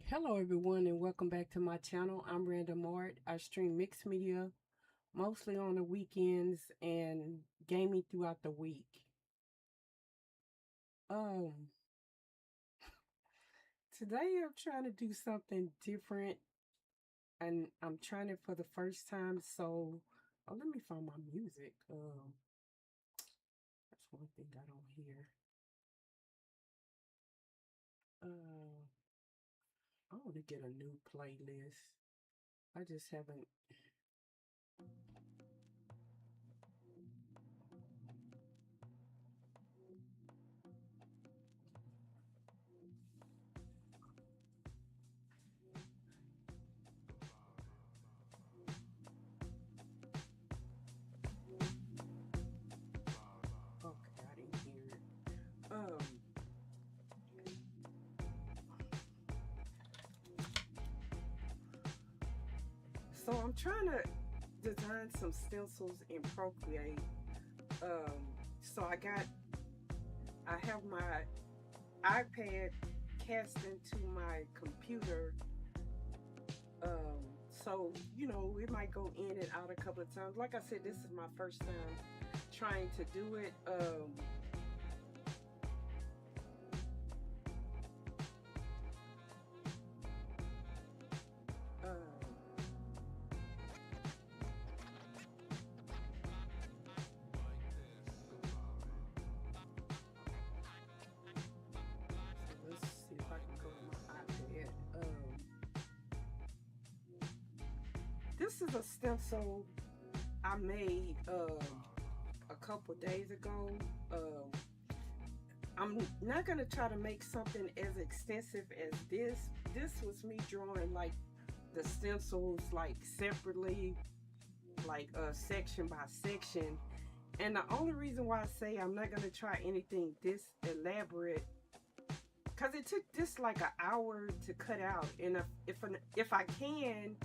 Hello, everyone, and welcome back to my channel. I'm Random Art. I stream mixed media, mostly on the weekends and gaming throughout the week. Um, Today I'm trying to do something different, and I'm trying it for the first time. So, let me find my music. That's one thing I don't hear. Uh, I want to get a new playlist. I just haven't. Okay, I didn't hear it. So I'm trying to design some stencils in Procreate. So I have my iPad cast into my computer. Um, so it might go in and out a couple of times. Like I said, this is my first time trying to do it. Um, so let's see if I can go to my iPad. This is a stencil I made a couple days ago. Um, I'm not gonna try to make something as extensive as this. This was me drawing like the stencils like separately, like section by section. And the only reason why I say I'm not gonna try anything this elaborate, cause it took this like an hour to cut out. And if I can,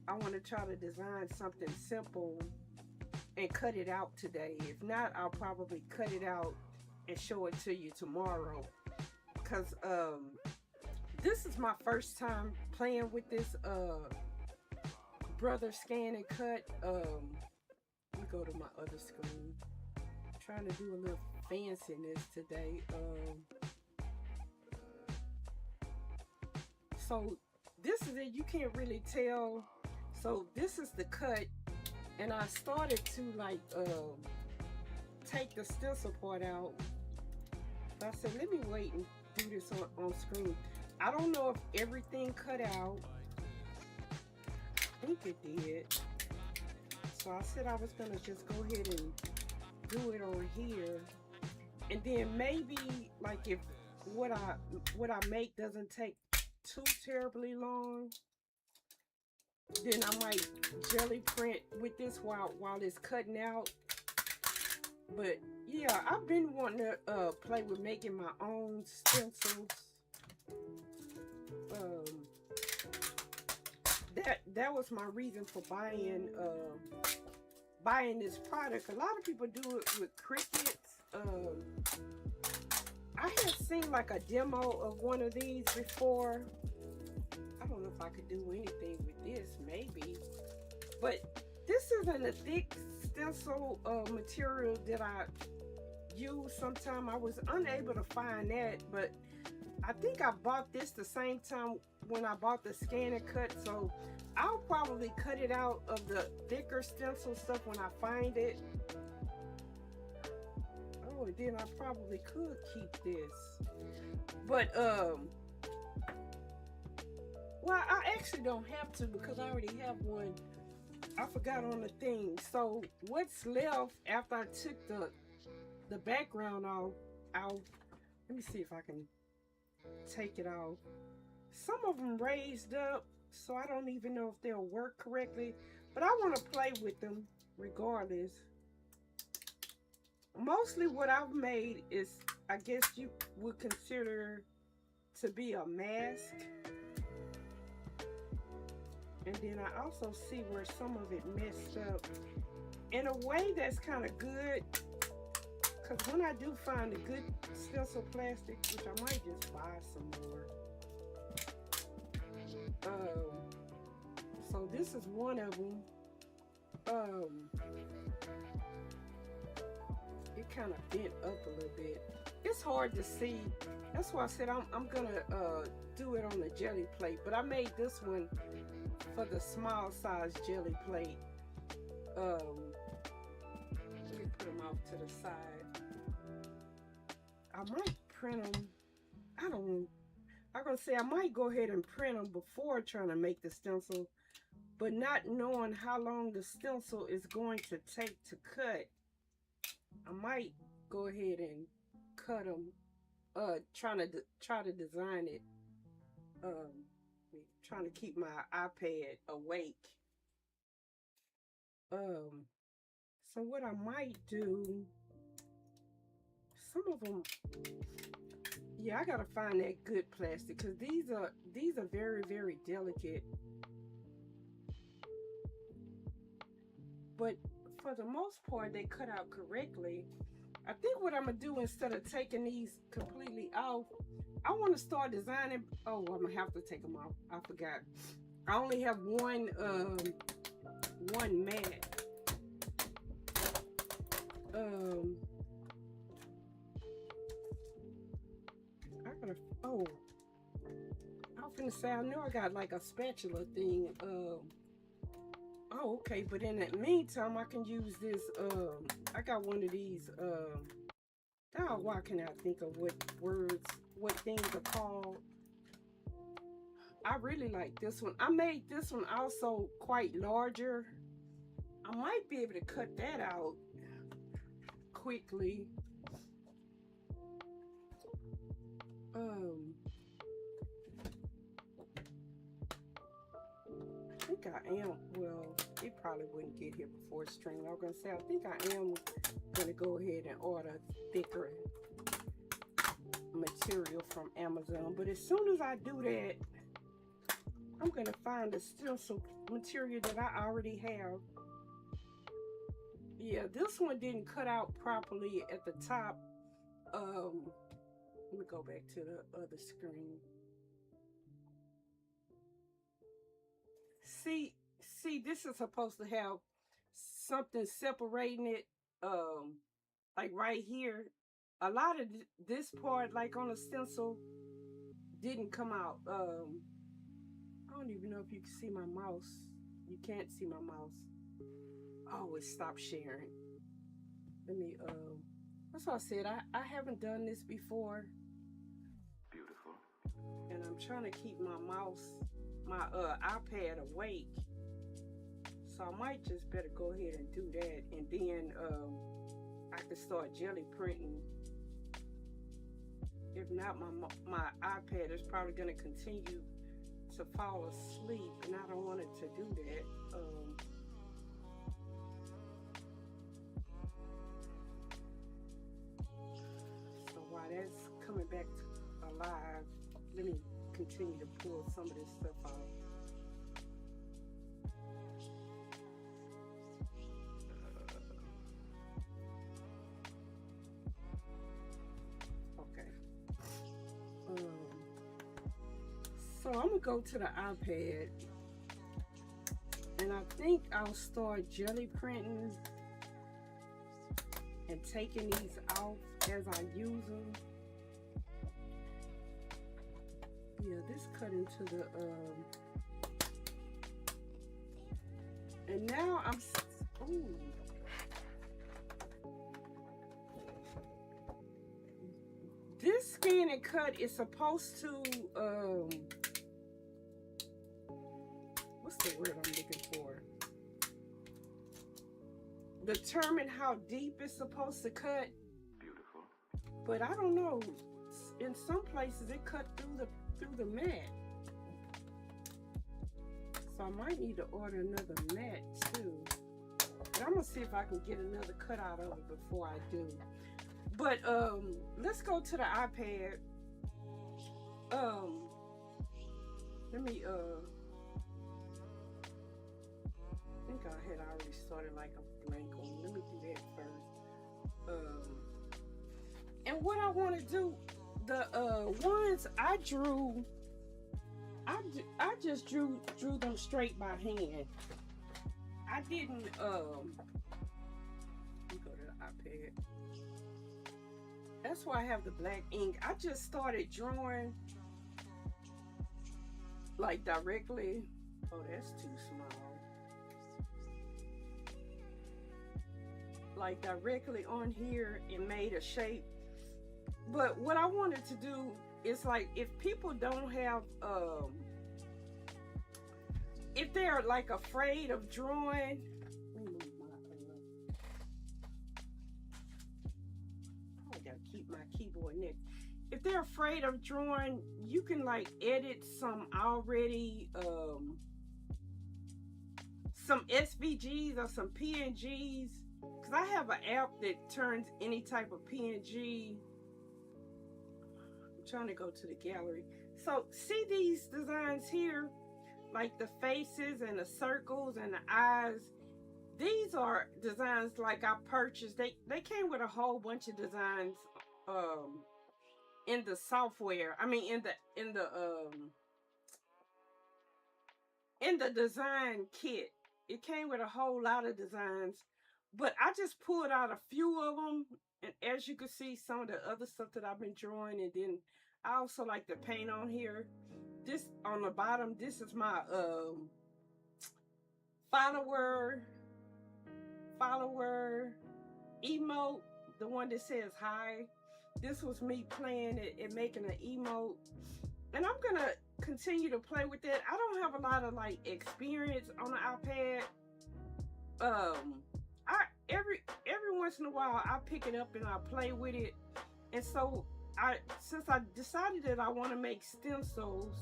I want to try to design something simple and cut it out today. If not, I'll probably cut it out and show it to you tomorrow. Cause this is my first time playing with this brother scan and cut. Let me go to my other screen. I'm trying to do a little fanciness today. So this is it. You can't really tell. So this is the cut, and I started to like take the stencil part out. So I said, let me wait and do this on screen. I don't know if everything cut out. I think it did. So I said I was gonna just go ahead and do it on here, and then maybe like if what I make doesn't take too terribly long, then I might jelly print with this while it's cutting out. But yeah, I've been wanting to play with making my own stencils. That was my reason for buying this product. A lot of people do it with Cricuts. I had seen like a demo of one of these before. I don't know if I could do anything with this, maybe. But this isn't a thick stencil material use sometime. I was unable to find that, but I think I bought this the same time when I bought the Scan and Cut, so I'll probably cut it out of the thicker stencil stuff when I find it. Oh, then I probably could keep this. But, well, I actually don't have to because I already have one. I forgot on the thing. So what's left after I took the background off, let me see if I can take it off. Some of them raised up, so I don't even know if they'll work correctly, but I want to play with them regardless. Mostly what I've made is, I guess you would consider to be a mask. And then I also see where some of it messed up. In a way, that's kind of good, because when I do find a good stencil plastic, which I might just buy some more. So this is one of them. It kind of bent up a little bit. It's hard to see. That's why I said I'm gonna do it on the jelly plate. But I made this one for the small size jelly plate. Let me put them off to the side. I might print them. I'm gonna say I might go ahead and print them before trying to make the stencil, but not knowing how long the stencil is going to take to cut, I might go ahead and cut them. Try to design it. Trying to keep my iPad awake. So what I might do, some of them, yeah, I gotta find that good plastic, because these are very, very delicate. But for the most part, they cut out correctly. I think what I'm gonna do, instead of taking these completely off, I want to start designing. Oh, I'm gonna have to take them off. I forgot. I only have one mat. I was gonna say, I know I got like a spatula thing. Oh, okay, but in the meantime, I can use this. I got one of these. Now, why can I think of what things are called? I really like this one. I made this one also quite larger. I might be able to cut that out quickly. I think I am, well, it probably wouldn't get here before string. I was gonna say, I think I am gonna go ahead and order thicker material from Amazon. But as soon as I do that, I'm gonna find the stencil material that I already have. Yeah, this one didn't cut out properly at the top. Let me go back to the other screen. See, this is supposed to have something separating it, like right here. A lot of this part, like on the stencil, didn't come out. I don't even know if you can see my mouse. You can't see my mouse. Oh, it stopped sharing. Let me, that's what I said. I haven't done this before. Beautiful. And I'm trying to keep my mouse, my iPad awake. So I might just better go ahead and do that. And then I can start jelly printing. If not, my iPad is probably going to continue to fall asleep, and I don't want it to do that. So while that's coming back alive, let me continue to pull some of this stuff off. So I'm gonna go to the iPad, and I think I'll start jelly printing and taking these off. as I use them. Yeah, this cut into the and now ooh. This scan and cut is supposed to what's the word I'm looking for? Determine how deep it's supposed to cut. Beautiful. But I don't know. In some places it cut through the mat. So I might need to order another mat too. But I'm gonna see if I can get another cut out of it before I do. But let's go to the iPad. Let me I think I had already started like a blank one. Let me do that first. And what I want to do, the ones I drew, I just drew them straight by hand. I didn't let me go to the iPad. That's why I have the black ink. I just started drawing like directly. Oh, that's too small. Like directly on here and made a shape. But what I wanted to do is like, if people don't have if they're like afraid of drawing, I gotta keep my keyboard next. If they're afraid of drawing, you can like edit some already some SVGs or some PNGs, because I have an app that turns any type of PNG. I'm trying to go to the gallery. So see these designs here, like the faces and the circles and the eyes. These are designs like I purchased. They came with a whole bunch of designs in the software. I mean in the design kit. It came with a whole lot of designs, but I just pulled out a few of them. And as you can see, some of the other stuff that I've been drawing, and then I also like to paint on here. This on the bottom, this is my follower emote, the one that says hi. This was me playing it and making an emote, and I'm gonna continue to play with it. I don't have a lot of like experience on the iPad. Every once in a while I pick it up and I play with it, and so since I decided that I want to make stencils,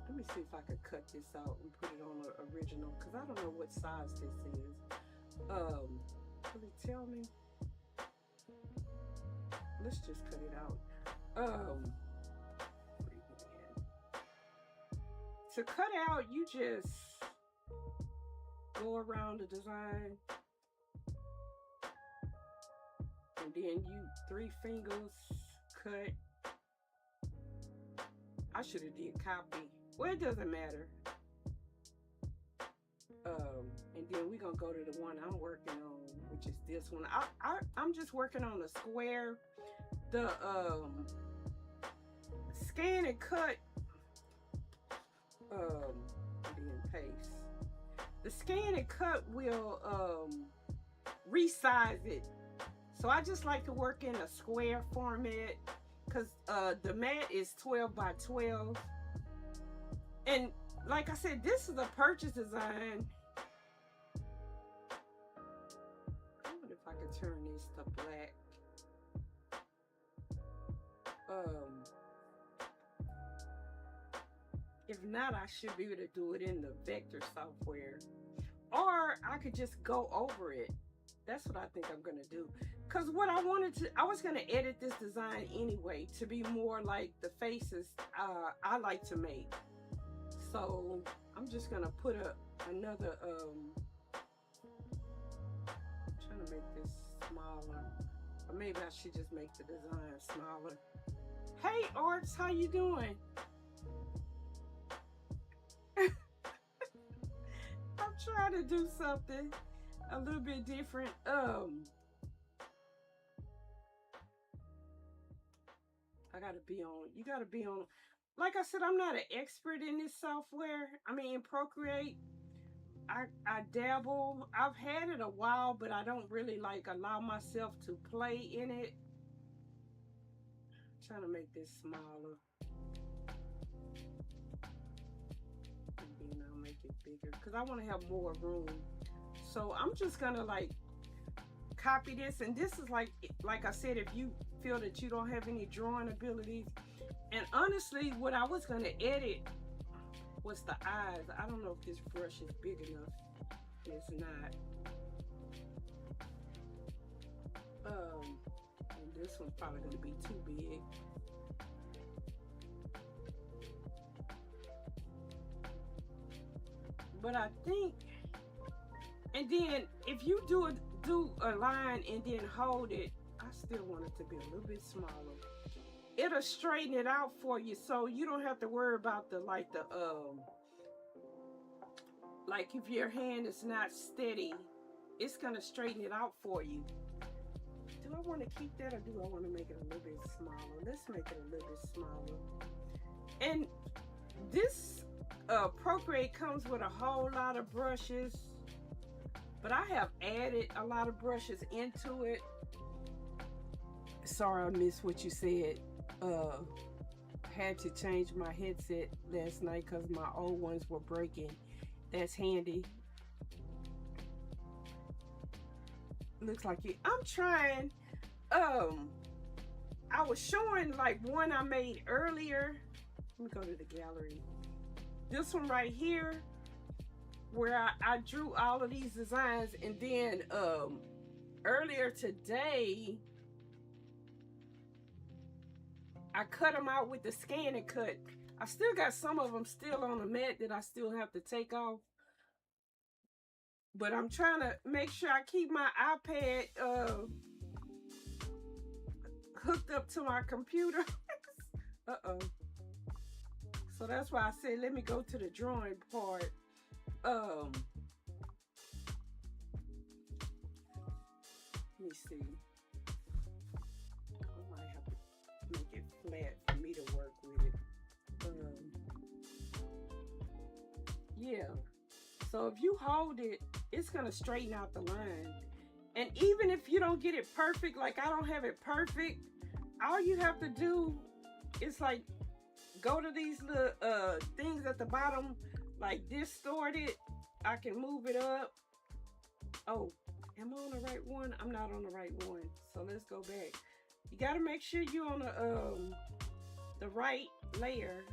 let me see if I could cut this out and put it on the original, because I don't know what size this is. Will it tell me? Let's just cut it out. To cut out, you just go around the design, and then you 3 fingers cut. I should have did copy. Well, it doesn't matter. And then we're gonna go to the one I'm working on, which is this one. I'm just working on the square. The scan and cut, and then paste. The scan and cut will resize it. So I just like to work in a square format, because the mat is 12 by 12. And like I said, this is a purchase design. I wonder if I could turn this to black. If not, I should be able to do it in the vector software, or I could just go over it. That's what I think I'm gonna do, because what I was gonna edit this design anyway to be more like the faces I like to make. So I'm just gonna put another trying to make this smaller, or maybe I should just make the design smaller. Hey Arts, how you doing? I'm trying to do something a little bit different. You gotta be on, like I said, I'm not an expert in this software. I mean, in Procreate, I dabble. I've had it a while, but I don't really like allow myself to play in it. I'm trying to make this smaller. And then I'll make it bigger because I want to have more room. So I'm just gonna like copy this, and this is like I said, if you feel that you don't have any drawing abilities. And honestly, what I was gonna edit was the eyes. I don't know if this brush is big enough. It's not. And this one's probably gonna be too big. But I think, and then if you do a line and then hold it, I still want it to be a little bit smaller. It'll straighten it out for you, so you don't have to worry about the like if your hand is not steady, it's gonna straighten it out for you. Do I want to keep that, or do I want to make it a little bit smaller? Let's make it a little bit smaller. And this Procreate comes with a whole lot of brushes, but I have added a lot of brushes into it. Sorry, I missed what you said. Had to change my headset last night because my old ones were breaking. That's handy. Looks like it. I'm trying. I was showing like one I made earlier. Let me go to the gallery. This one right here, where I drew all of these designs, and then earlier today I cut them out with the scan and cut. I still got some of them still on the mat that I still have to take off. But I'm trying to make sure I keep my iPad hooked up to my computer. Uh-oh. So that's why I said, let me go to the drawing part. Let me see. I might have to make it flat for me to work with it. Yeah. So if you hold it, it's gonna straighten out the line. And even if you don't get it perfect, like I don't have it perfect, all you have to do is like go to these little things at the bottom, like distort it. I can move it up. Oh, am I on the right one? I'm not on the right one. So let's go back. You gotta make sure you're on the right layer.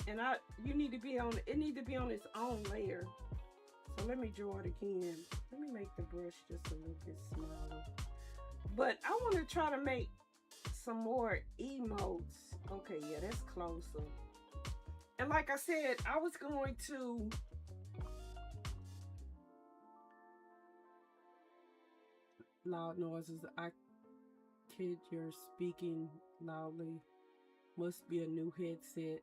And you need to be on, it need to be on its own layer. So let me draw it again. Let me make the brush just a little bit smaller. But I want to try to make some more emotes. Okay, yeah, that's closer. And like I said, I was going to loud noises. I kid, you're speaking loudly. Must be a new headset.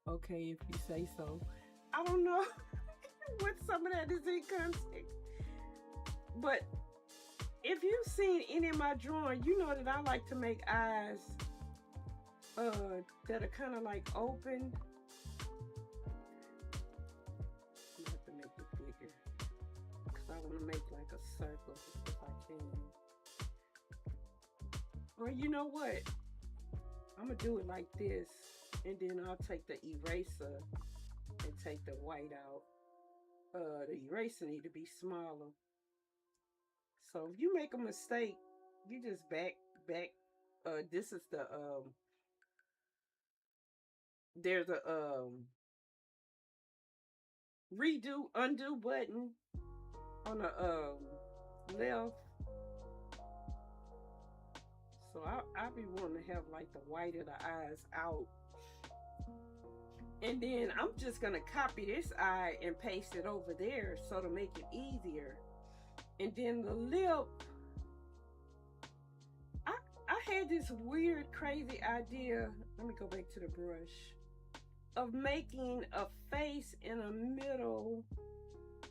Okay, if you say so. I don't know what some of that is in context. But if you've seen any of my drawing, you know that I like to make eyes that are kind of like open. I'm gonna have to make it bigger because I want to make like a circle if I can. Or you know what? I'm gonna do it like this, and then I'll take the eraser and take the white out. The eraser need to be smaller. So if you make a mistake, you just back. This is the there's a undo button on the left. So I be wanting to have like the white of the eyes out. And then I'm just gonna copy this eye and paste it over there so to make it easier. And then the lip, I had this weird, crazy idea. Let me go back to the brush. Of making a face in the middle. I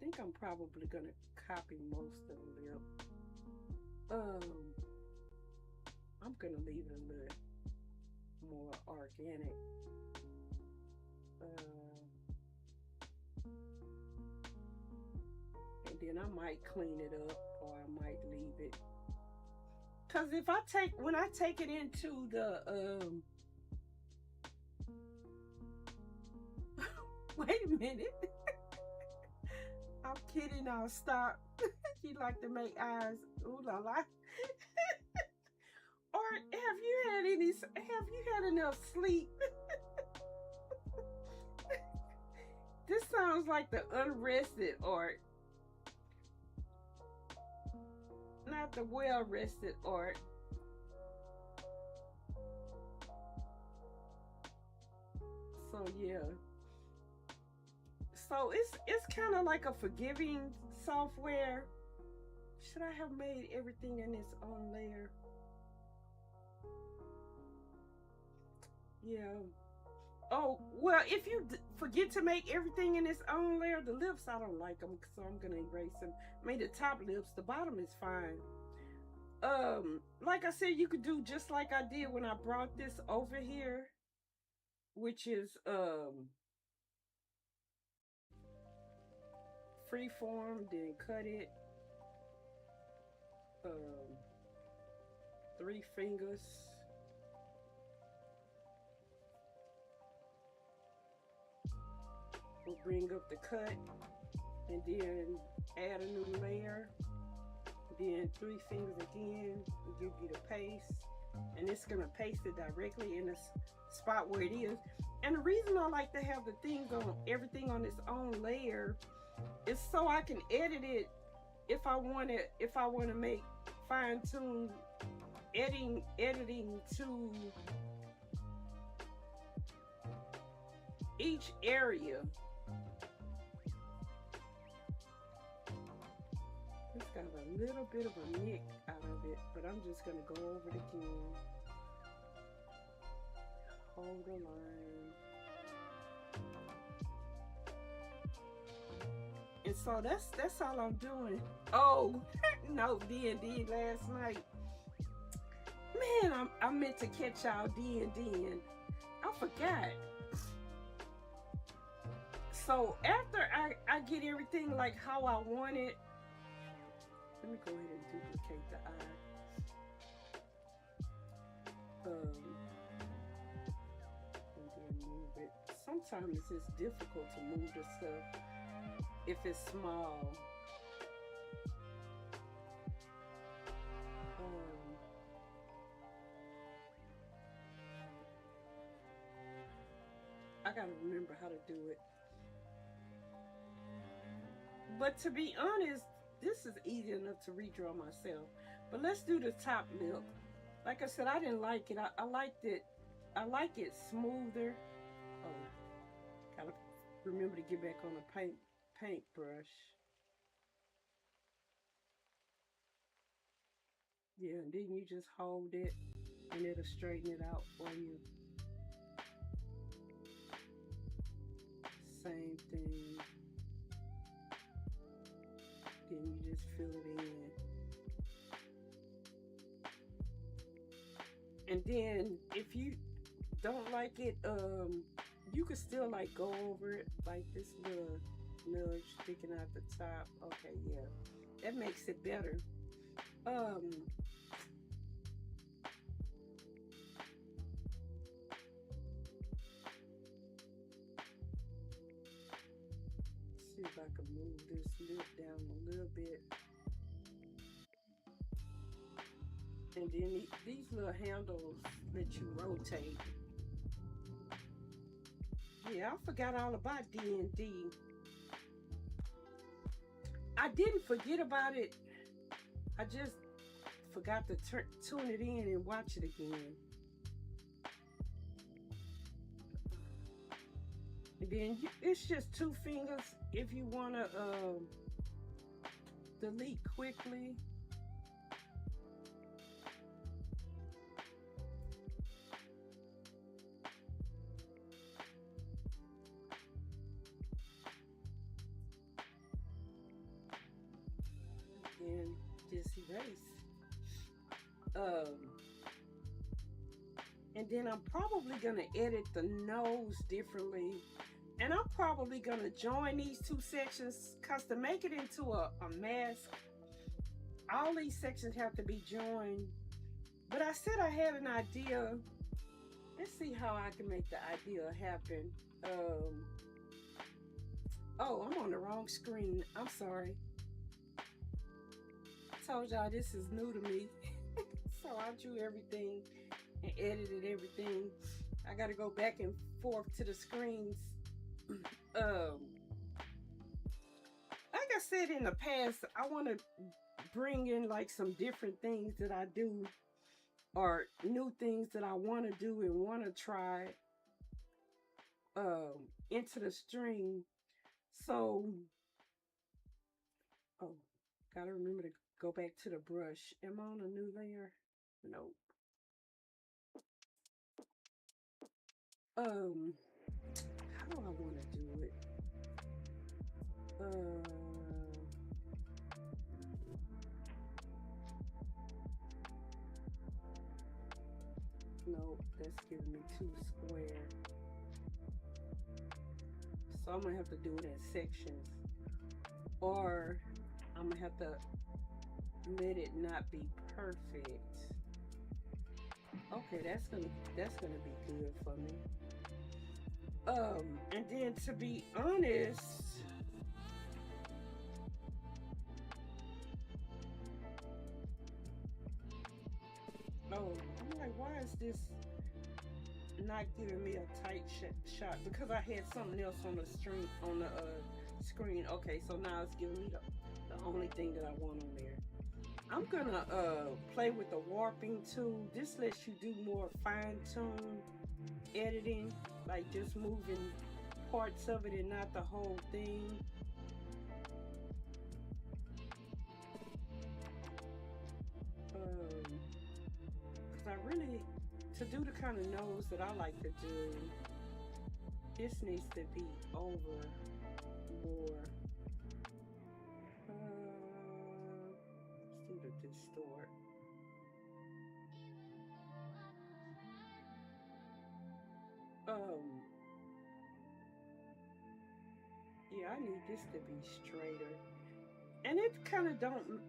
think I'm probably gonna copy most of the lip. I I'm gonna leave it a little more organic. And then I might clean it up, or I might leave it. Cause if when I take it into the wait a minute. I'm kidding, I'll stop. You like to make eyes. Ooh la la. Or have you had enough sleep? This sounds like the unrested art. Not the well-rested art. So yeah. So it's kind of like a forgiving software. Should I have made everything in its own layer? Yeah. Oh, well, if you forget to make everything in its own layer, the lips, I don't like them, so I'm going to erase them. I mean, the top lips, the bottom is fine. Like I said, you could do just like I did when I brought this over here, which is, freeform, then cut it. 3 fingers. We'll bring up the cut and then add a new layer. Then 3 fingers again will give you the paste. And it's gonna paste it directly in the spot where it is. And the reason I like to have the things on everything on its own layer is so I can edit it if I want to make fine-tune editing to each area. It's got a little bit of a nick out of it, but I'm just gonna go over it again. Hold the line. And so that's all I'm doing. Oh, no, D&D last night. Man, I meant to catch y'all D&D and I forgot. So after I get everything like how I want it, let me go ahead and duplicate the eye. And then move it. Sometimes it's difficult to move the stuff if it's small. I gotta remember how to do it. But to be honest, this is easy enough to redraw myself. But let's do the top lip. Like I said, I didn't like it. I liked it. I like it smoother. Oh, gotta remember to get back on the paintbrush. Yeah, and then you just hold it and it'll straighten it out for you. Same thing. Then you just fill it in. And then if you don't like it, you can still like go over it like this little nudge sticking out the top. Okay, yeah, that makes it better. See if I can move this lip down a little bit. And then these little handles let you rotate. Yeah, I forgot all about D&D. I didn't forget about it. I just forgot to tune it in and watch it again. And then it's just 2 fingers if you want to delete quickly. And just erase. And then I'm probably gonna edit the nose differently. And I'm probably gonna join these two sections, because to make it into a mask, all these sections have to be joined. But I said I had an idea. Let's see how I can make the idea happen. Oh, I'm on the wrong screen. I'm sorry. I told y'all this is new to me. So I drew everything and edited everything. I got to go back and forth to the screens. Like I said in the past, I want to bring in like some different things that I do, or new things that I want to do and want to try into the stream. So, oh, gotta remember to go back to the brush. Am I on a new layer? Nope. How do I want to do it? Nope, that's giving me too square. So I'm gonna have to do it in sections, or I'm gonna have to let it not be perfect. Okay, that's gonna be good for me. And then to be honest, I'm like, why is this not giving me a tight shot? Because I had something else on the screen. Okay, so now it's giving me the only thing that I want on there. I'm gonna play with the warping tool. This lets you do more fine-tune editing, like just moving parts of it and not the whole thing. Because I really, to do the kind of nose that I like to do, this needs to be over more. Let's do the distort. Yeah, I need this to be straighter. And it kind of don't,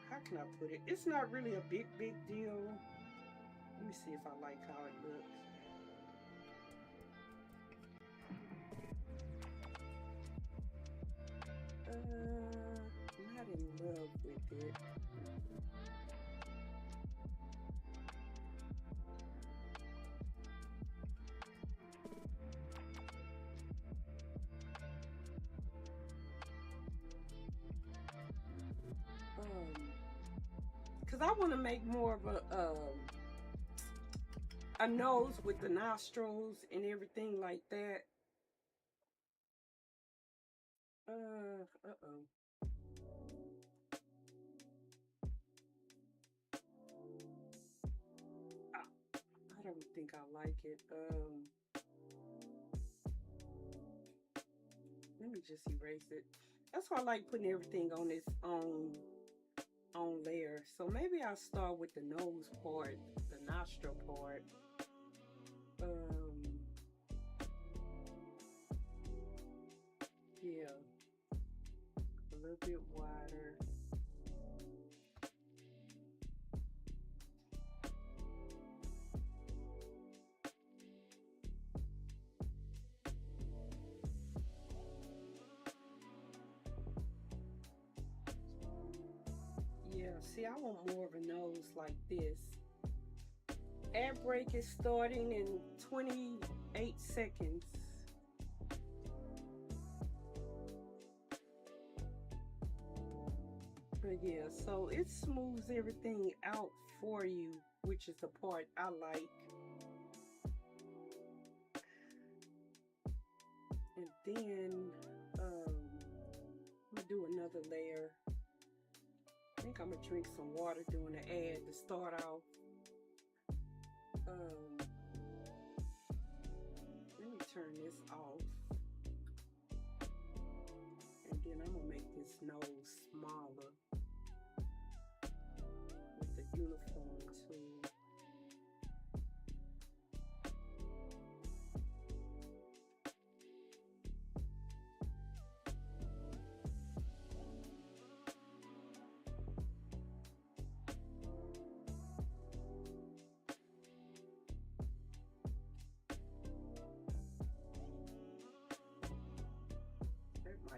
how can I put it? It's not really a big deal. Let me see if I like how it looks. I'm not in love with it. Because I want to make more of a nose with the nostrils and everything like that. I don't think I like it. Let me just erase it. That's why I like putting everything on its own layer. So maybe I'll start with the nose part, the nostril part. Yeah, a little bit wider. Yeah, see, I want more of a nose like this. Air break is starting in 28 seconds. But yeah, so it smooths everything out for you, which is the part I like. And then I'm gonna do another layer. I think I'm gonna drink some water doing the ad to start off. Let me turn this off. And then I'm gonna make this nose smaller with the uniform tool.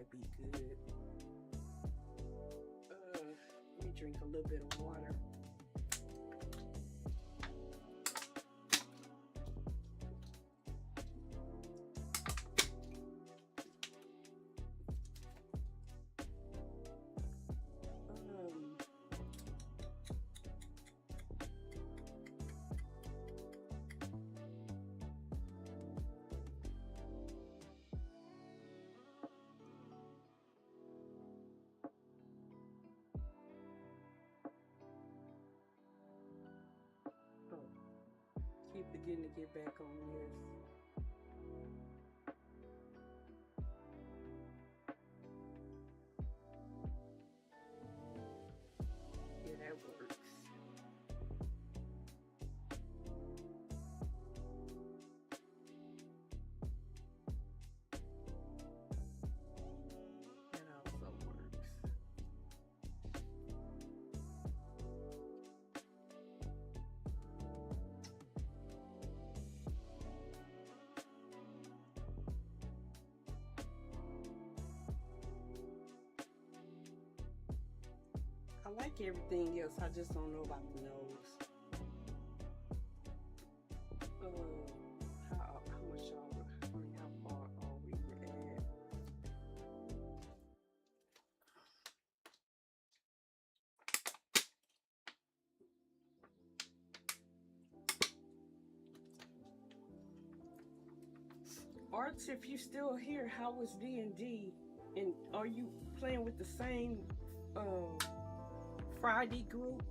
might be good. Let me drink a little bit of water. Keep beginning to get back on this. Yeah, that works. That also works. I like everything else, I just don't know about the nose. How much y'all, how far are we at? Arts, if you still here, how was D&D? And are you playing with the same Friday group?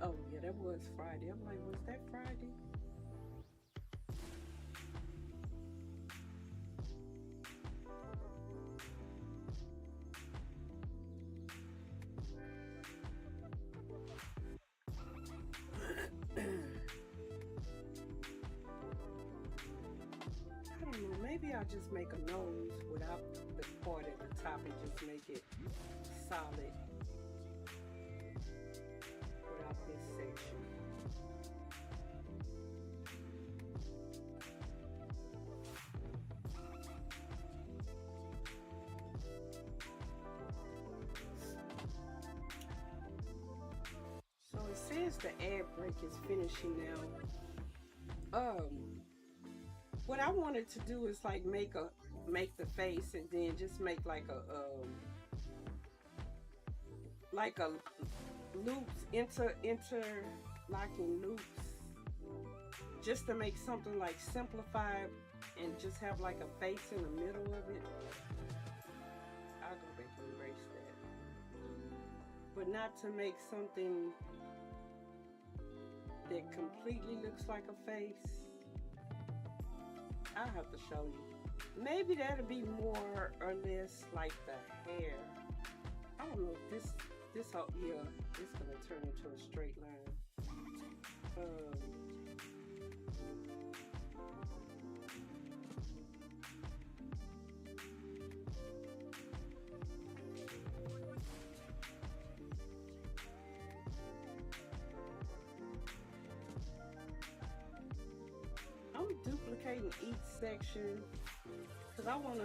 Oh yeah, that was Friday. I'm like, was that Friday? I don't know, maybe I'll just make a nose without the part at the top and just make it solid without this section. So it says the ad break is finishing now. What I wanted to do is like make the face and then just make like a loops, interlocking loops, just to make something like simplified and just have like a face in the middle of it. I'll go back and erase that, but not to make something that completely looks like a face. I'll have to show you. Maybe that'll be more or less like the hair. I don't know if this whole, yeah, it's gonna turn into a straight line. I'm duplicating each section because I want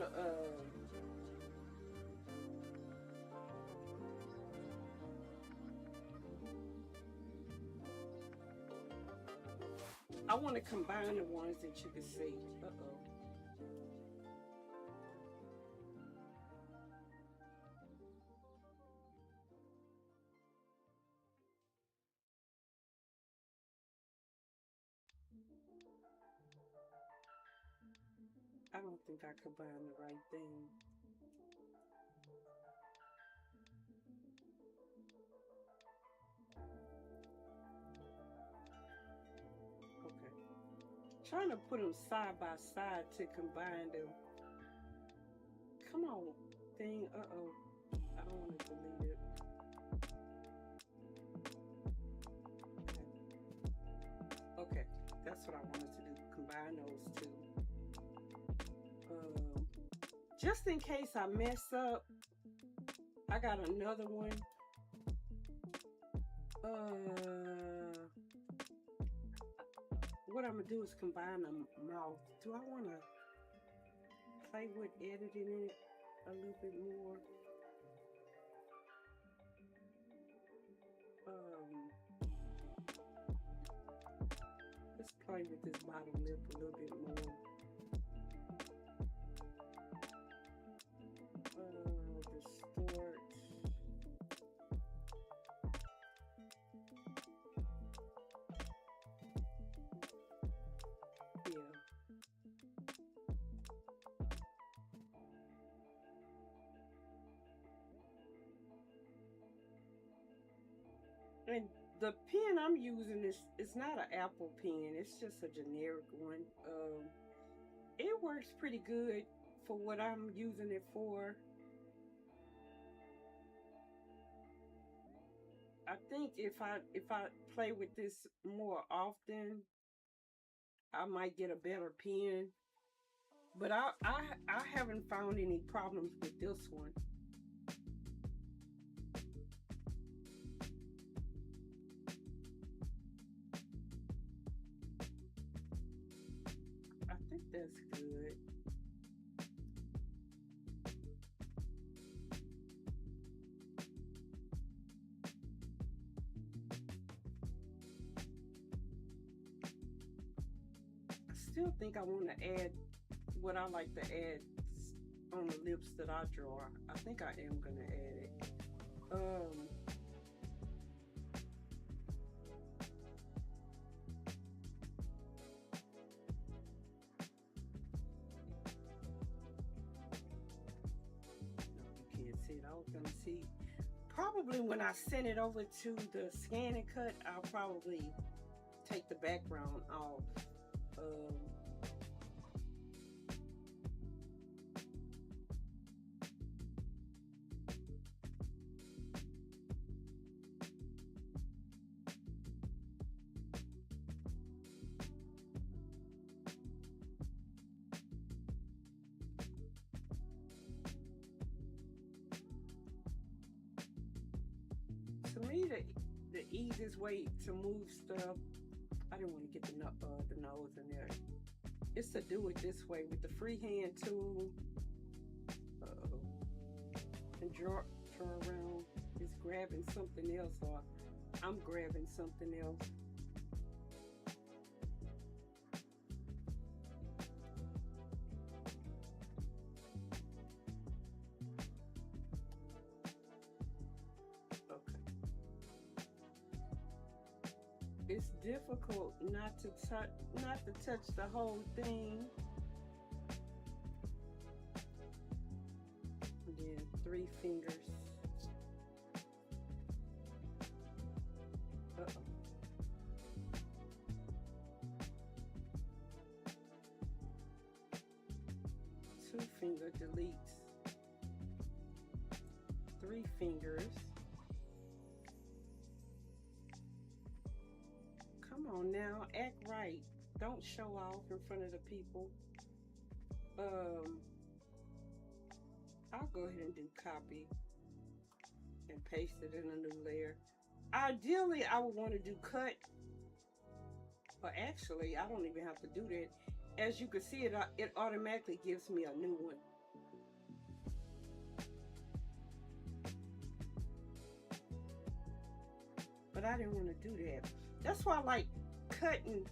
to combine the ones that you can see. I don't think I combined the right thing. Okay. Trying to put them side by side to combine them. Come on, thing. I don't want to delete it. Okay, that's what I wanted to do. Combine those two. Just in case I mess up, I got another one. What I'm gonna do is combine the mouth. Do I wanna? play with editing it a little bit more. Let's play with this bottom lip a little bit more. Distort. Yeah. And the pen I'm using is not an Apple pen. It's just a generic one. It works pretty good for what I'm using it for. I think if I play with this more often, I might get a better pen. But I haven't found any problems with this one. I think that's good. I still think I want to add what I like to add on the lips that I draw. I think I am gonna add it. You can't see it. I was gonna see. Probably when I send it over to the scan and cut, I'll probably take the background off. To me, the easiest way to move stuff, I didn't want to get the nose in there, is to do it this way with the freehand tool. And draw around. It's grabbing something else, or I'm grabbing something else. It's difficult not to touch the whole thing. And then 3 fingers. Uh-oh. 2 finger deletes. 3 fingers. Come on now, act right. Don't show off in front of the people. I'll go ahead and do copy and paste it in a new layer. Ideally, I would want to do cut, but actually, I don't even have to do that. As you can see, it automatically gives me a new one. But I didn't want to do that. That's why I like cut and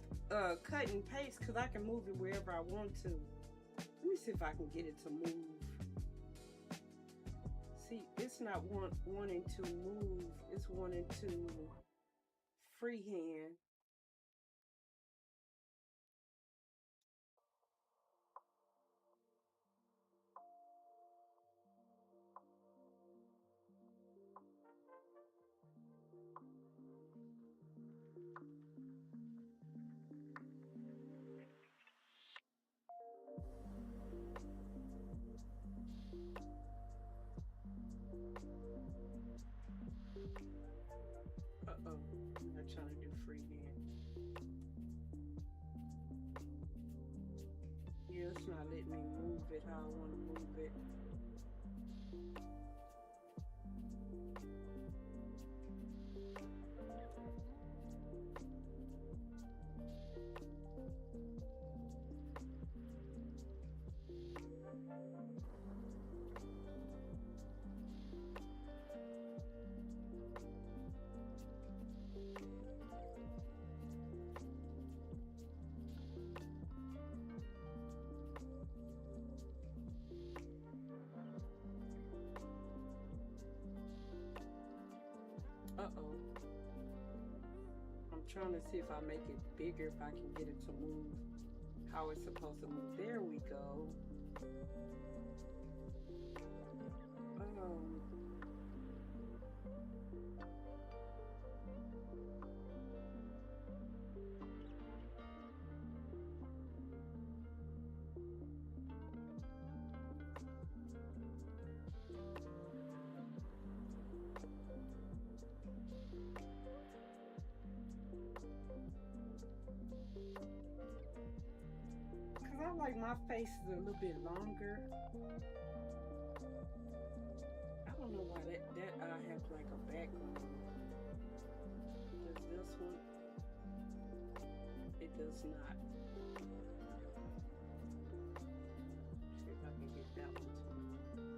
paste, because I can move it wherever I want to. Let me see if I can get it to move. See, it's not wanting to move. It's wanting to freehand. Uh-oh, I'm not trying to do freehand. Yeah, it's not letting me move it how I want to move it. Uh-oh. I'm trying to see if I make it bigger, if I can get it to move how it's supposed to move. There we go. Cause I like my face is a little bit longer. I don't know why that I have like a background. Does this one? It does not. See if I can get that one too.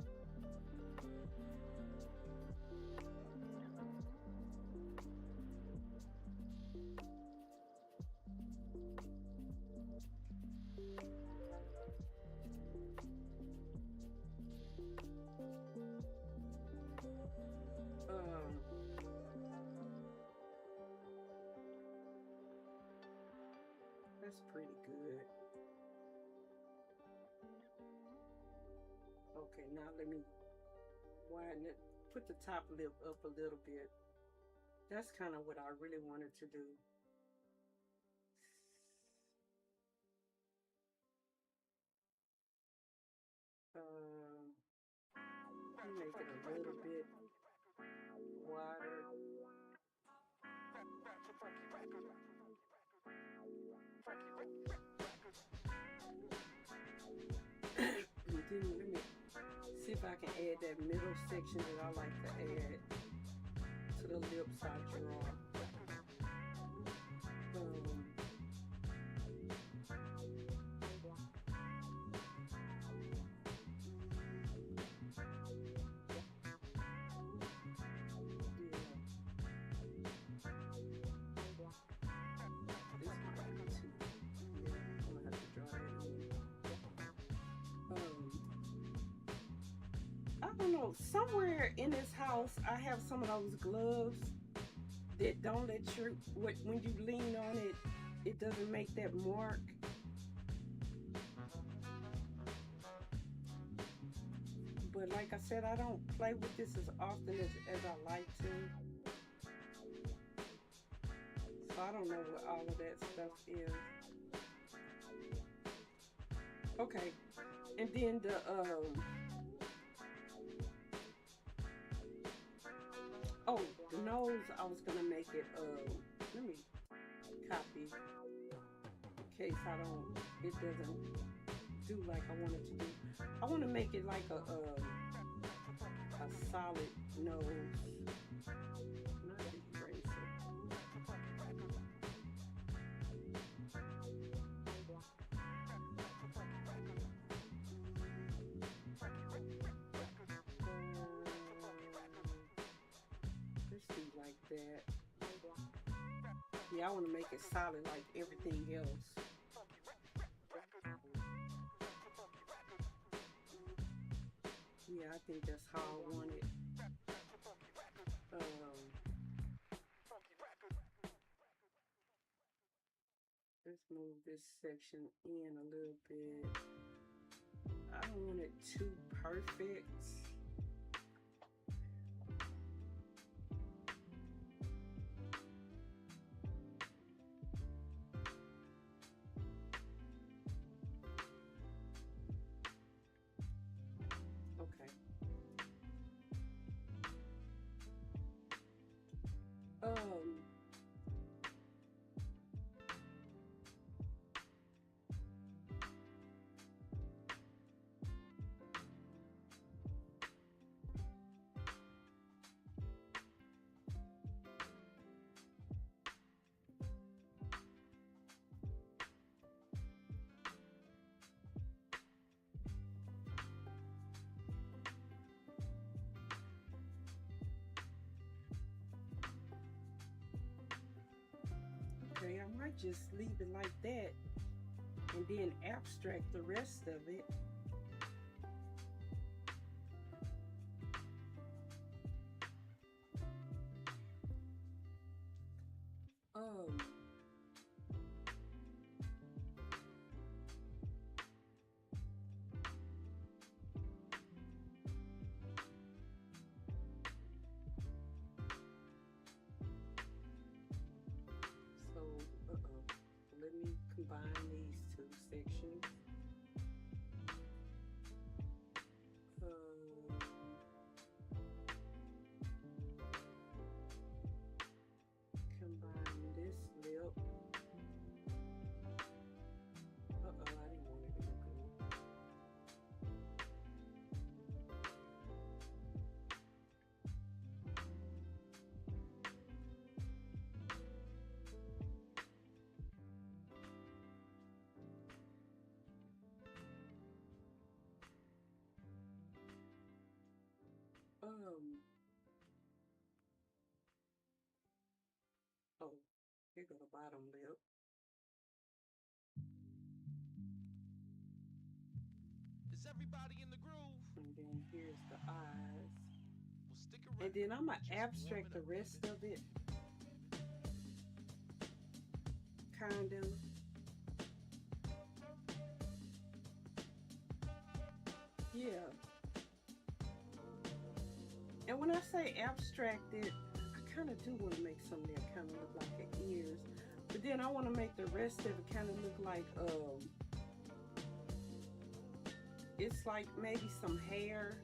That's pretty good. Okay, now let me widen it, put the top lip up a little bit. That's kind of what I really wanted to do. Make it a little bit wider. And then let me see if I can add that middle section that I like to add to the lips I draw. I don't know, somewhere in this house I have some of those gloves that don't let you, when you lean on it, it doesn't make that mark. But like I said, I don't play with this as often as I like to. So I don't know what all of that stuff is. Okay, and then the nose, I was gonna make it, let me copy in case it doesn't do like I want it to do. I want to make it like a solid nose. Not the eraser. Like that. Yeah, I want to make it solid like everything else. Yeah, I think that's how I want it. Let's move this section in a little bit. I don't want it too perfect. Okay, I might just leave it like that and then abstract the rest of it. Um, so, let me combine these two sections. Combine this lip. I didn't want it to look good. Oh, here go the bottom lip. Is everybody in the groove? And then here's the eyes. Well, stick around. And then I'm going to Just abstract the warming up, rest baby. of it. Kind of. Yeah. And when I say abstract it, I kind of do want to make something that kind of look like the ears. But then I want to make the rest of it kind of look like, it's like maybe some hair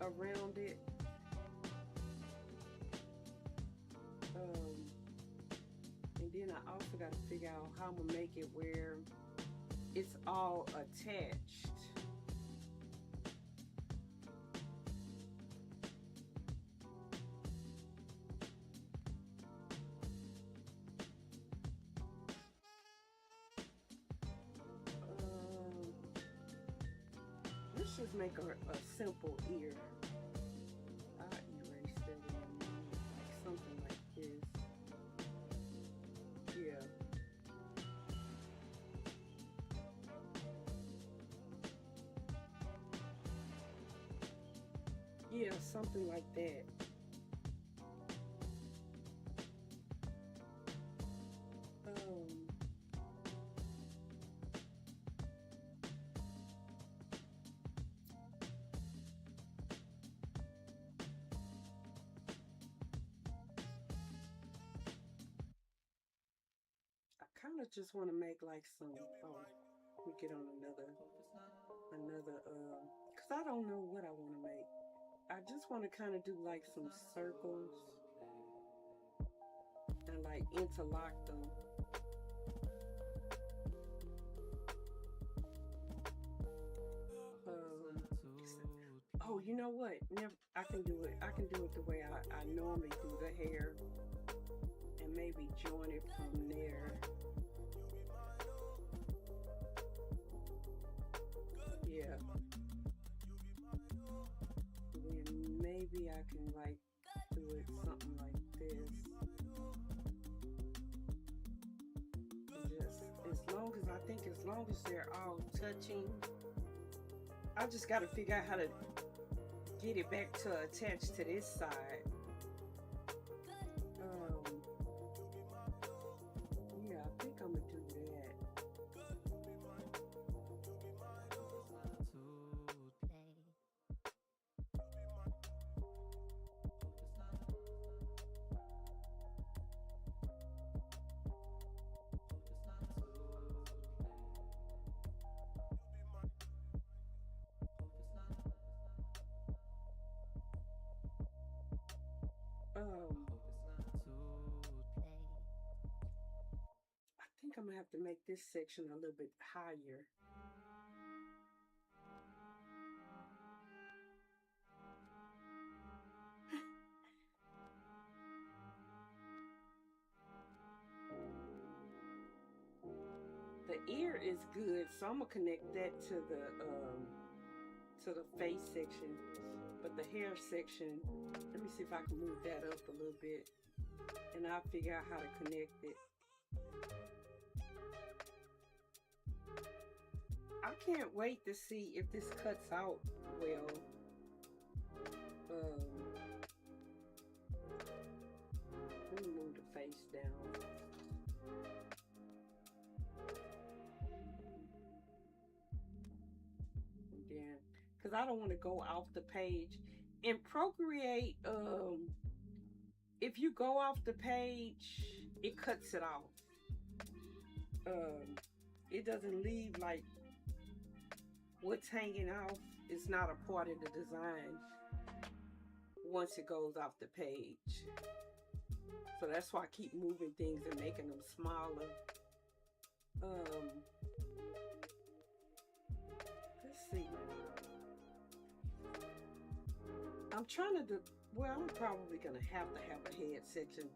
around it. And then I also got to figure out how I'm going to make it where it's all attached. Let's just make a simple ear. I'll erase that one, like something like this. Yeah. Yeah, something like that. I kind of just want to make like some, let me get on another, because I don't know what I want to make. I just want to kind of do like some circles and like interlock them. Oh, you know what? I can do it. I can do it the way I normally do the hair, and maybe join it from there. Yeah. And maybe I can like do it something like this. Just as long as they're all touching, I just got to figure out how to get it back to attach to this side. Yeah, I think I'm gonna do that. I think I'm gonna have to make this section a little bit higher. The ear is good, so I'm gonna connect that to the face section, but the hair section, let me see if I can move that up a little bit, and I'll figure out how to connect it. I can't wait to see if this cuts out well. face down. And then, because I don't want to go off the page. In Procreate, if you go off the page, it cuts it off. It doesn't leave like what's hanging off. It's not a part of the design once it goes off the page. So that's why I keep moving things and making them smaller. Let's see. I'm trying to do, well, I'm probably gonna have to have a head section.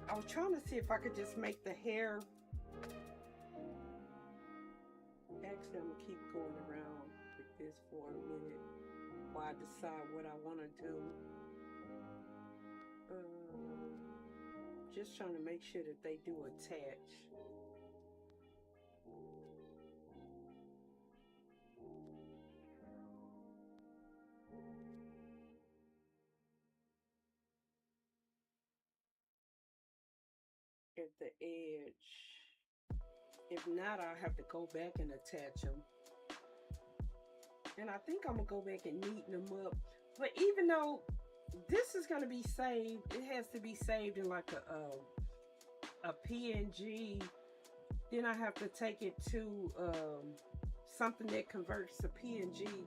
I was trying to see if I could just make the hair. Actually, I'm gonna keep going around with this for a minute while I decide what I want to do. Just trying to make sure that they do attach. At the edge. If not, I'll have to go back and attach them. And I think I'm gonna go back and neaten them up. But even though this is gonna be saved, it has to be saved in like a PNG. Then I have to take it to something that converts the PNG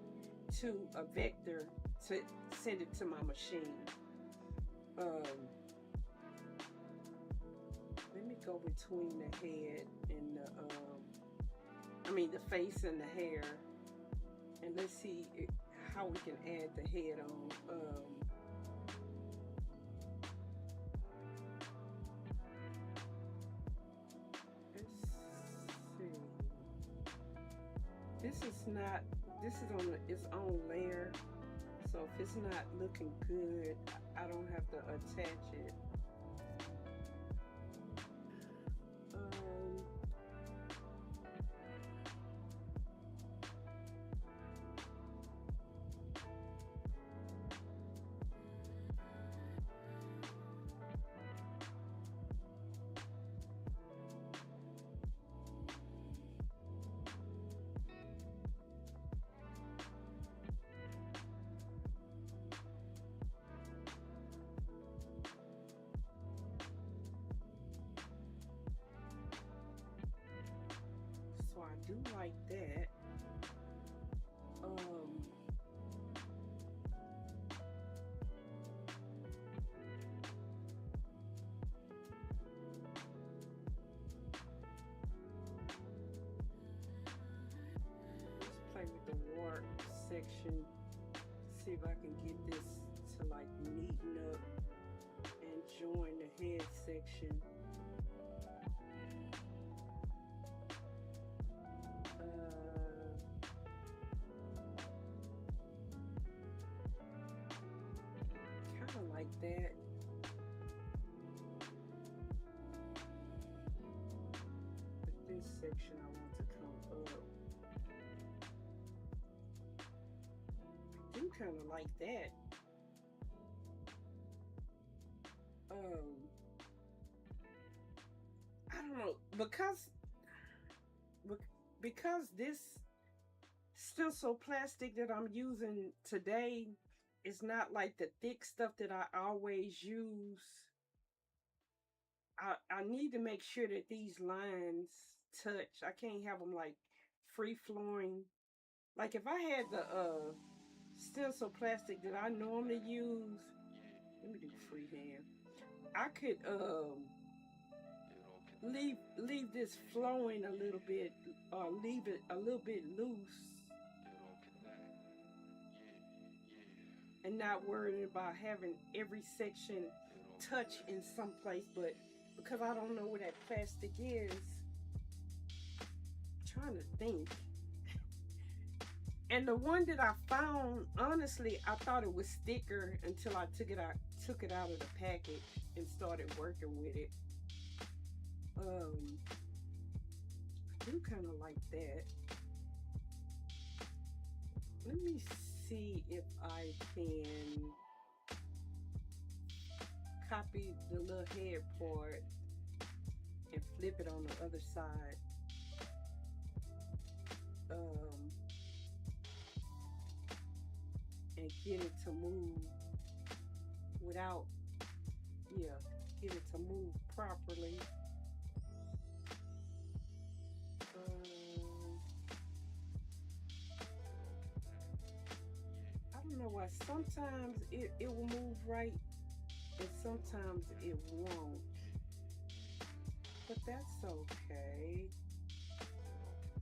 to a vector to send it to my machine. Let me go between the head and the face and the hair, and let's see how we can add the head on. Let's see. This is on its own layer, so if it's not looking good, I don't have to attach it. So I do like that. Let's play with the warp section. See if I can get this to like neaten up and join the head section. Kind of like that. But this section I want to come up. I do kind of like that. I don't know, because this stencil plastic that I'm using today is not like the thick stuff that I always use. I need to make sure that these lines touch. I can't have them like free flowing. Like if I had the stencil plastic that I normally use, let me do freehand. I could leave this flowing a little bit, or leave it a little bit loose, and not worrying about having every section touch in some place. But because I don't know where that plastic is, I'm trying to think. And the one that I found, honestly, I thought it was thicker until I took it out of the package and started working with it. I do kind of like that. Let me see if I can copy the little head part and flip it on the other side. And get it to move without, yeah, get it to move properly. I don't know why sometimes it will move right and sometimes it won't, but that's okay.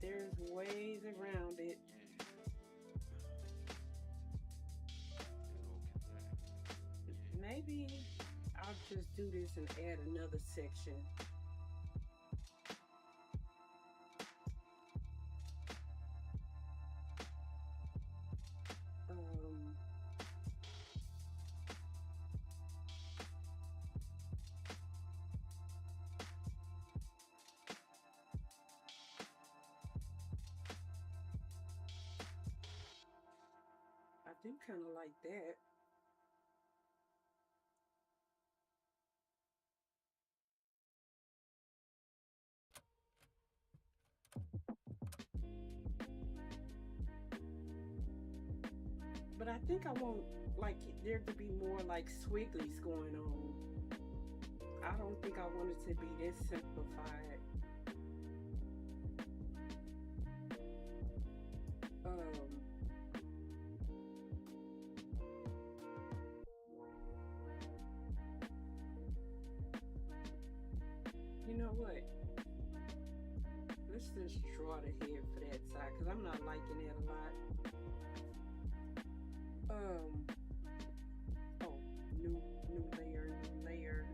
There's ways around it. Maybe I'll just do this and add another section. I do kind of like that. But I think I want like there to be more like swigglies going on. I don't think I want it to be this simplified. You know what? Let's just draw the head for that side because I'm not liking it a lot. Oh, new layer.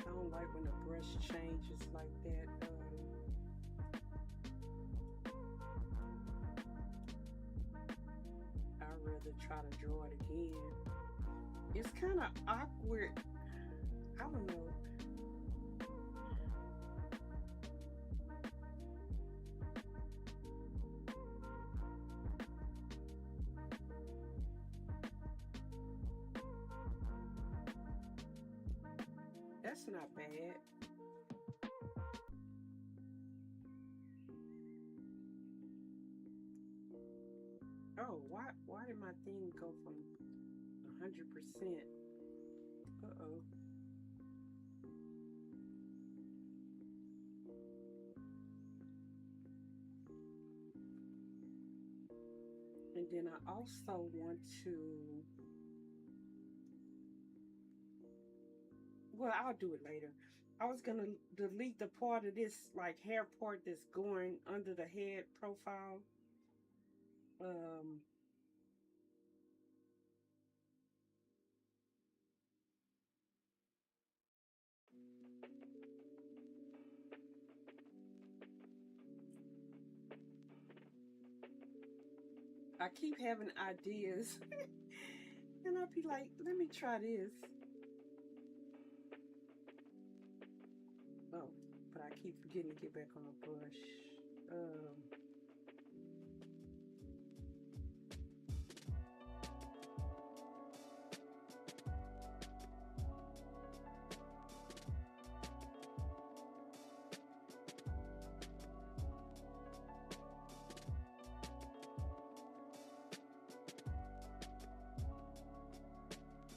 I don't like when the brush changes like that. I'd rather try to draw it again. It's kind of awkward. I don't know. That's not bad. Oh, why did my thing go from 100%? Uh-oh. And then I also want to, well, I'll do it later. I was gonna delete the part of this like hair part that's going under the head profile. I keep having ideas and I'll be like, let me try this. Oh, but I keep forgetting to get back on the brush.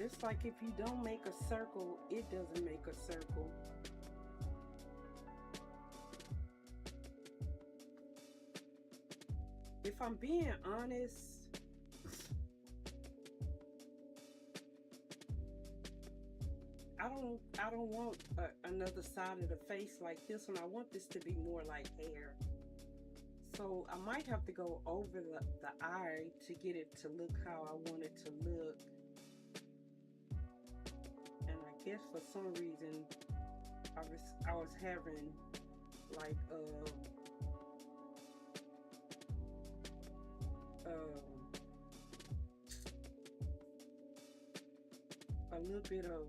It's like if you don't make a circle, it doesn't make a circle. If I'm being honest, I don't want another side of the face like this one. I want this to be more like hair. So I might have to go over the eye to get it to look how I want it to look. And I guess for some reason I was having like a little bit of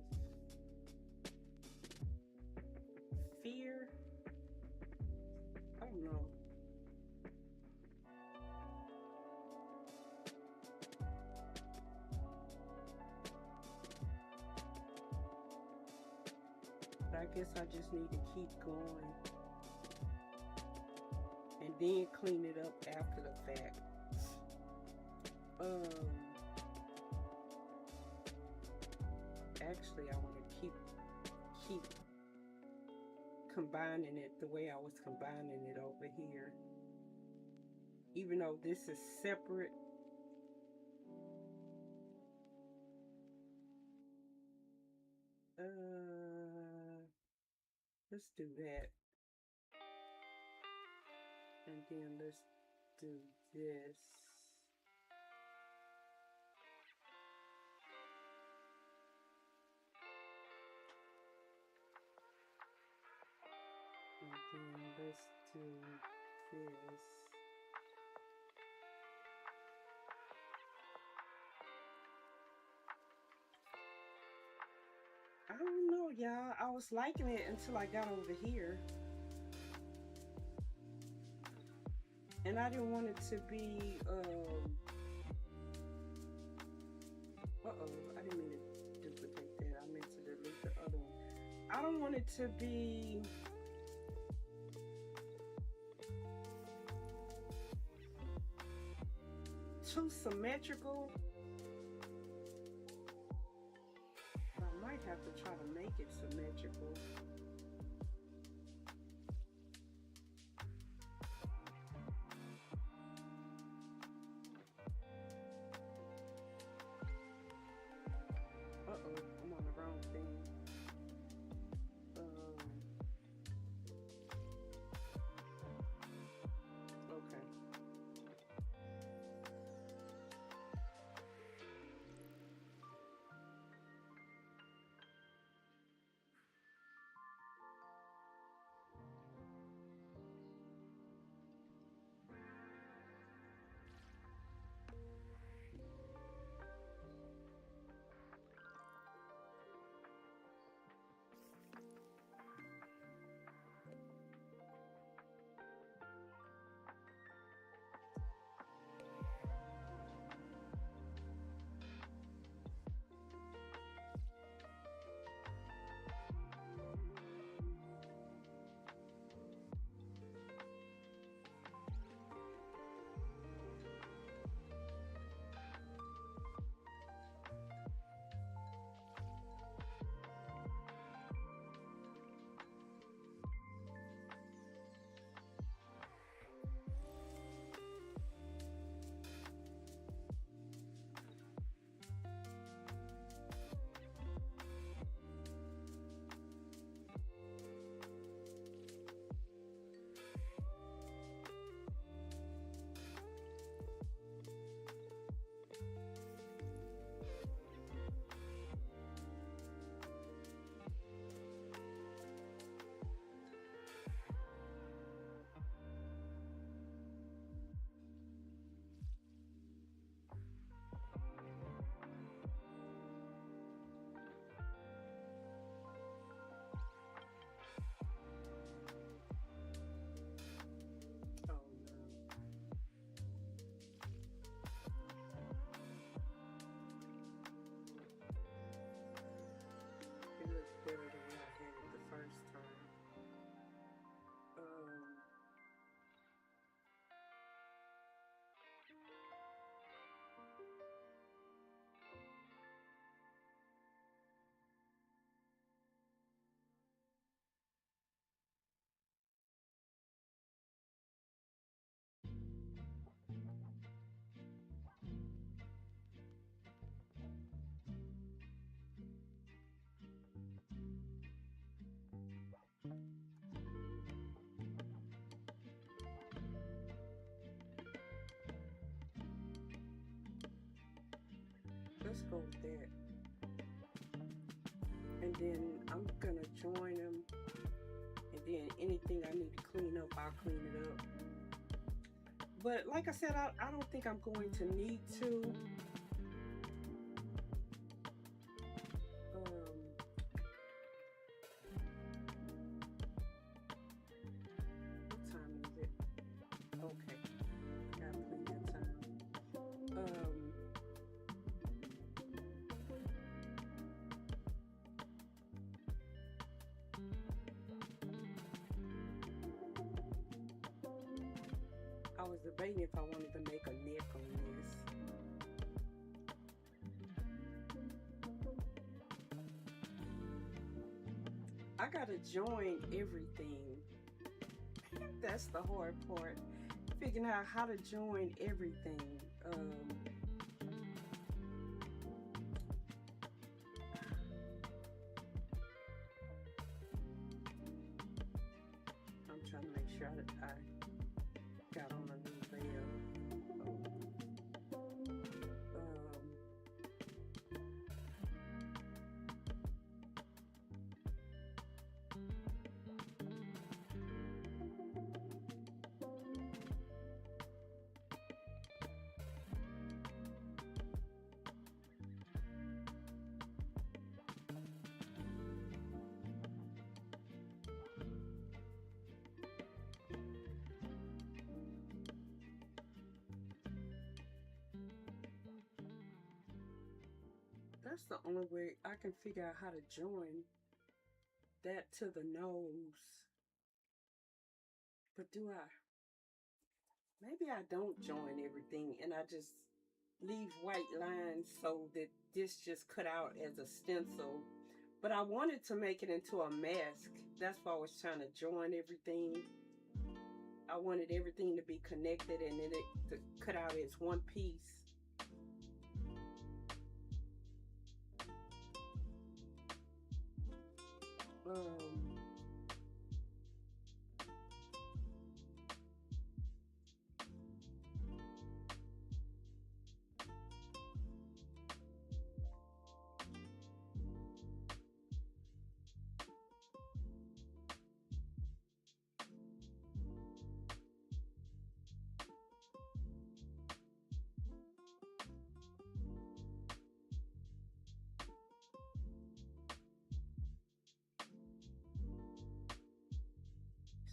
fear. I don't know. But I guess I just need to keep going and then clean it up after the fact. Actually, I want to keep combining it the way I was combining it over here. Even though this is separate. Let's do that. And then let's do this. And then let's do this. I don't know, y'all. I was liking it until I got over here. And I didn't want it to be, I didn't mean to duplicate that. I meant to delete the other one. I don't want it to be too symmetrical. I might have to try to make it symmetrical. I'm on the wrong thing. Okay. Better than I had it the first time. Let's go with that. And and then I'm gonna join them, and then anything I need to clean up, I'll clean it up. But like I said, I don't think I'm going to need to. What time is it? Okay, got plenty of time. I was debating if I wanted to make a neck on this. I gotta join everything. That's the hard part. Figuring out how to join everything. I'm trying to make sure I got on a new layer. That's the only way I can figure out how to join that to the nose. But do I? Maybe I don't join everything and I just leave white lines so that this just cut out as a stencil. But I wanted to make it into a mask. That's why I was trying to join everything. I wanted everything to be connected and then it to cut out as one piece.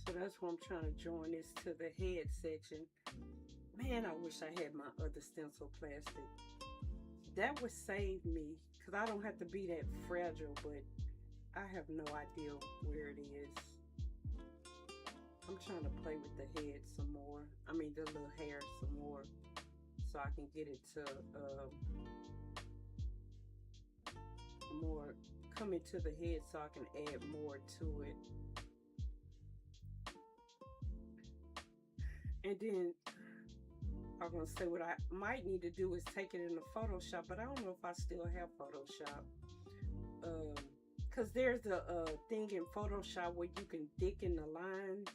So that's why I'm trying to join this to the head section. Man, I wish I had my other stencil plastic. That would save me, because I don't have to be that fragile, but I have no idea where it is. I'm trying to play with the head some more. I mean, the little hair some more, so I can get it to more coming to the head, so I can add more to it. And then I'm gonna say what I might need to do is take it into Photoshop, but I don't know if I still have Photoshop. Cause there's a thing in Photoshop where you can thicken the lines.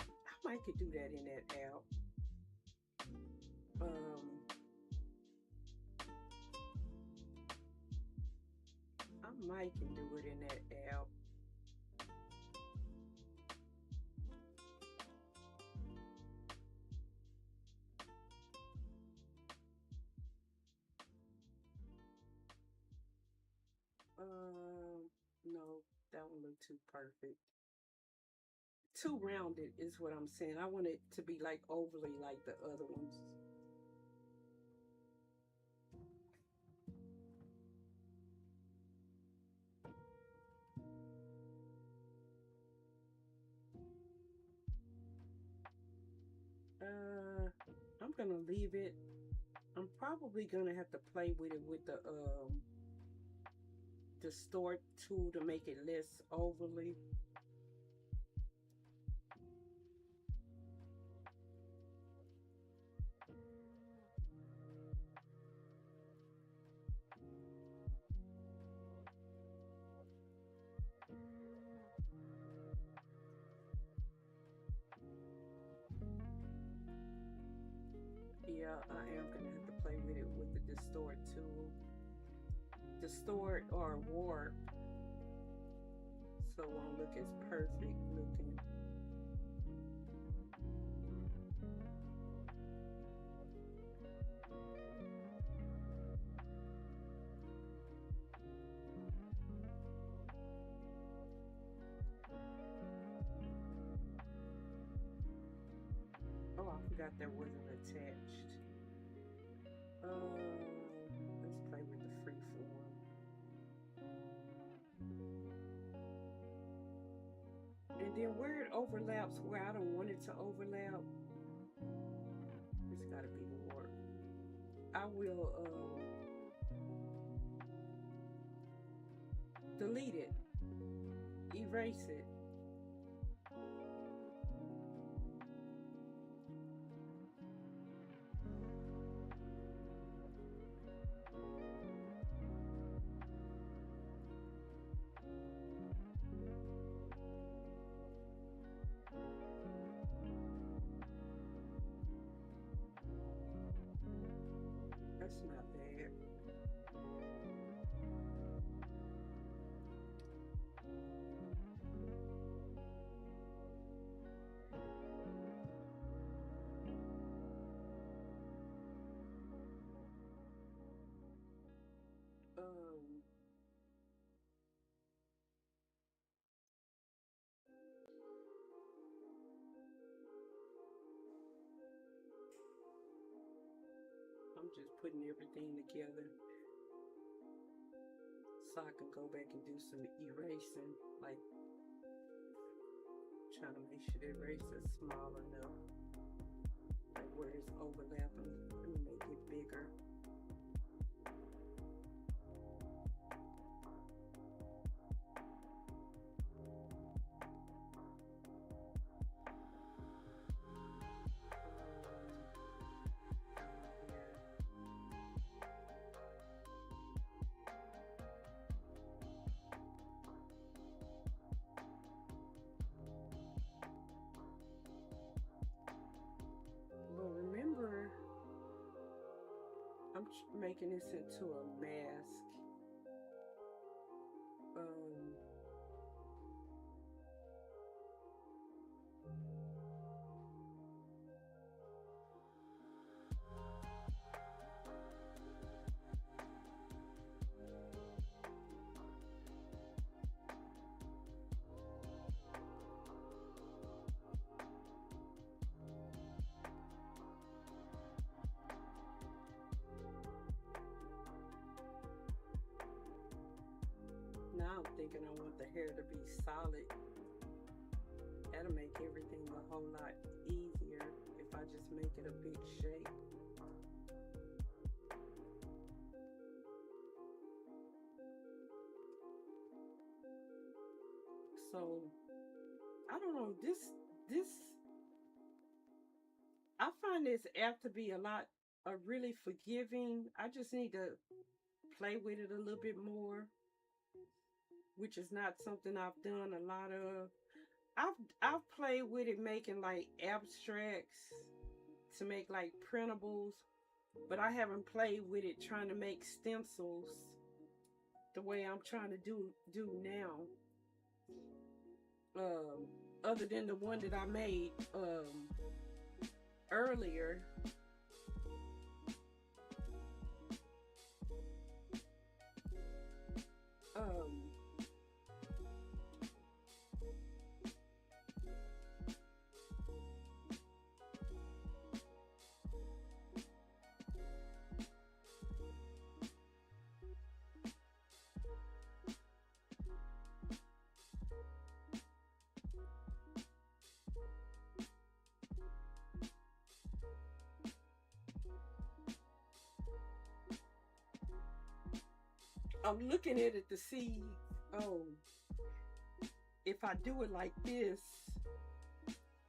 I might could do that in that app. I might can do it in that app. No, that one look too perfect. Too rounded is what I'm saying. I want it to be like overly like the other ones. I'm gonna leave it. I'm probably gonna have to play with it with the distort tool to make it less overly. Yeah, I am gonna have to play with it with the distort tool distort or warp, so it won't look as perfect looking. Oh, I forgot that wasn't attached. Let's play with the freeform. And then where it overlaps, where I don't want it to overlap, it's gotta be the warp. I will delete it, erase it. That's not bad. I'm just putting everything together so I can go back and do some erasing, like trying to make sure the eraser is small enough, like where it's overlapping. Let me make it bigger. Remember, I'm making this into a mask. Now I'm thinking I want the hair to be solid. That'll make everything a whole lot easier if I just make it a big shape. So I don't know, this I find this app to be a really forgiving. I just need to play with it a little bit more, which is not something I've done a lot of. I've played with it making like abstracts to make like printables, but I haven't played with it trying to make stencils the way I'm trying to do now. Other than the one that I made earlier. I'm looking at it to see, if I do it like this,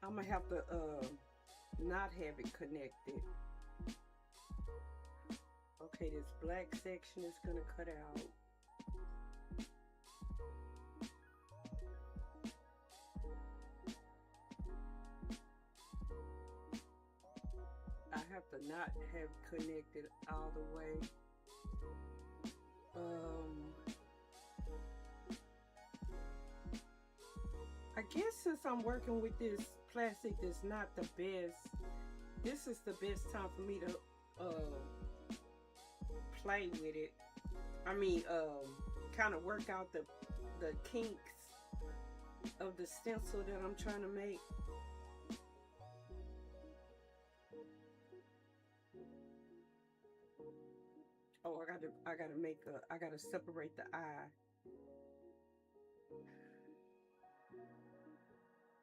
I'm gonna have to not have it connected. Okay, this black section is gonna cut out. I have to not have connected all the way. guess since I'm working with this plastic that's not the best, this is the best time for me to play with it. I mean, kind of work out the kinks of the stencil that I'm trying to make. Oh, I gotta separate the eye.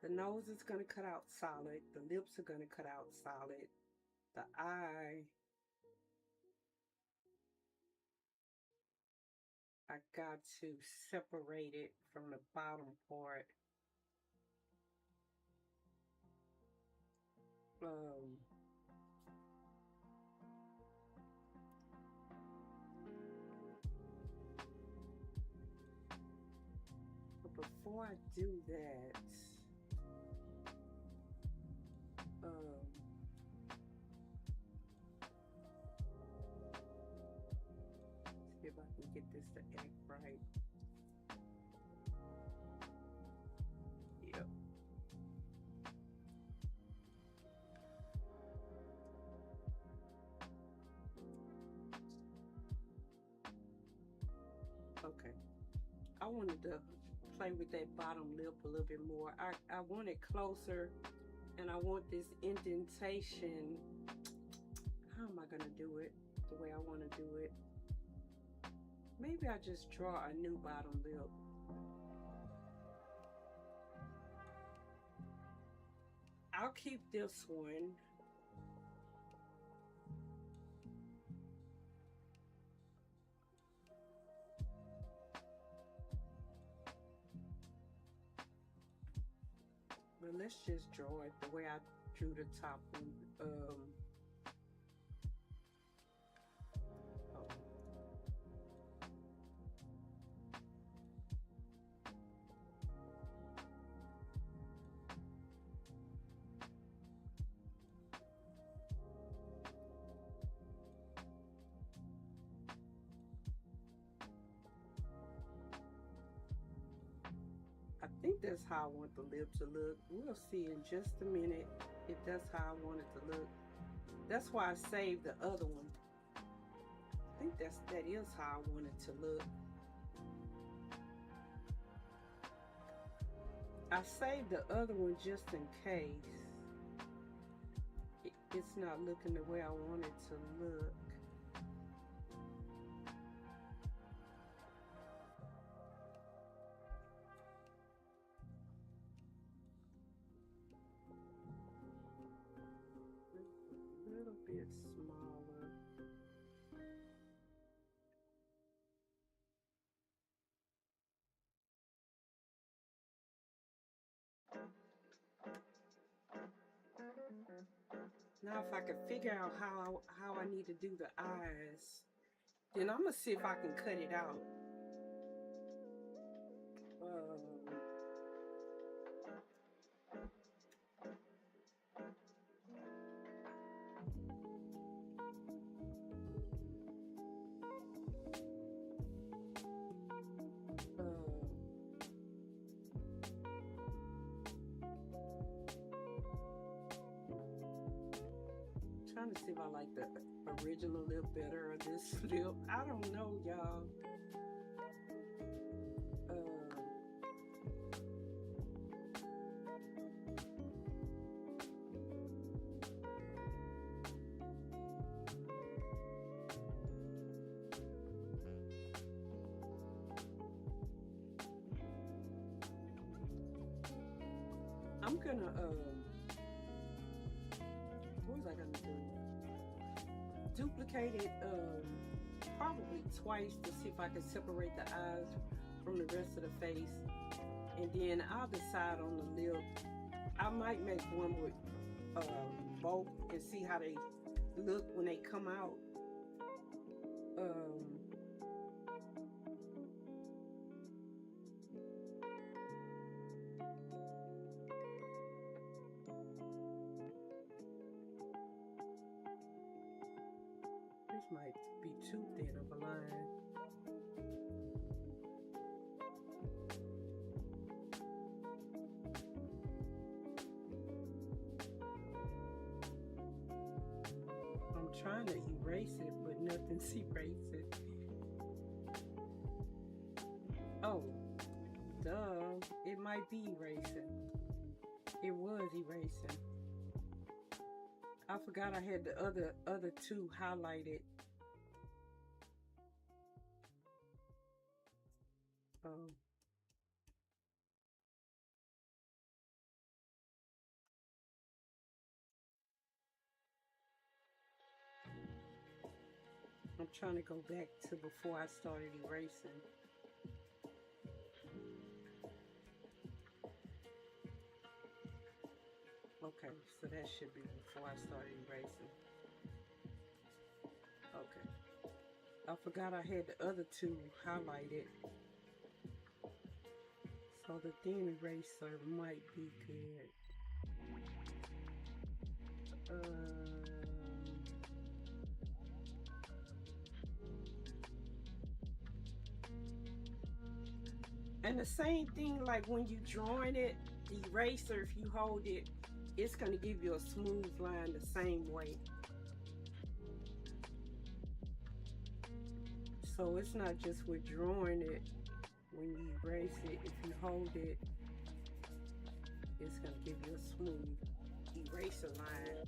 The nose is gonna cut out solid. The lips are gonna cut out solid. The eye, I got to separate it from the bottom part. But before I do that, see if I can get this to act right. Yep. Okay. I wanted to play with that bottom lip a little bit more. I want it closer, and I want this indentation. How am I gonna do it the way I want to do it? Maybe I just draw a new bottom lip. I'll keep this one. But let's just draw it the way I drew the top one. I think that's how I want the lips to look. We'll see in just a minute if that's how I want it to look. That's why I saved the other one. I think that is how I want it to look. I saved the other one just in case it's not looking the way I want it to look. A little bit smaller. Now if I can figure out how I need to do the eyes, then I'm gonna see if I can cut it out. Trying to see if I like the original lip better or this lip. I don't know, y'all. I'm gonna what was I gonna do? Duplicate it probably twice to see if I can separate the eyes from the rest of the face, and then I'll decide on the lip. I might make one with both and see how they look when they come out. Might be too thin of a line. trying to erase it, but nothing's erasing. Oh, duh. It might be erasing. It was erasing. I forgot I had the other two highlighted. Oh. I'm trying to go back to before I started erasing. Okay, so that should be before I started erasing. Okay. I forgot I had the other two highlighted. So the thin eraser might be good. And the same thing, like when you drawing it, the eraser, if you hold it, it's going to give you a smooth line the same way. So it's not just with drawing it. When you erase it, if you hold it, it's going to give you a smooth eraser line.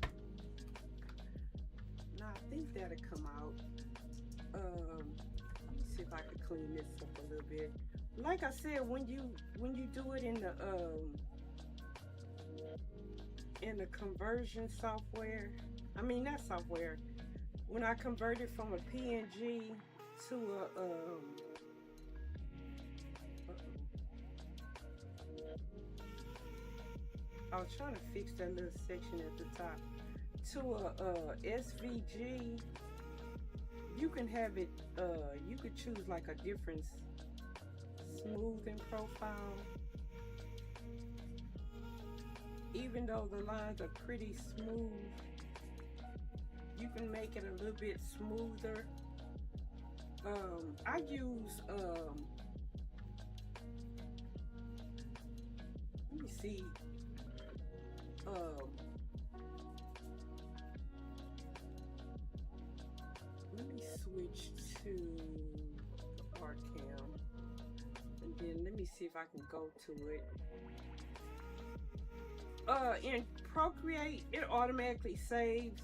Now I think that'll come out. Let me see if I can clean this up a little bit. Like I said, when you do it in the conversion software, I mean not software, when I converted from a PNG to a I was trying to fix that little section at the top, to a SVG, you can have it, you could choose like a different smoothing profile. Even though the lines are pretty smooth, you can make it a little bit smoother. I use let me see, let me switch to Arcam, and then let me see if I can go to it. In Procreate, it automatically saves.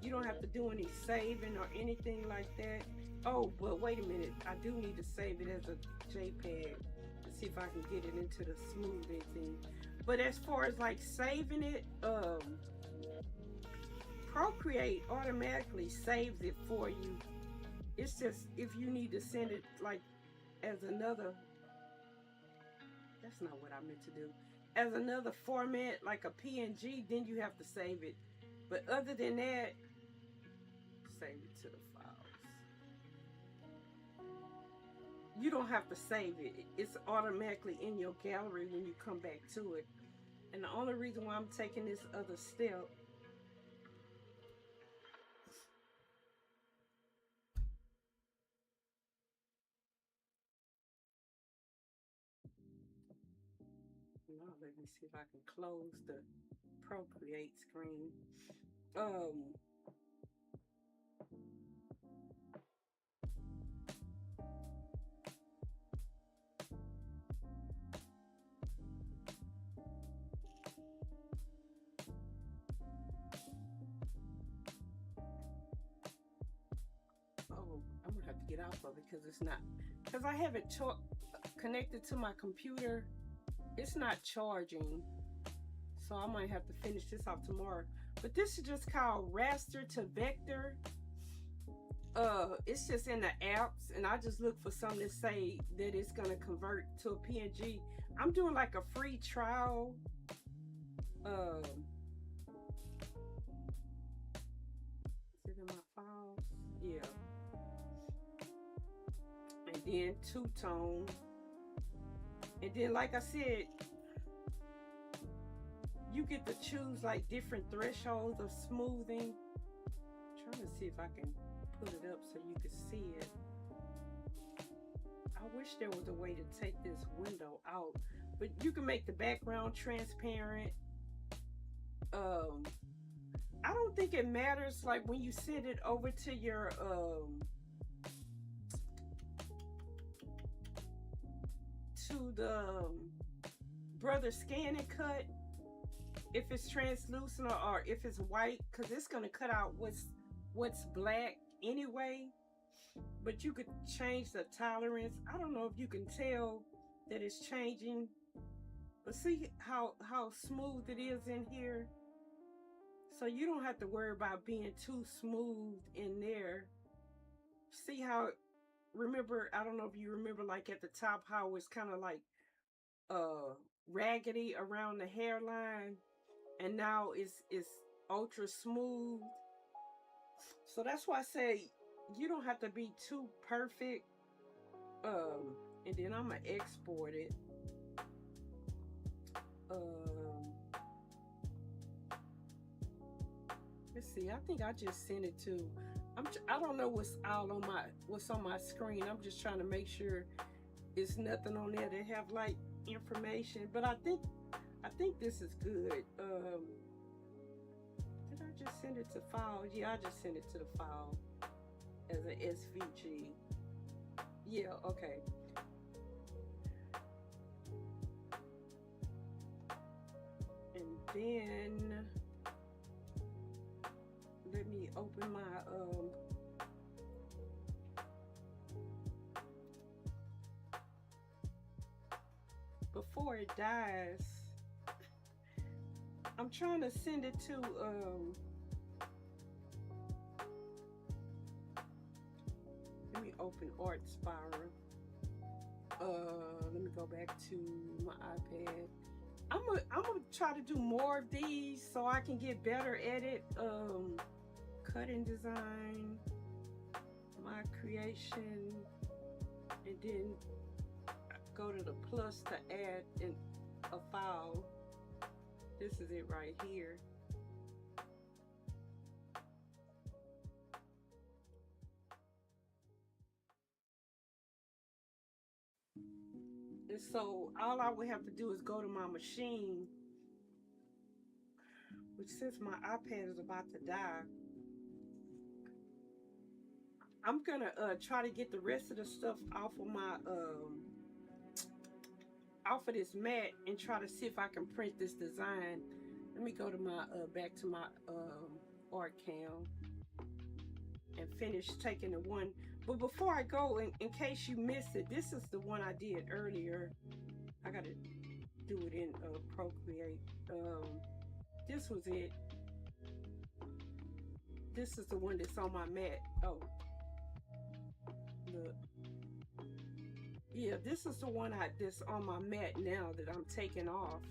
You don't have to do any saving or anything like that. Oh, but wait a minute, I do need to save it as a JPEG to see if I can get it into the smoothing thing. But as far as like saving it, Procreate automatically saves it for you. It's just if you need to send it like as another, that's not what I meant to do, as another format like a PNG, then you have to save it. But other than that, save it to the files. You don't have to save it. It's automatically in your gallery when you come back to it. And the only reason why I'm taking this other step, now let me see if I can close the Procreate screen. I'm gonna have to get off of it because it's not, because I have it connected to my computer. It's not charging, so I might have to finish this off tomorrow. But this is just called raster to vector. It's just in the apps, and I just look for something to say that it's gonna convert to a PNG. I'm doing like a free trial. Is it in my files? Yeah. And then two-tone. And then, like I said, you get to choose like different thresholds of smoothing. I'm trying to see if I can put it up so you can see it. I wish there was a way to take this window out, but you can make the background transparent. I don't think it matters like when you send it over to your to the Brother Scan and Cut, if it's translucent or if it's white, because it's gonna cut out what's black anyway. But you could change the tolerance. I don't know if you can tell that it's changing, but see how smooth it is in here. So you don't have to worry about being too smooth in there. See how, remember, I don't know if you remember like at the top how it's kind of like raggedy around the hairline, and now it's ultra smooth. So that's why I say you don't have to be too perfect. And then I'm gonna export it. Let's see. I think I just sent it to. I don't know what's on my screen. I'm just trying to make sure it's nothing on there that have like information. But I think this is good. Did I just send it to file? Yeah, I just sent it to the file as an SVG. Yeah, okay. And then let me open my before it dies. I'm trying to send it to let me open Art Spiral. Let me go back to my iPad. I'm gonna try to do more of these so I can get better at it. Cutting design, my creation, and then go to the plus to add in a file. This is it right here. And so all I would have to do is go to my machine, which since my iPad is about to die, I'm gonna try to get the rest of the stuff off of my off of this mat and try to see if I can print this design. Let me go to my back to my art cam and finish taking the one. But before I go, in case you missed it, this is the one I did earlier. I gotta do it in Procreate. This was it. This is the one that's on my mat. Oh, look. Yeah, this is the one that's on my mat now that I'm taking off.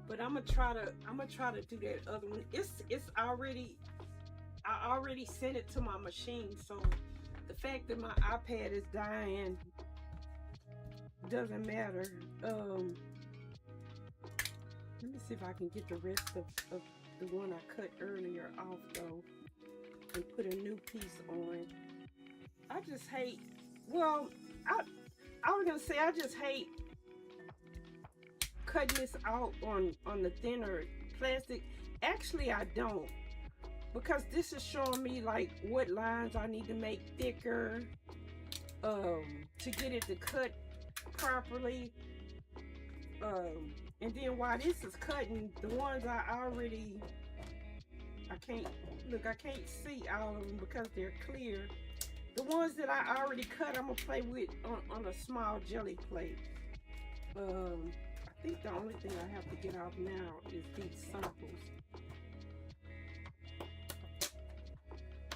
But I'm gonna try to do that other one. It's already, I already sent it to my machine, so the fact that my iPad is dying doesn't matter. Let me see if I can get the rest of the one I cut earlier off though, and put a new piece on. I just hate, well, I was gonna say I just hate cutting this out on the thinner plastic. Actually, I don't, because this is showing me like what lines I need to make thicker to get it to cut properly. And then while this is cutting, the ones I can't see all of them because they're clear. The ones that I already cut, I'm gonna play with on a small jelly plate. I think the only thing I have to get off now is these circles.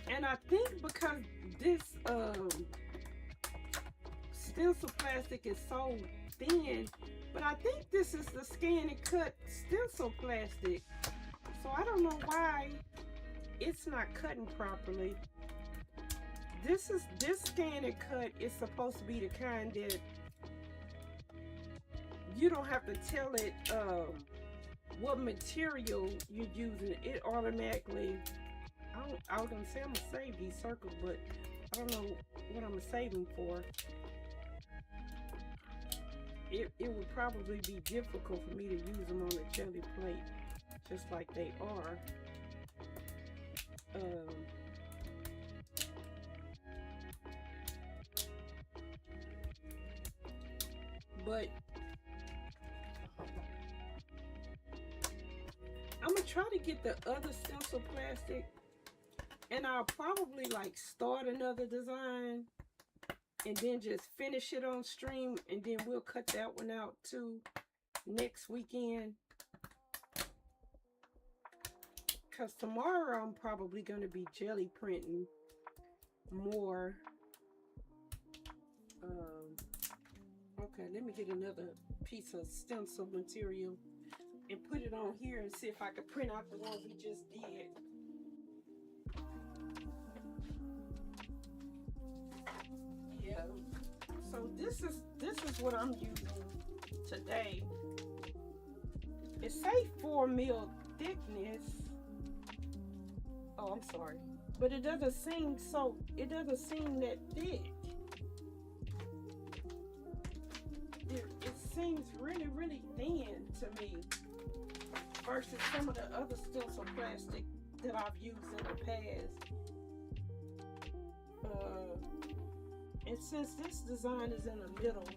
And I think because this stencil plastic is so thin, but I think this is the Scan and Cut stencil plastic. So I don't know why it's not cutting properly. This Scan and Cut is supposed to be the kind that you don't have to tell it what material you're using. It automatically, I was gonna say I'm gonna save these circles, but I don't know what I'm gonna save them for. it would probably be difficult for me to use them on a jelly plate just like they are. But I'm gonna try to get the other stencil plastic, and I'll probably like start another design and then just finish it on stream, and then we'll cut that one out too next weekend. Because tomorrow I'm probably going to be jelly printing more. Okay, let me get another piece of stencil material and put it on here and see if I can print out the one we just did. Yeah. So this is what I'm using today. It say 4 mil thickness. Oh, I'm sorry, but it doesn't seem that thick. It seems really, really thin to me versus some of the other stencil plastic that I've used in the past. And since this design is in the middle,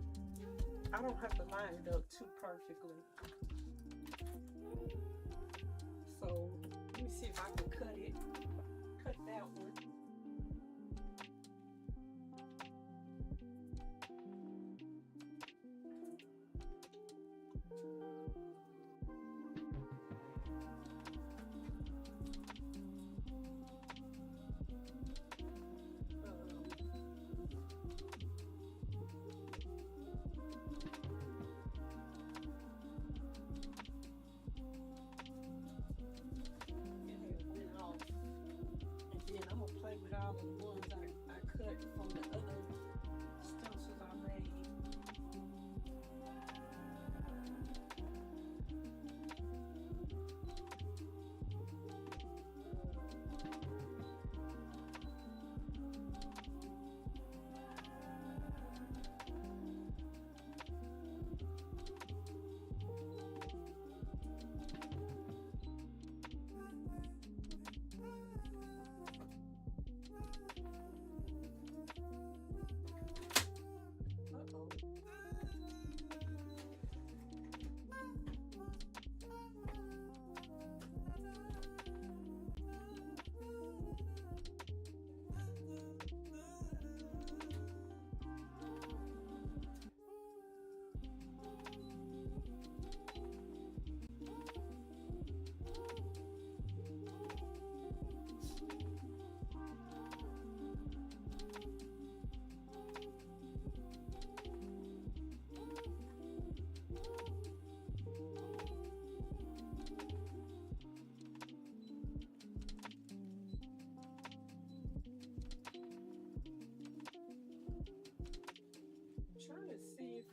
I don't have to line it up too perfectly. So let me see if I can cut that one. With all the ones I cut from the other stencils I made.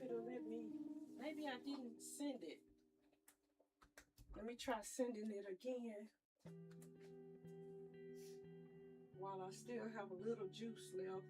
It'll let me. Maybe I didn't send it. Let me try sending it again while I still have a little juice left.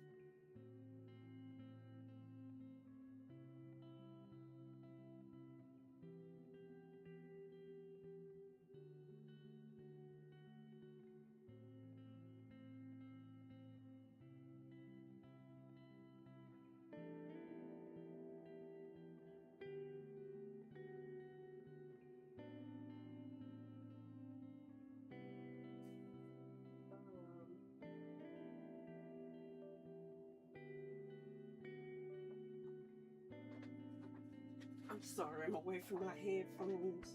I'm sorry, I'm away from my headphones.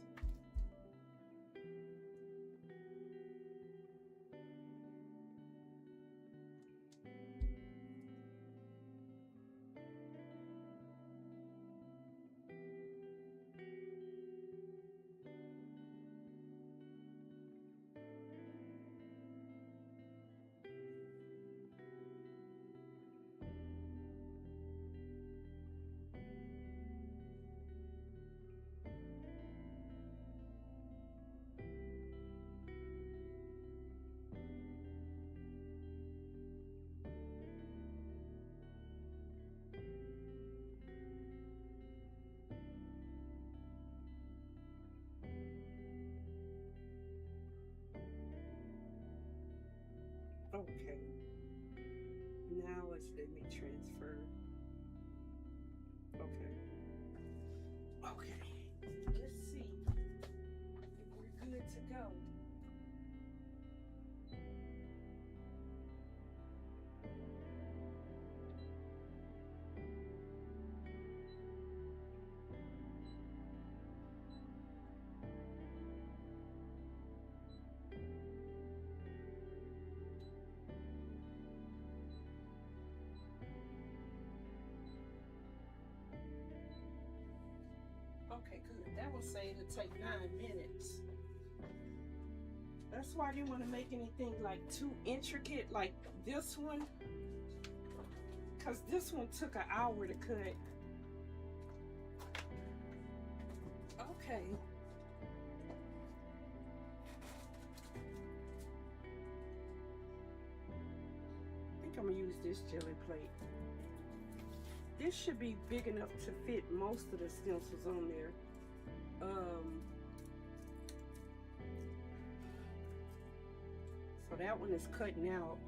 Okay. Now it's let me transfer. Okay. Okay. Let's see if we're good to go. Okay, good. That will say it'll take 9 minutes. That's why I didn't want to make anything like too intricate like this one. Because this one took an hour to cut. Okay. I think I'm going to use this jelly plate. This should be big enough to fit most of the stencils on there. So that one is cutting out.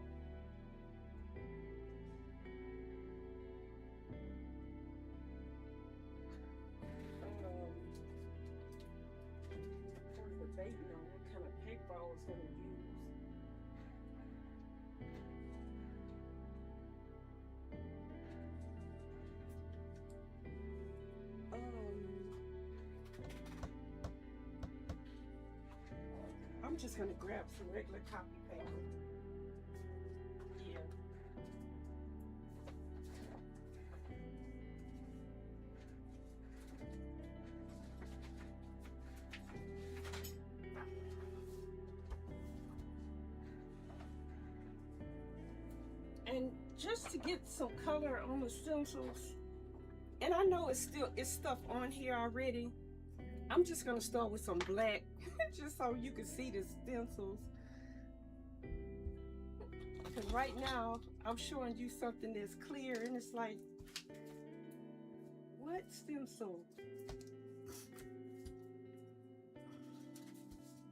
Where's the baby on? What kind of paper I was going to use? I'm just gonna grab some regular copy paper. Yeah. And just to get some color on the stencils, and I know it's stuff on here already. I'm just gonna start with some black, just so you can see the stencils. Because right now, I'm showing you something that's clear, and it's like, what stencil?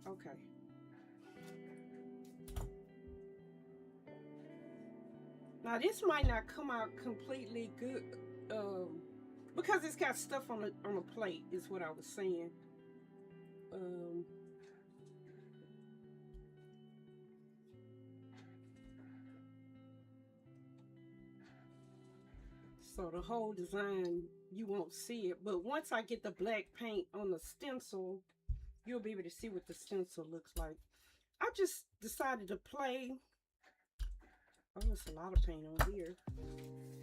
Okay. Now this might not come out completely good, because it's got stuff on the plate, is what I was saying. So the whole design, you won't see it, but once I get the black paint on the stencil, you'll be able to see what the stencil looks like. I just decided to play. Oh, there's a lot of paint on here.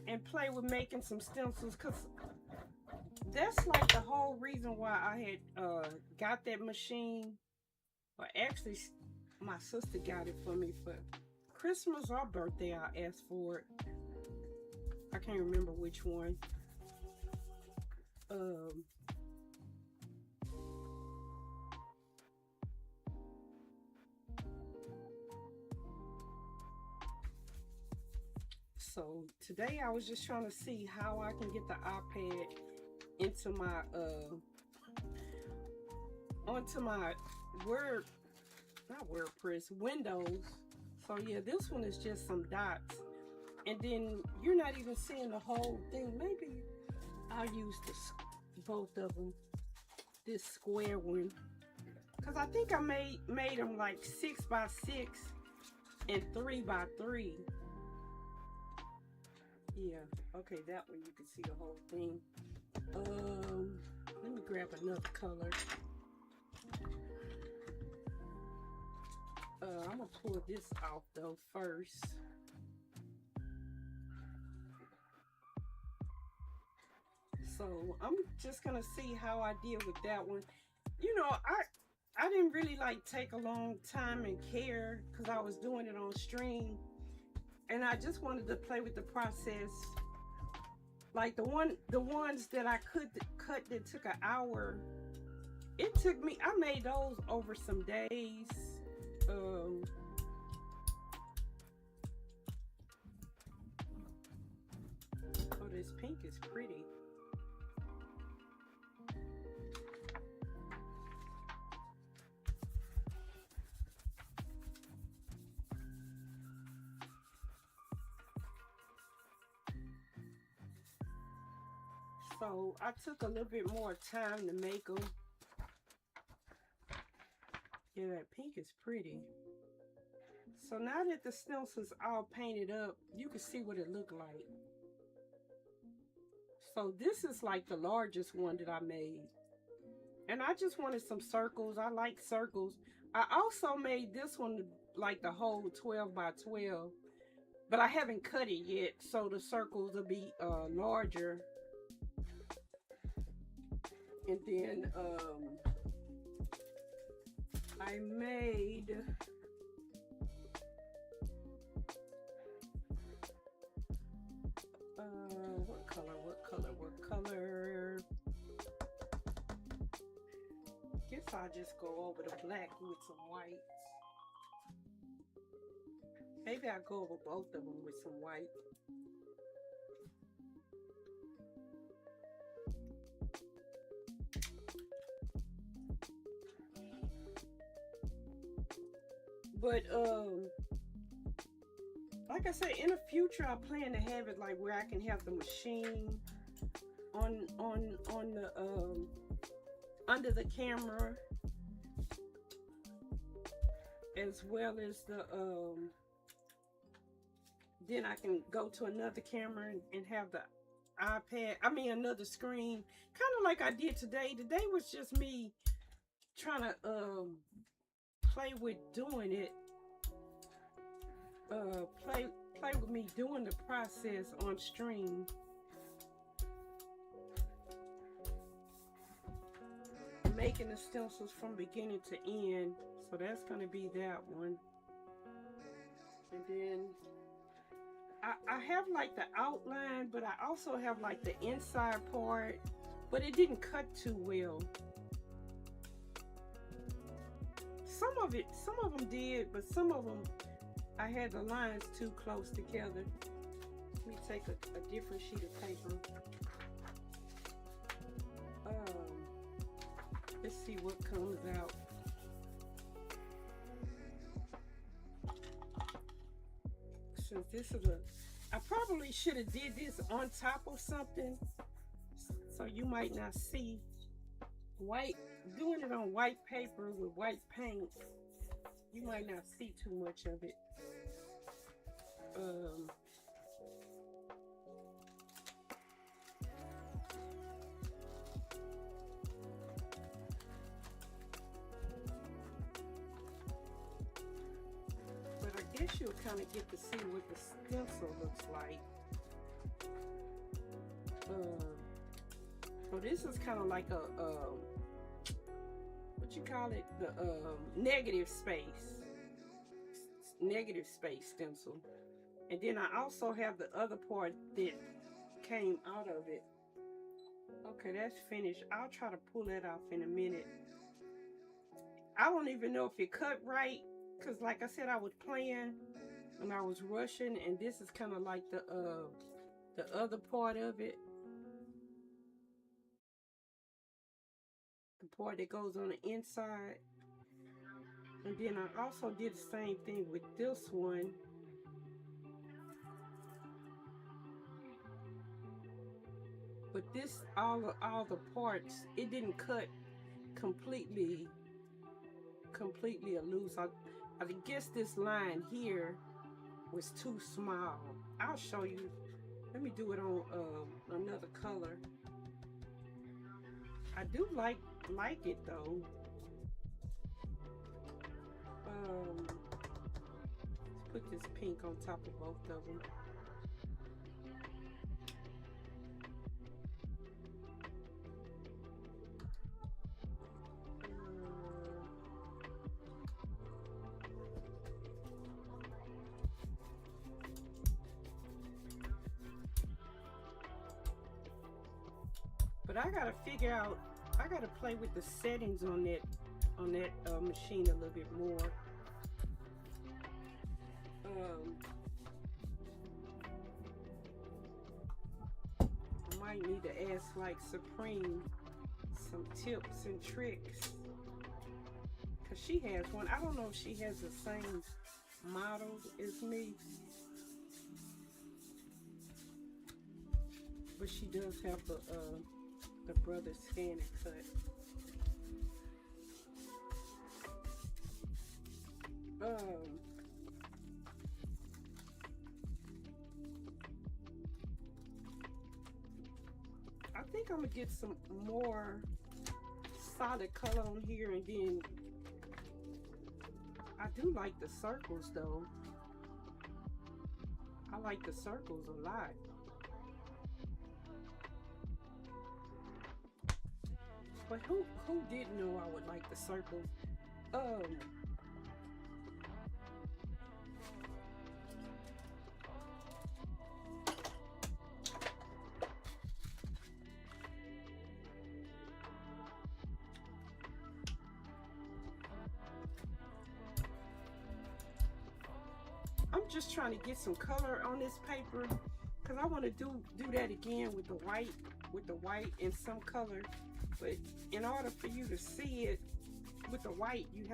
And play with making some stencils, because that's like the whole reason why I had got that machine. Or actually, my sister got it for me for Christmas or birthday. I asked for it. I can't remember which one. So today I was just trying to see how I can get the iPad into my onto my Windows. So yeah, this one is just some dots, and then you're not even seeing the whole thing. Maybe I'll use both of them, this square one, because I think I made them like 6 by 6 and 3 by 3. Yeah, okay, that one you can see the whole thing. Let me grab another color. I'm gonna pull this off though first. So I'm just gonna see how I deal with that one. You know, I didn't really like take a long time and care, because I was doing it on stream. And I just wanted to play with the process. Like the ones that I could cut that took an hour, it took me, I made those over some days. Oh, this pink is pretty. So I took a little bit more time to make them. Yeah, that pink is pretty. So now that the stencils all painted up, you can see what it looked like. So this is like the largest one that I made. And I just wanted some circles. I like circles. I also made this one like the whole 12 by 12. But I haven't cut it yet, so the circles will be larger. And then I made what color? Guess I'll just go over the black with some whites. Maybe I'll go over both of them with some white. But like I said, in the future I plan to have it like where I can have the machine on the under the camera, as well as the then I can go to another camera and have the iPad, another screen, kind of like I did today. Today was just me trying to play with doing it, play with me doing the process on stream. Making the stencils from beginning to end. So that's going to be that one. And then I have like the outline, but I also have like the inside part, but it didn't cut too well. Some of them did, but some of them I had the lines too close together. Let me take a different sheet of paper. Let's see what comes out. Since this is I probably should have did this on top of something, so you might not see white. Doing it on white paper with white paint, you might not see too much of it. I guess you'll kind of get to see what the stencil looks like. So this is kind of like a what you call it, the negative space stencil. And then I also have the other part that came out of it. Okay, that's finished. I'll try to pull that off in a minute. I don't even know if it cut right, because like I said, I was playing and I was rushing, and this is kind of like the other part of it. The part that goes on the inside. And then I also did the same thing with this one. But this, all the parts, it didn't cut completely loose. I guess this line here was too small. I'll show you. Let me do it on another color. I do like it though. Let's put this pink on top of both of them. But I gotta figure out, I gotta play with the settings on that machine a little bit more. I might need to ask like Supreme some tips and tricks, cause she has one. I don't know if she has the same model as me. but she does have the brother scan and cut. I think I'm gonna get some more solid color on here, and then I do like the circles though. I like the circles a lot. But who didn't know I would like the circles? I'm just trying to get some color on this paper because I want to do that again with the white and some color. But in order for you to see it with the white, it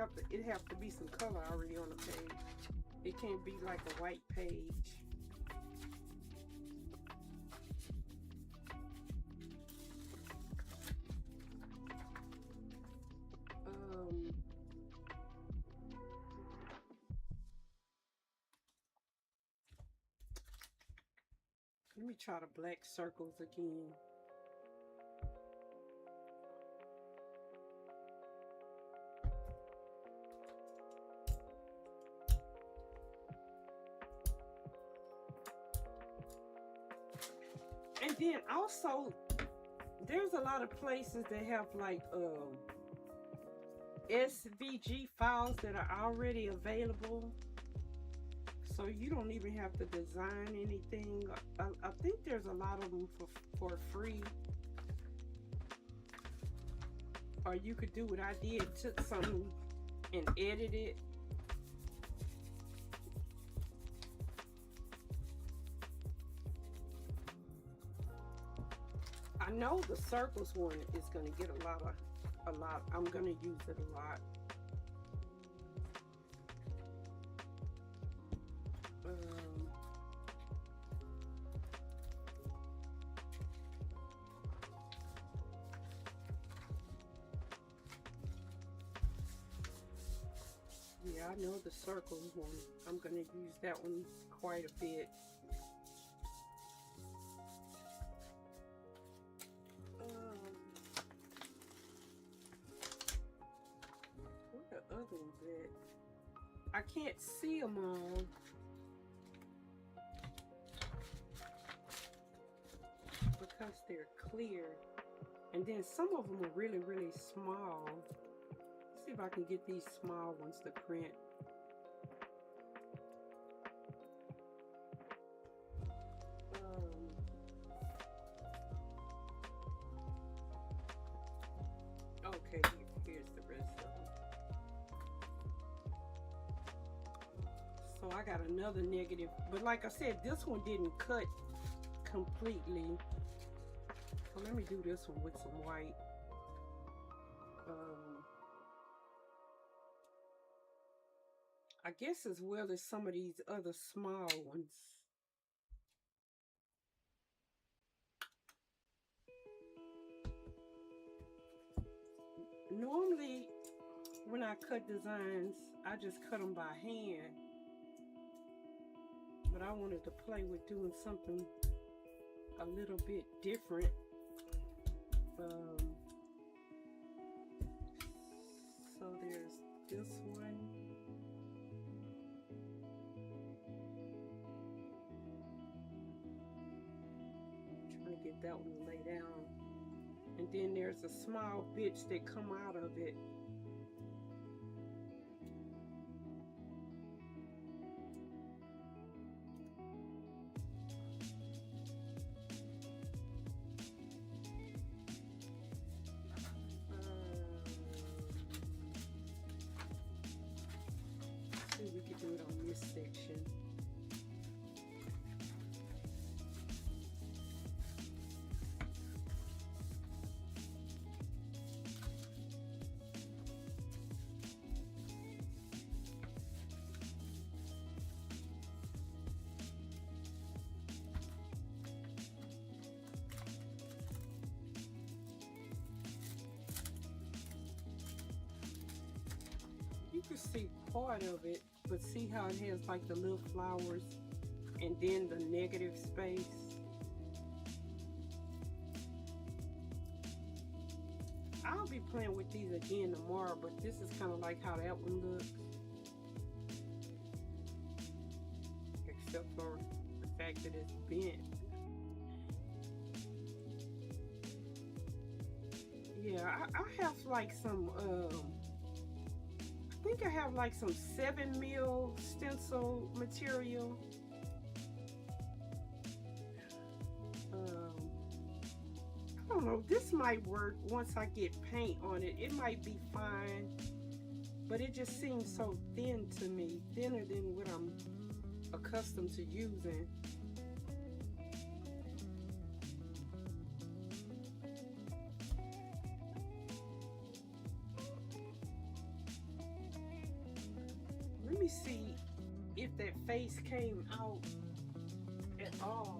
have to be some color already on the page. It can't be like a white page. Let me try the black circles again. And then also, there's a lot of places that have like SVG files that are already available. So you don't even have to design anything. I think there's a lot of them for free. Or you could do what I did, took something and edit it. I know the circles one is going to get a lot. I'm going to use it a lot. Yeah, I know the circles one. I'm going to use that one quite a bit. What the other ones at? I can't see them all. Because they're clear. And then some of them are really, really small. Let's see if I can get these small ones to print. Okay, here's the rest of them. So I got another negative, but like I said, this one didn't cut completely. So let me do this one with some white. I guess as well as some of these other small ones. Normally, when I cut designs, I just cut them by hand. But I wanted to play with doing something a little bit different. So there's this one. Trying to get that one to lay down. And then there's a small bits that come out of it. See if we can do it on this section. you can see part of it, but see how it has like the little flowers and then the negative space. I'll be playing with these again tomorrow, but this is kind of like how that one looks. Except for the fact that it's bent. Yeah, I have like some, I think I have like some 7mm stencil material. I don't know, this might work once I get paint on it. It might be fine, but it just seems so thin to me, thinner than what I'm accustomed to using. Let me see if that face came out at all.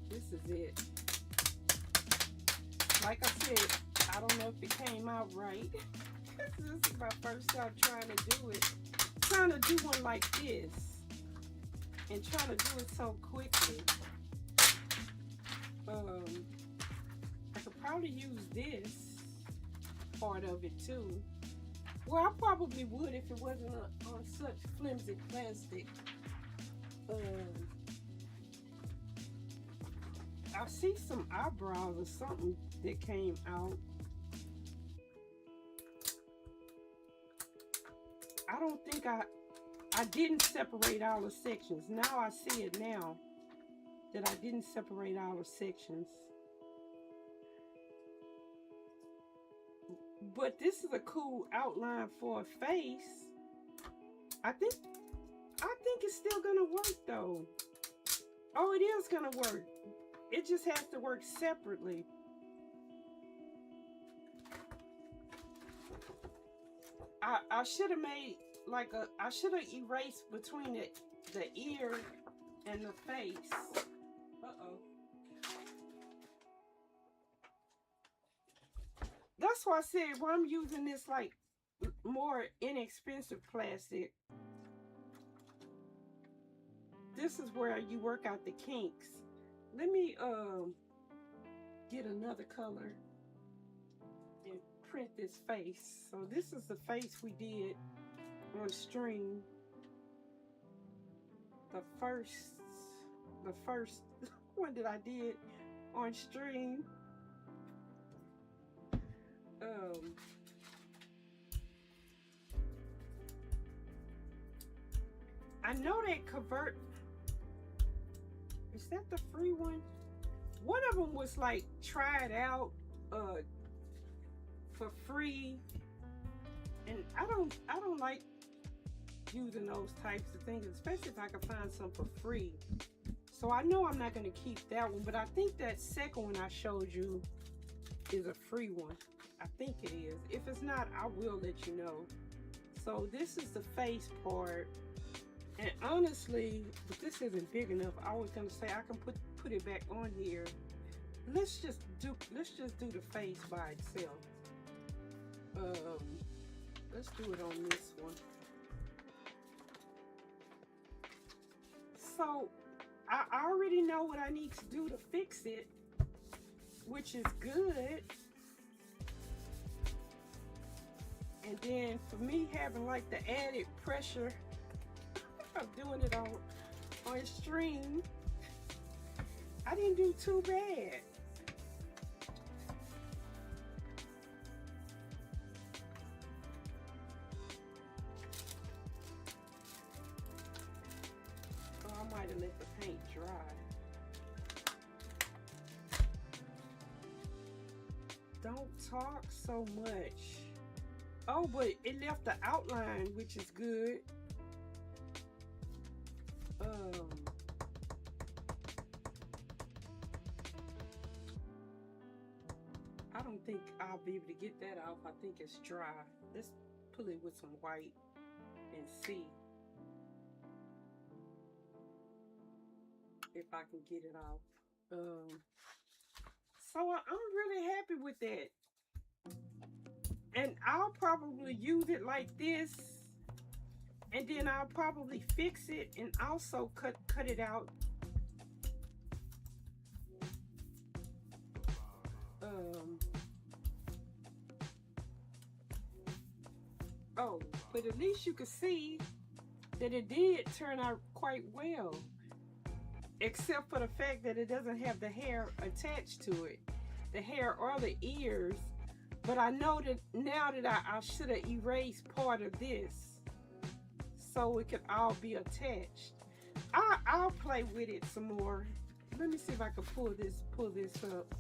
This is it. Like I said, I don't know if it came out right. This is my first time trying to do it. Trying to do one like this and trying to do it so quickly. I could probably use this part of it too. Well, I probably would if it wasn't on such flimsy plastic. I see some eyebrows or something that came out. I don't think I didn't separate all the sections. Now I see it now that I didn't separate all the sections. But this is a cool outline for a face. I think it's still gonna work though. Oh, it is gonna work. It just has to work separately. I should have made like I should have erased between the ear and the face. Uh-oh. That's why I said, well, I'm using this like more inexpensive plastic. This is where you work out the kinks. Let me get another color and print this face. So this is the face we did on string. The first one that I did on string. I know that convert. Is that the free one? One of them was like, try it out for free, and I don't like using those types of things, especially if I can find some for free. So I know I'm not going to keep that one, but I think that second one I showed you is a free one. I think it is. If it's not, I will let you know. So this is the face part. And honestly, but this isn't big enough. I was gonna say I can put it back on here. Let's just do the face by itself. Let's do it on this one. So I already know what I need to do to fix it, which is good. And then for me having like the added pressure of doing it on string, I didn't do too bad. Oh, I might have let the paint dry. Don't talk so much. Oh, but it left the outline, which is good. don't think I'll be able to get that off. I think it's dry. Let's pull it with some white and see if I can get it off. So I'm really happy with that. And I'll probably use it like this. And then I'll probably fix it and also cut it out. Oh, but at least you can see that it did turn out quite well. Except for the fact that it doesn't have the hair attached to it. The hair or the ears. But I know that now that I should have erased part of this. So it could all be attached. I'll play with it some more. Let me see if I can pull this up.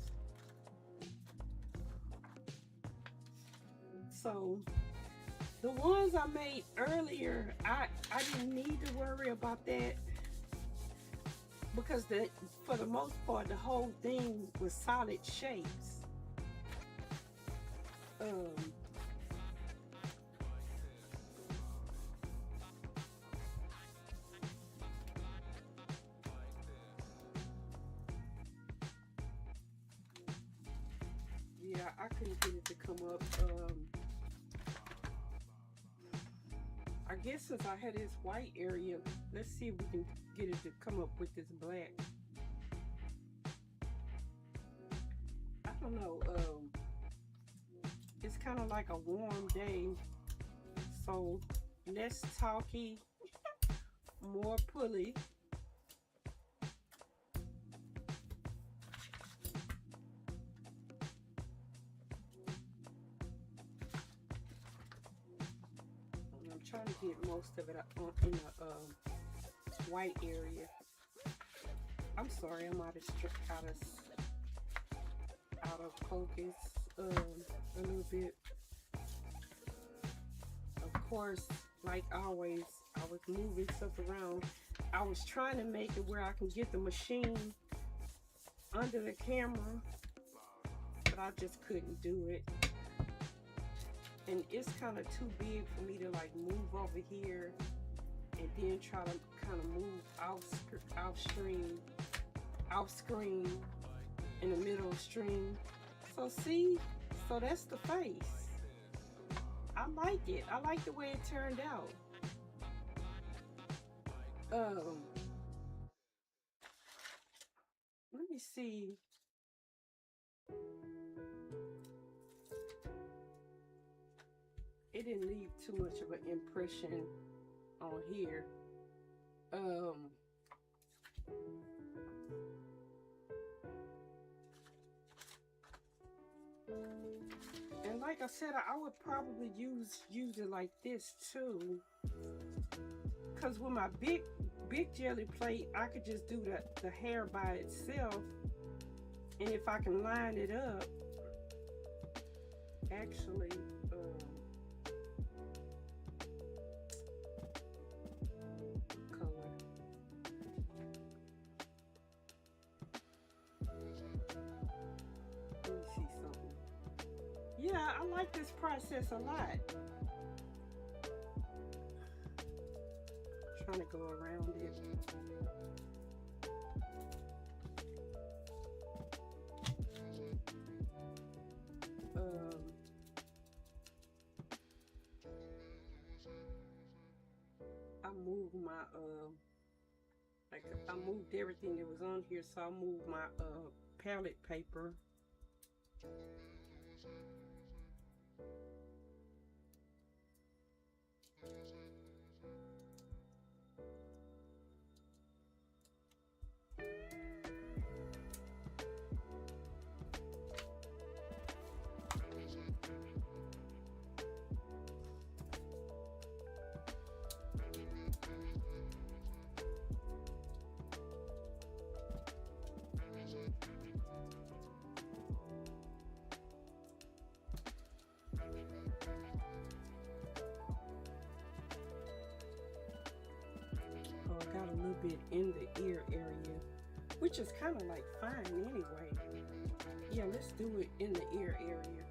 So the ones I made earlier, I didn't need to worry about that because for the most part the whole thing was solid shapes. Yeah, I couldn't get it to come up. I guess since I had this white area, let's see if we can get it to come up with this black. I don't know. It's kind of like a warm day, so less talky, more pulley. I'm trying to get most of it in the white area. I'm sorry, I'm out of focus a little bit. Of course, like always, I was moving stuff around. I was trying to make it where I can get the machine under the camera, but I just couldn't do it. And it's kind of too big for me to like move over here and then try to kind of move off screen in the middle of stream. So see, so that's the face. I like it. I like the way it turned out. Let me see. It didn't leave too much of an impression on here. And like I said, I would probably use it like this too. Cause with my big jelly plate, I could just do the hair by itself. And if I can line it up, actually, color. Let me see something. Yeah, I like this process a lot. Trying to go around it. I moved my like I moved everything that was on here, so I moved my palette paper. I got a little bit in the ear area, which is kind of like fine anyway. Yeah, let's do it in the ear area.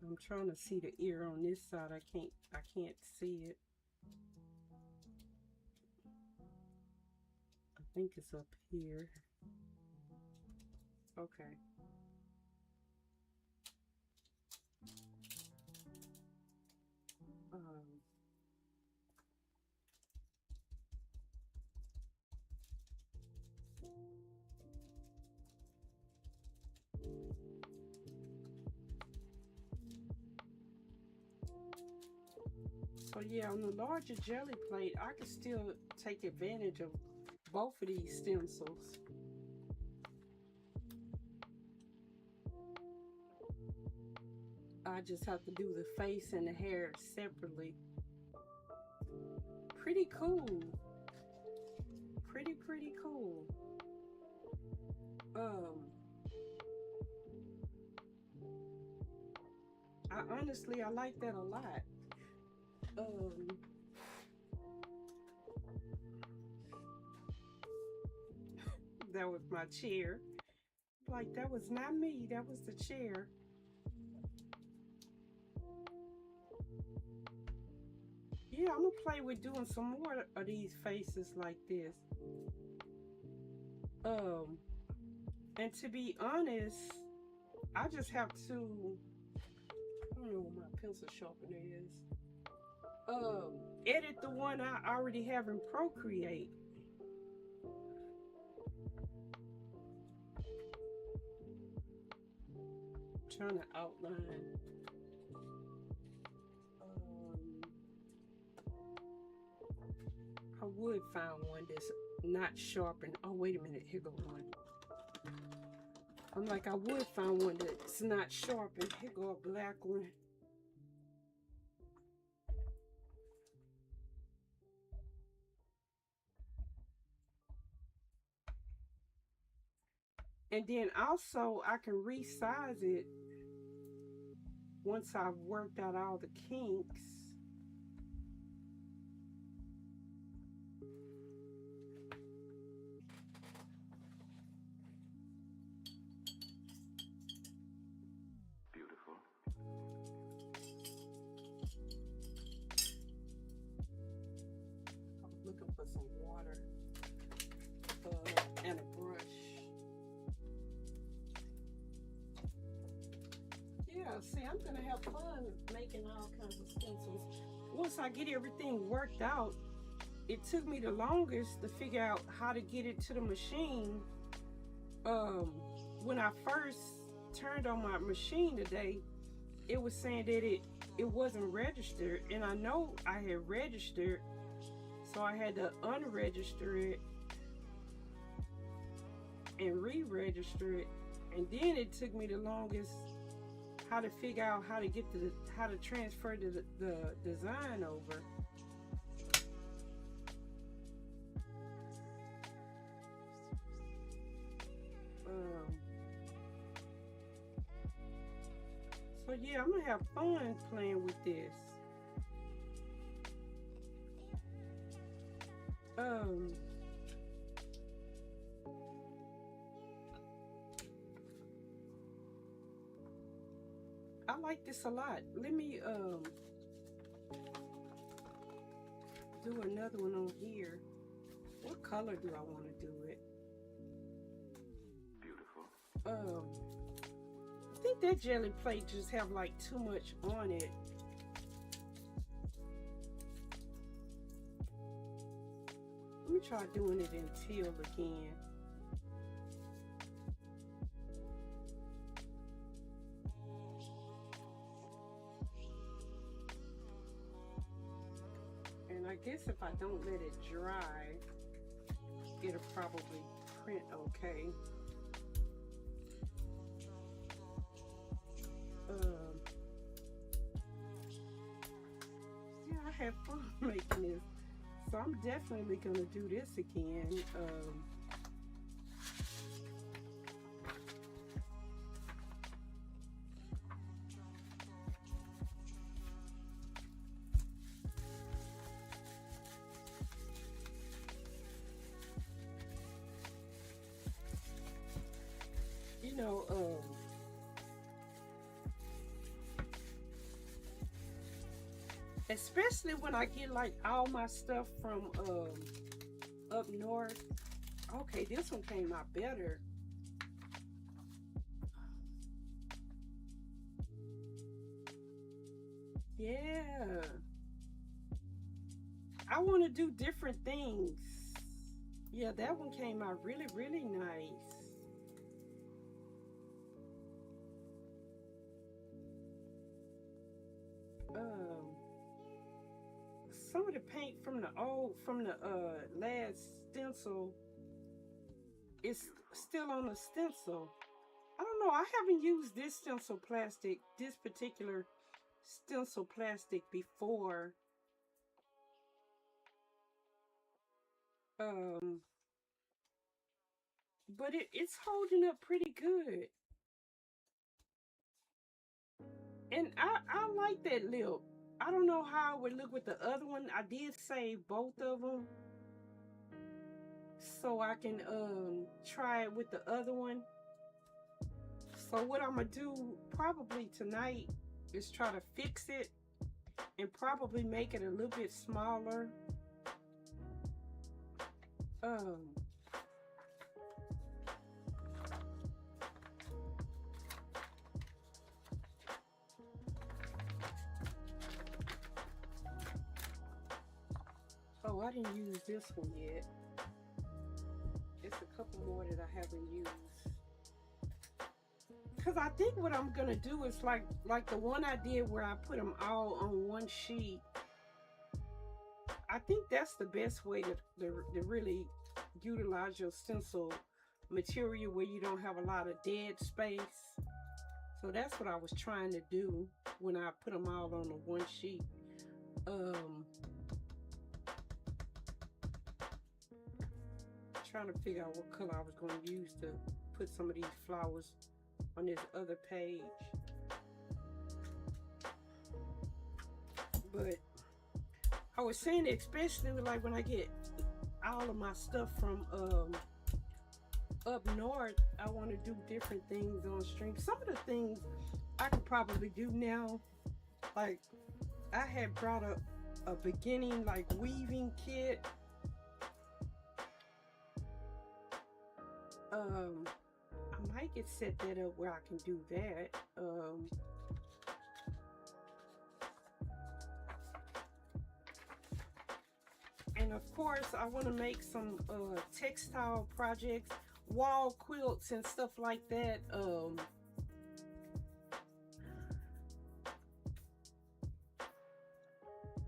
I'm trying to see the ear on this side. I can't see it. I think it's up here. Okay. So yeah, on the larger jelly plate, I can still take advantage of both of these stencils. I just have to do the face and the hair separately. Pretty cool. Pretty cool. I like that a lot. That was my chair. Like, that was not me, that was the chair. Yeah, I'm gonna play with doing some more of these faces like this. And to be honest, I just have to, I don't know what my pencil sharpener is. Edit the one I already have in Procreate. Trying to outline. I would find one that's not sharpened. Oh, wait a minute, here go one. I'm like, I would find one that's not sharpened. Here go a black one. And then also I can resize it once I've worked out all the kinks. Beautiful. I'm looking for some water and a brush. Yeah, see, I'm gonna have fun making all kinds of stencils. Once I get everything worked out, it took me the longest to figure out how to get it to the machine. When I first turned on my machine today, it was saying that it wasn't registered, and I know I had registered, so I had to unregister it and re-register it, and then it took me the longest how to figure out how to transfer the design over. So yeah, I'm gonna have fun playing with this. I like this a lot. Let me do another one on here. What color do I want to do it? Beautiful. I think that jelly plate just have like too much on it. Let me try doing it in teal again. And I guess if I don't let it dry, it'll probably print okay. Yeah, I had fun making this, so I'm definitely gonna do this again. know, especially when I get like all my stuff from up north. Okay, this one came out better. Yeah. I want to do different things. Yeah, that one came out really, really nice. Some of the paint from the last stencil is still on the stencil. I don't know. I haven't used this stencil plastic, this particular stencil plastic before. But it's holding up pretty good. And I like that lip. I don't know how it would look with the other one. I did save both of them so I can try it with the other one. So what I'm gonna do probably tonight is try to fix it and probably make it a little bit smaller. Oh, I didn't use this one yet. It's a couple more that I haven't used. Cause I think what I'm gonna do is like the one I did where I put them all on one sheet. I think that's the best way to really utilize your stencil material where you don't have a lot of dead space. So that's what I was trying to do when I put them all on the one sheet. Trying to figure out what color I was going to use to put some of these flowers on this other page. But I was saying, especially like when I get all of my stuff from up north, I want to do different things on stream. Some of the things I could probably do now, like I had brought a beginning like weaving kit. I might get set that up where I can do that. And of course, I want to make some textile projects, wall quilts and stuff like that.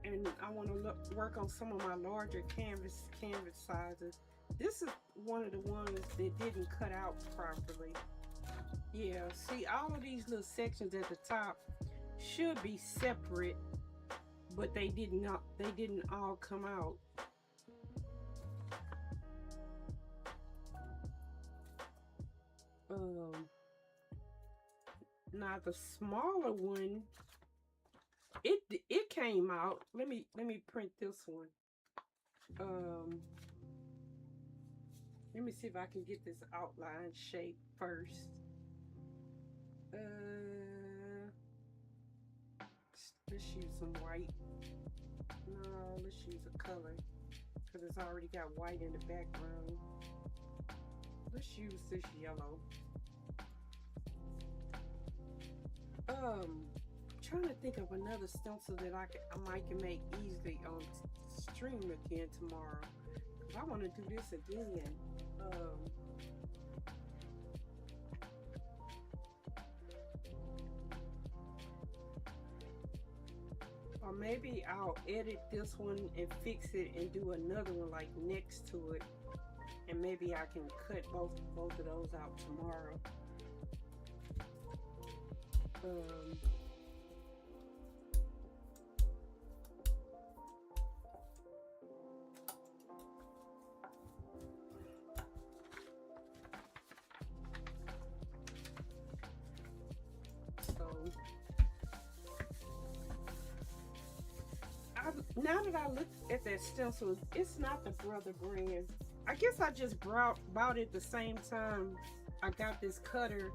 And I want to work on some of my larger canvas sizes. This is one of the ones that didn't cut out properly. Yeah, see, all of these little sections at the top should be separate, but they didn't all come out. Now the smaller one, it came out. Let me print this one. Let me see if I can get this outline shape first. Let's use some white. No, let's use a color because it's already got white in the background. Let's use this yellow. Trying to think of another stencil that I might can make easily on stream again tomorrow. I want to do this again. Or maybe I'll edit this one and fix it and do another one like next to it, and maybe I can cut both of those out tomorrow. Now that I look at that stencil, it's not the Brother brand. I guess I just bought it the same time I got this cutter,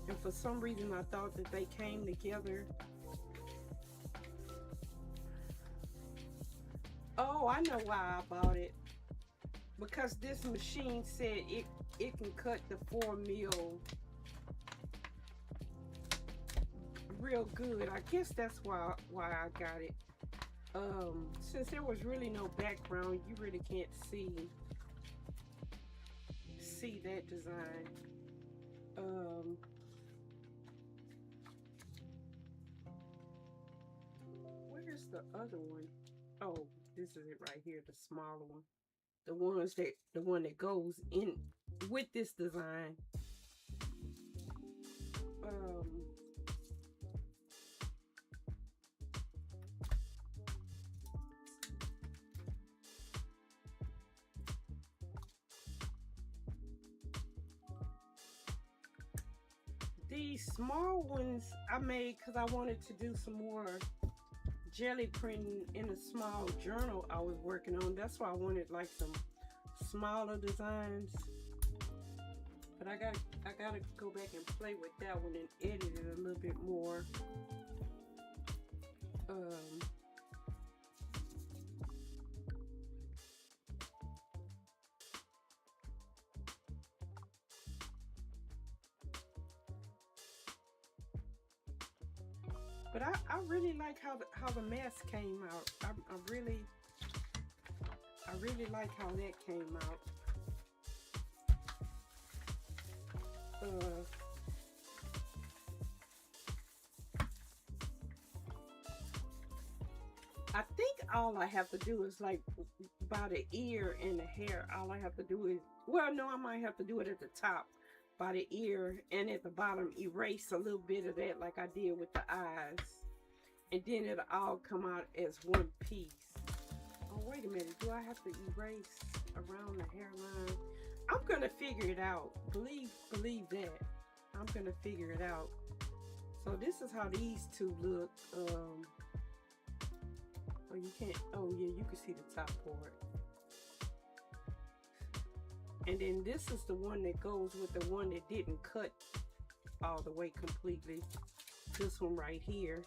and for some reason I thought that they came together. Oh, I know why I bought it. Because this machine said it can cut the 4mm real good. I guess that's why I got it. Since there was really no background, you really can't see that design. Where's the other one? Oh, this is it right here, the smaller one. The one that goes in with this design. These small ones I made because I wanted to do some more jelly printing in a small journal I was working on. That's why I wanted like some smaller designs. But I gotta go back and play with that one and edit it a little bit more. But I really like how the mask came out. I really like how that came out. I think all I have to do is like by the ear and the hair. All I have to do is, well, no, I might have to do it at the top by the ear, and at the bottom erase a little bit of that like I did with the eyes, and then it'll all come out as one piece. Oh, wait a minute, do I have to erase around the hairline? I'm gonna figure it out. Believe that. I'm gonna figure it out. So this is how these two look. Oh, you can't, oh yeah, you can see the top part. And then this is the one that goes with the one that didn't cut all the way completely. This one right here.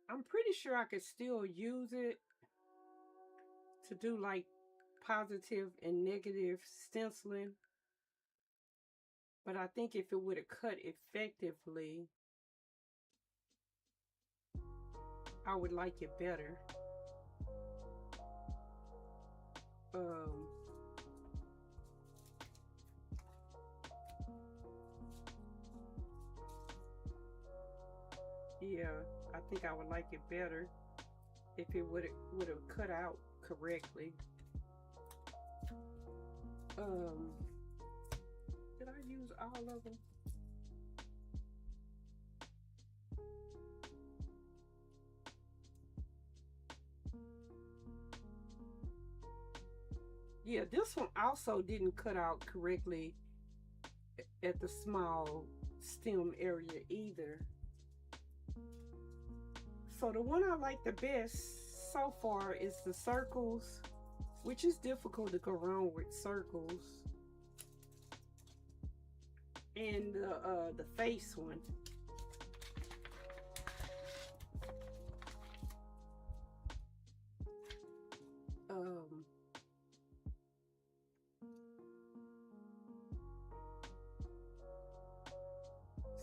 I'm pretty sure I could still use it to do like positive and negative stenciling. But I think if it would have cut effectively, I would like it better. Yeah, I think I would like it better if it would have cut out correctly. Did I use all of them? Yeah, this one also didn't cut out correctly at the small stem area either. So the one I like the best so far is the circles, which is difficult to go wrong with circles. And the face one.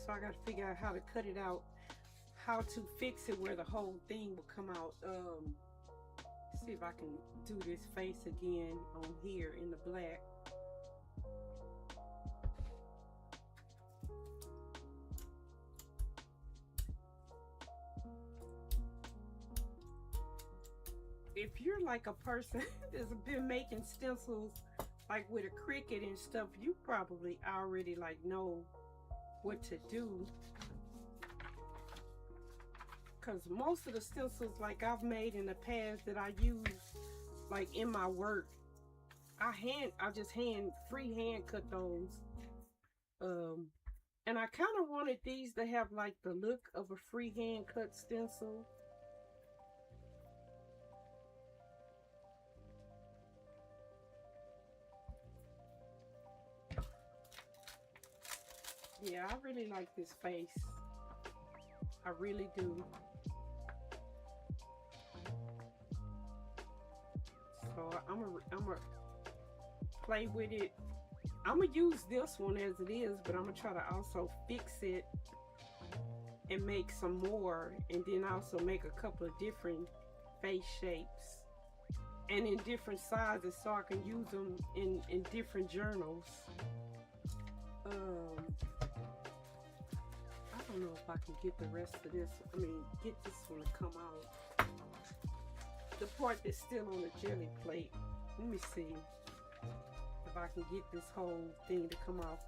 So I got to figure out how to cut it out, how to fix it where the whole thing will come out. See if I can do this face again on here in the black. If you're like a person that's been making stencils like with a Cricut and stuff, you probably already like know what to do, because most of the stencils like I've made in the past that I use like in my work, I just freehand cut those. And I kind of wanted these to have like the look of a freehand cut stencil. Yeah, I really like this face. I really do. So I'm a play with it. I'm gonna use this one as it is, but I'm gonna try to also fix it and make some more, and then also make a couple of different face shapes and in different sizes so I can use them in different journals. I don't know if I can get the rest of this. I mean, get this one to come out. The part that's still on the jelly plate. Let me see if I can get this whole thing to come off.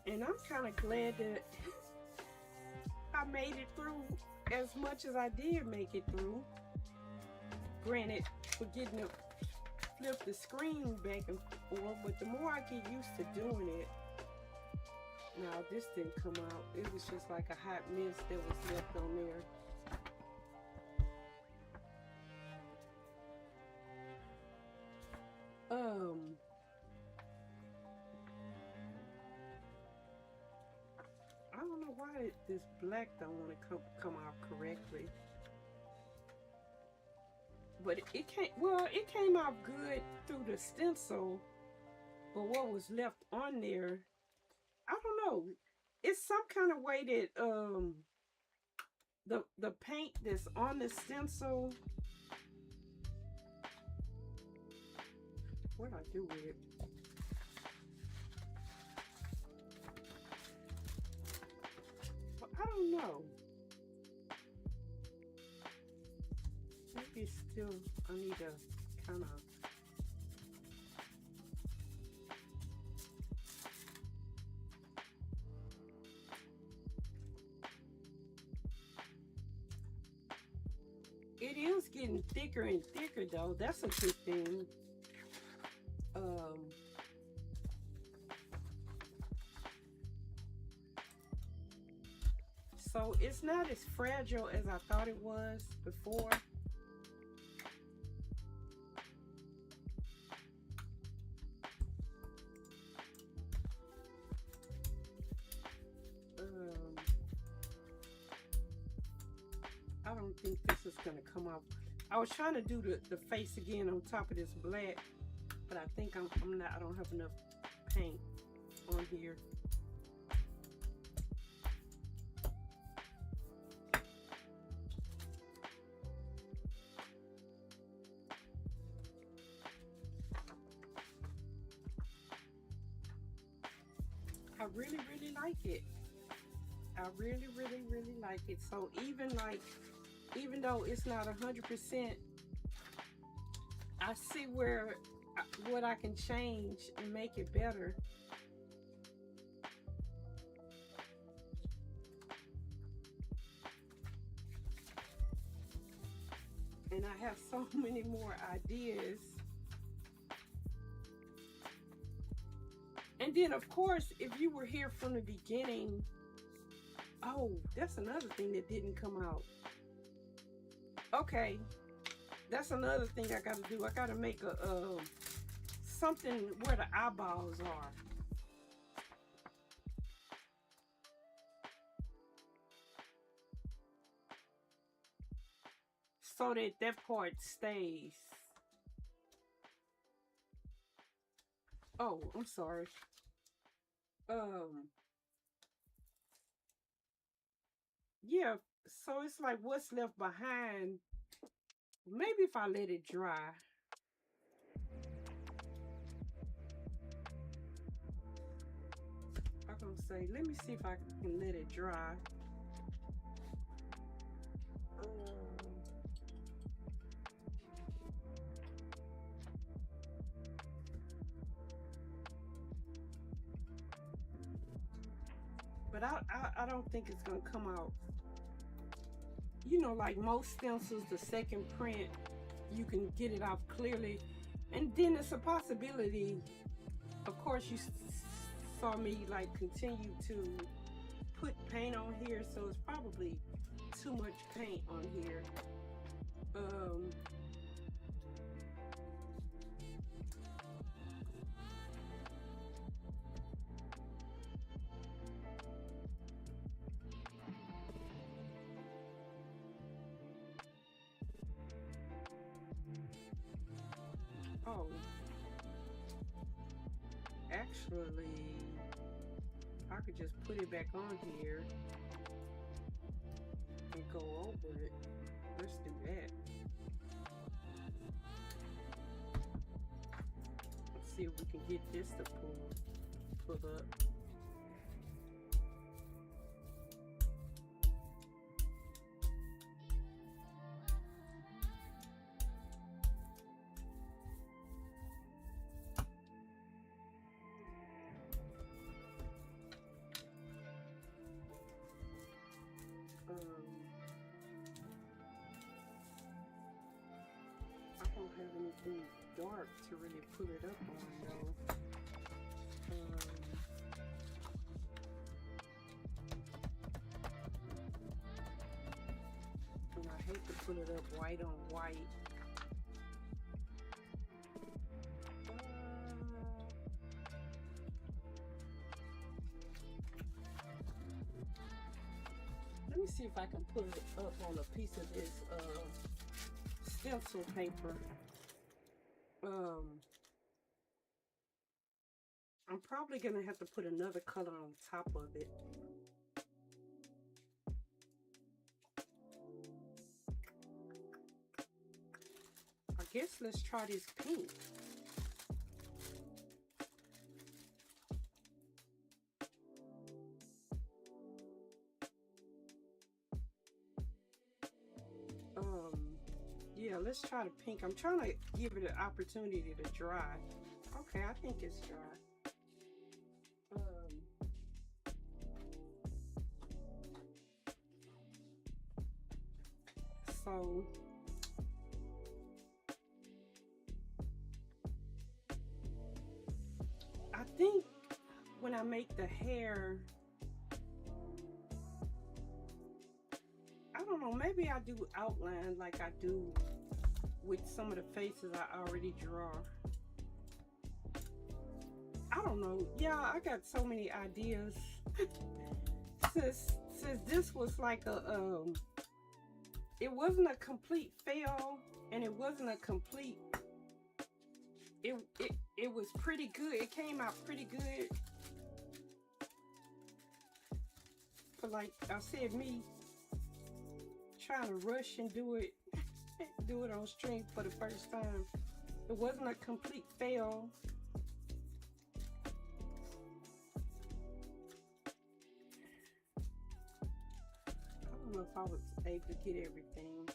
And I'm kind of glad that I made it through as much as I did make it through. Granted, forgetting to flip the screen back and forth, but the more I get used to doing it, now this didn't come out. It was just like a hot mess that was left on there. I don't know why this black don't want to come out correctly. But it came out good through the stencil, but what was left on there, I don't know. It's some kind of way that the paint that's on the stencil, what I do with it? I don't know. Maybe still I need to kind of it is getting thicker and thicker though. That's a good thing. So it's not as fragile as I thought it was before. I don't think this is gonna come out. I was trying to do the face again on top of this black, but I think I'm not. I don't have enough paint on here. I really like it. I really like it. So even though it's not 100%, I see what I can change and make it better. And I have so many more ideas. And then, of course, if you were here from the beginning, oh, that's another thing that didn't come out. Okay, that's another thing I got to do. I got to make a something where the eyeballs are. So that part stays. Oh, I'm sorry. Yeah, so it's like what's left behind. Maybe if I let it dry. I'm gonna say, let me see if I can let it dry. But I don't think it's gonna come out. You know, like most stencils, the second print, you can get it off clearly. And then it's a possibility, of course, you saw me like continue to put paint on here, so it's probably too much paint on here. Oh, actually, I could just put it back on here and go over it. Let's do that. Let's see if we can get this to pull up. I don't have anything dark to really put it up on though. And I hate to put it up white on white. Let me see if I can put it up on a piece of this stencil paper. I'm probably gonna have to put another color on top of it. I guess let's try this pink. Yeah, let's try the pink. I'm trying to give it an opportunity to dry. Okay, I think it's dry. So I think when I make the hair, I don't know, maybe I do outline like I do with some of the faces I already draw. I don't know. Yeah, I got so many ideas. since this was like a it wasn't a complete fail, and it wasn't a complete, it was pretty good. It came out pretty good. But like I said, me trying to rush and do it on stream for the first time, it wasn't a complete fail. I don't know if I was able to get everything.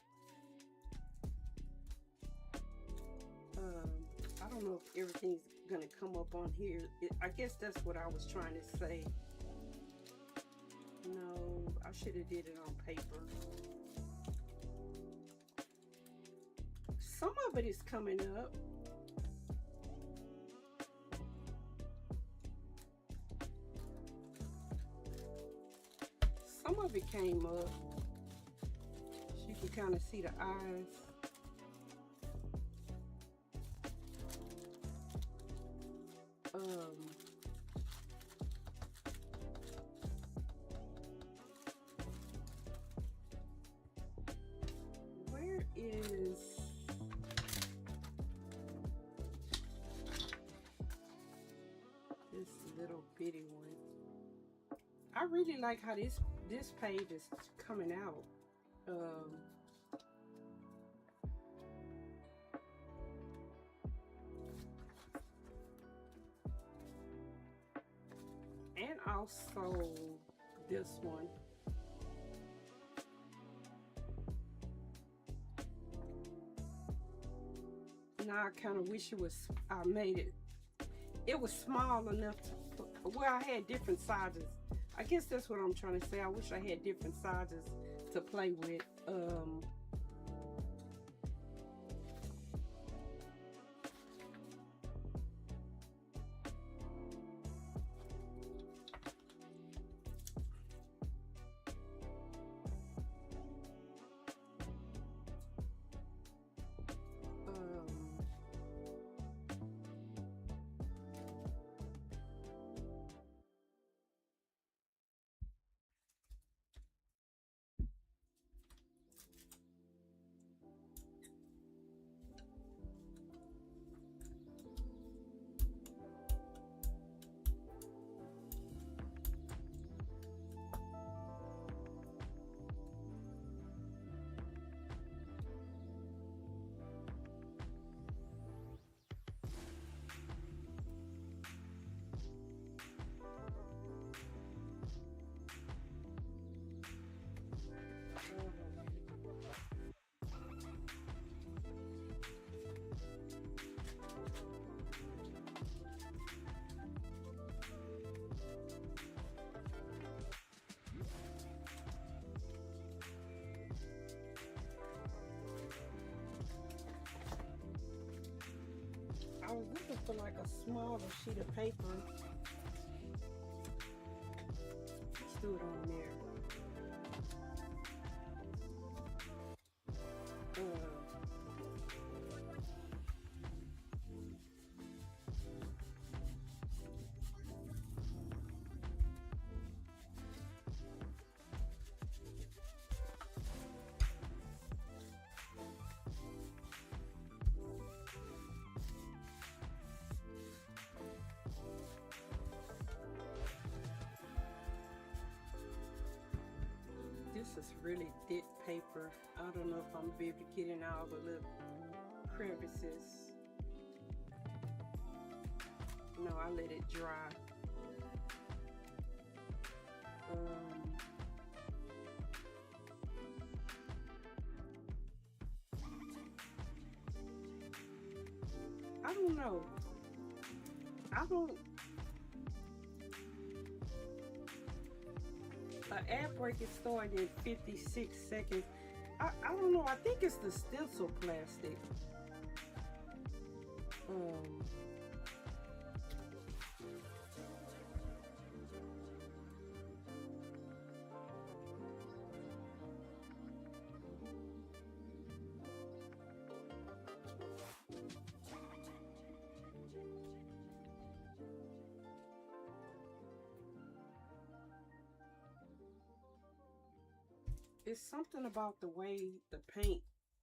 I don't know if everything's gonna come up on here. I guess that's what I was trying to say. No, I should have did it on paper. Some of it is coming up. Some of it came up. So you can kind of see the eyes. Where is this little bitty one? I really like how this page is coming out. And also this one. Now I kind of wish I made it. It was small enough to, well, I had different sizes. I guess that's what I'm trying to say. I wish I had different sizes to play with. something like a smaller sheet of paper. Let's do it on there. This is really thick paper. I don't know if I'm gonna be able to get in all the little crevices. No, I let it dry. I don't know. An ad break is starting in 56 seconds. I don't know. I think it's the stencil plastic. It's something about the way the paint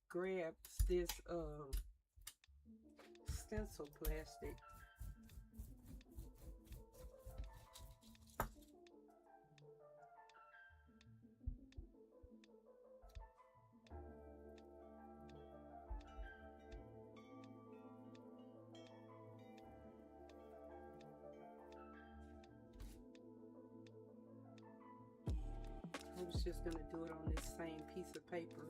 grabs this stencil plastic. I was just going to do it on this same piece of paper.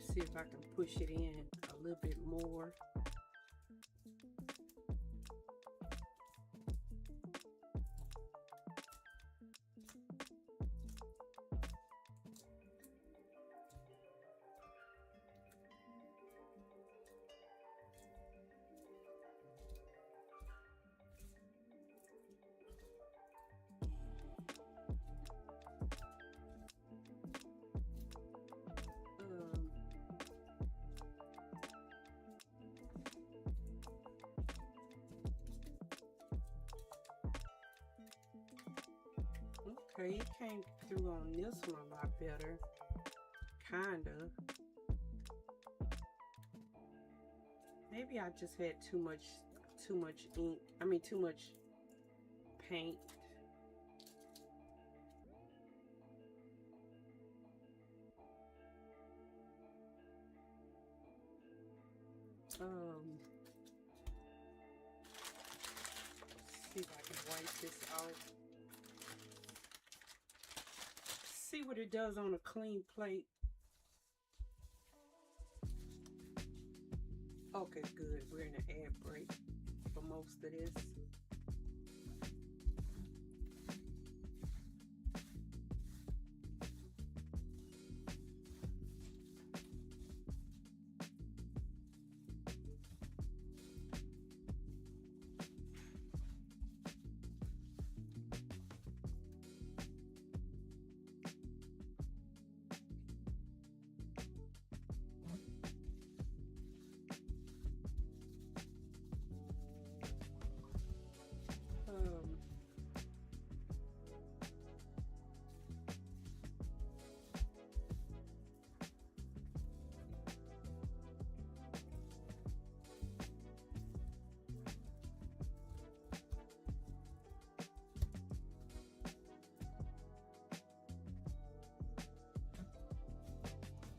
See if I can push it in a little bit more. Okay, it came through on this one a lot better. Kinda. Maybe I just had too much ink. I mean, too much paint. See if I can wipe this off. See what it does on a clean plate. Okay, good. We're in an ad break for most of this.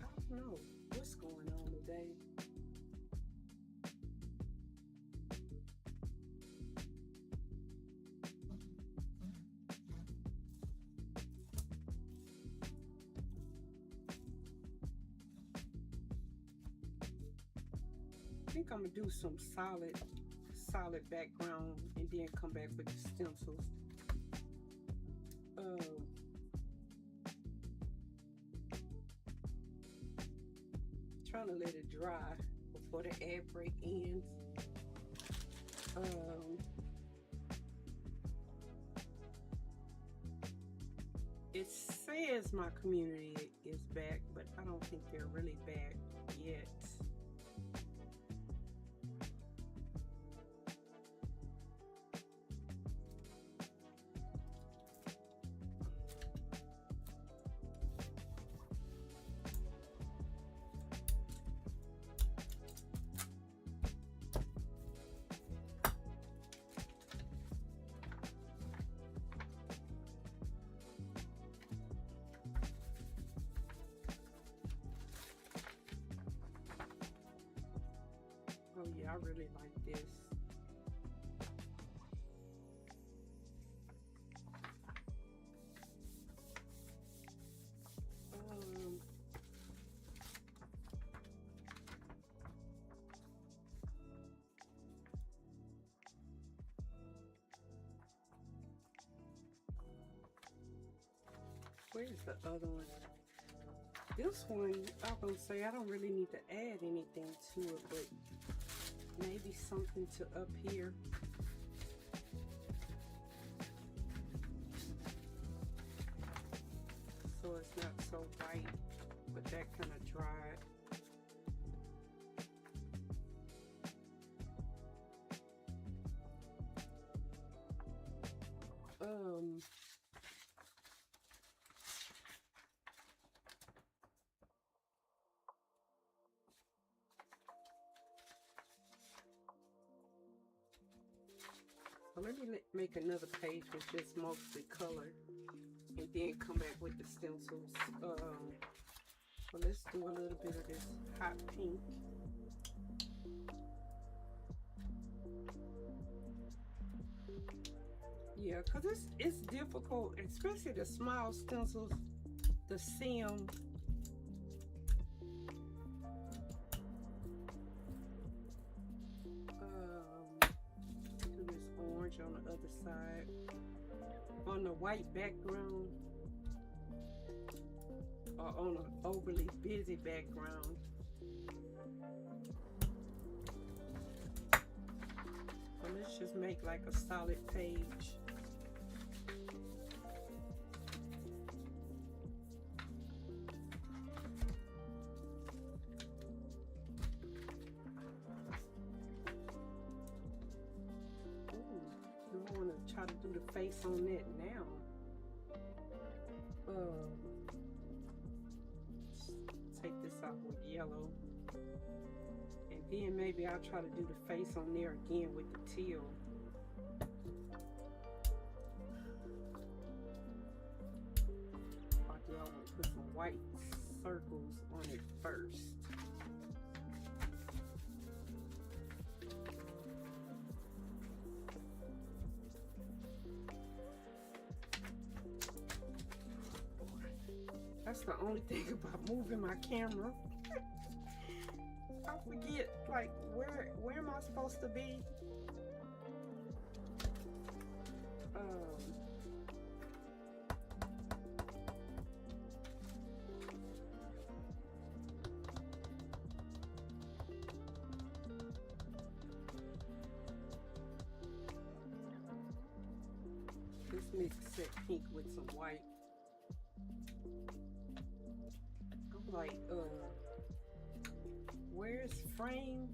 I don't know what's going on today. I think I'm gonna do some solid background and then come back with the stencils. trying to let it dry before the ad break ends. It says my community is back, but I don't think they're really back yet. Oh yeah, I really like this. Where's the other one? This one, I'm gonna say I don't really need to add anything to it, but maybe something to up here. So it's not so white, but that kind of dried. So let me make another page with just mostly color, and then come back with the stencils. So let's do a little bit of this hot pink. Yeah, because it's difficult, especially the small stencils, to see them. Do this orange on the other side. On the white background, or on an overly busy background. So let's just make like a solid page. I want to try to do the face on that now. Take this out with yellow, and then maybe I'll try to do the face on there again with the teal. Or do I want to put some white circles on it first? That's the only thing about moving my camera. I forget, like, where am I supposed to be? Let's mix that pink with some white. Like, where's frame?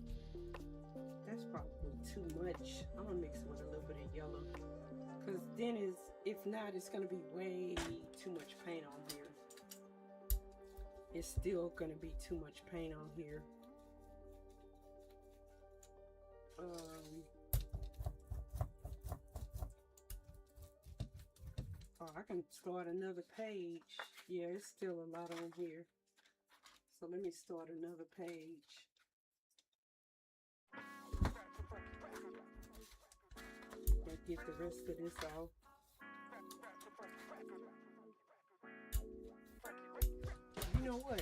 That's probably too much. I'm gonna mix it with a little bit of yellow, because then if not, it's gonna be way too much paint on here. It's still gonna be too much paint on here. Oh, I can start another page. Yeah, it's still a lot on here. So let me start another page. And get the rest of this off. You know what?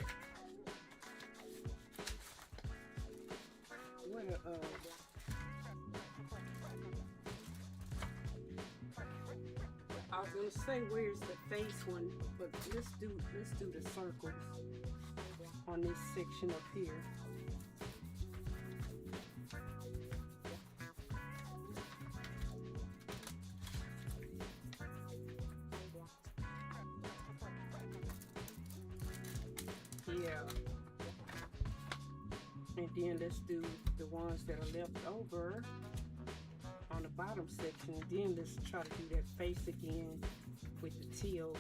I was gonna say where's the face one, but let's do the circles on this section up here. Yeah. And then let's do the ones that are left over on the bottom section. And then let's try to do that face again with the teal.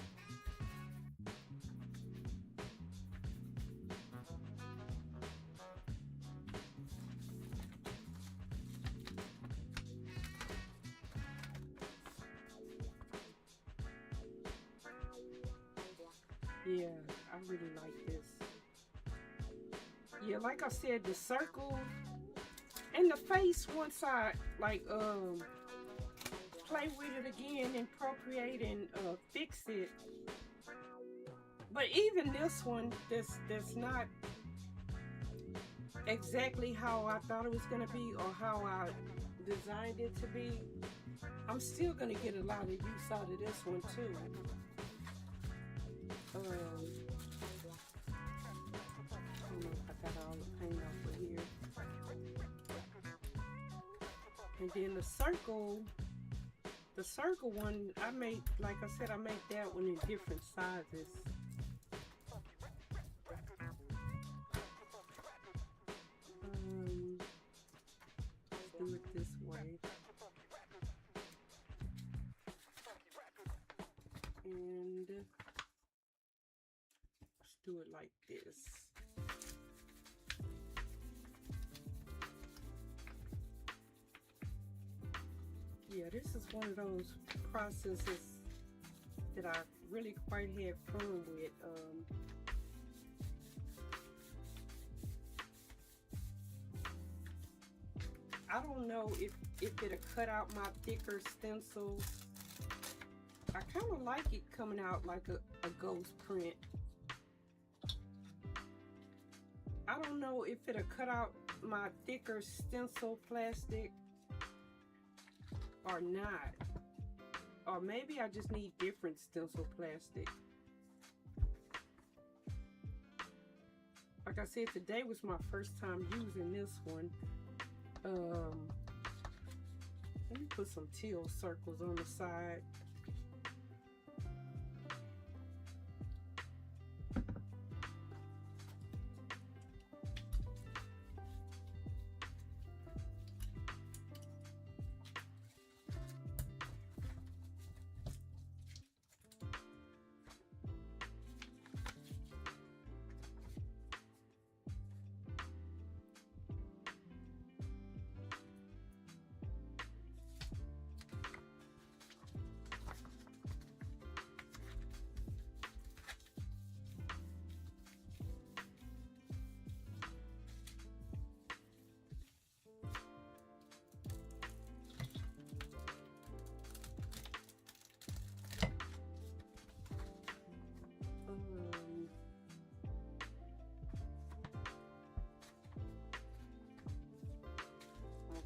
Yeah, I really like this. Yeah, like I said, the circle and the face, once I like play with it again and Procreate and fix it. But even this one, that's not exactly how I thought it was gonna be or how I designed it to be. I'm still gonna get a lot of use out of this one too. I don't know if I got all the paint off of here. And then the circle one, I made, like I said, I made that one in different sizes. Let's do it this way. And let's do it like this. Yeah, this is one of those processes that I really quite had fun with. I don't know if it'll cut out my thicker stencils. I kind of like it coming out like a ghost print. I don't know if it'll cut out my thicker stencil plastic or not. Or maybe I just need different stencil plastic. Like I said, today was my first time using this one. Let me put some teal circles on the side.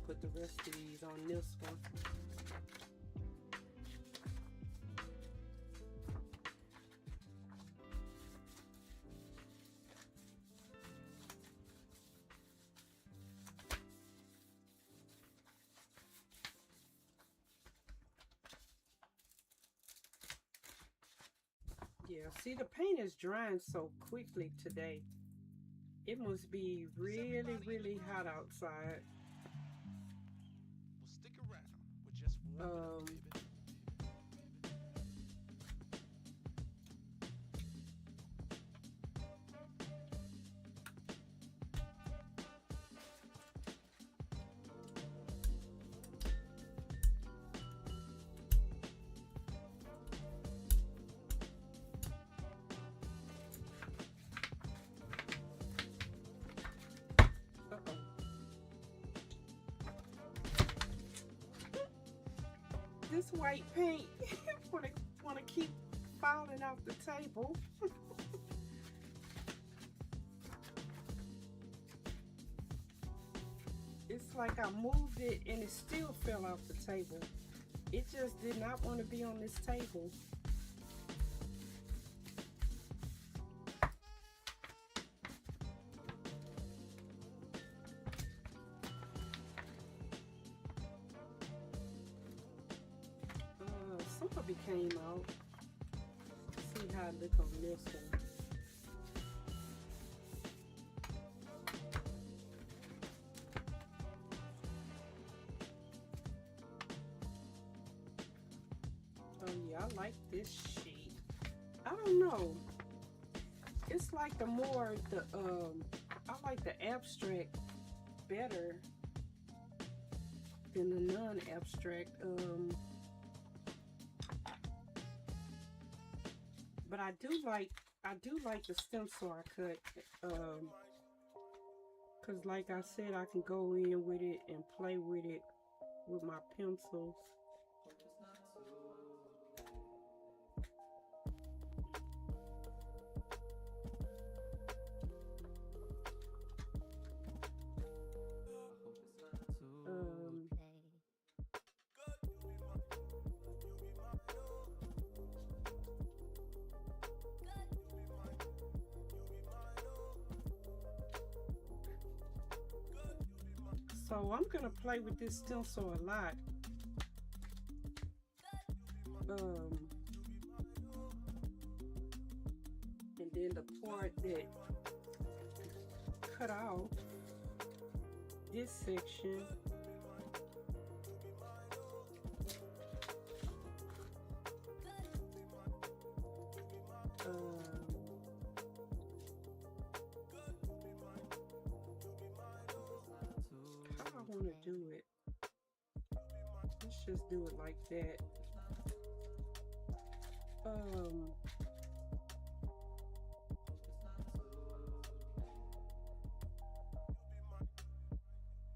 Put the rest of these on this one. Yeah, see, the paint is drying so quickly today. It must be really, really hot outside. This white paint want to keep falling off the table. It's like I moved it and it still fell off the table. It just did not want to be on this table. hope it came out. See how it look on this one. Oh yeah, I like this sheet. I don't know. It's like I like the abstract better than the non-abstract. But I do like the stencil I cut. Cause like I said, I can go in with it and play with it with my pencils. So I'm gonna play with this stencil a lot. And then the part that cut out this section, how I want to do it. Let's just do it like that.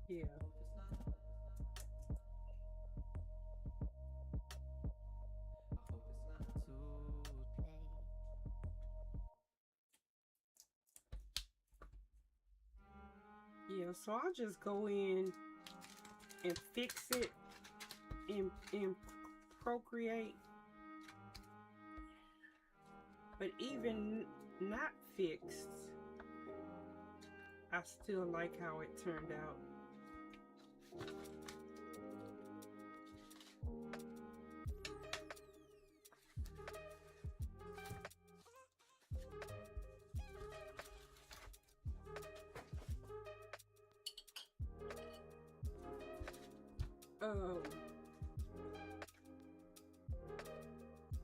Yeah. Yeah, so I'll just go in and fix it in Procreate. But even not fixed, I still like how it turned out.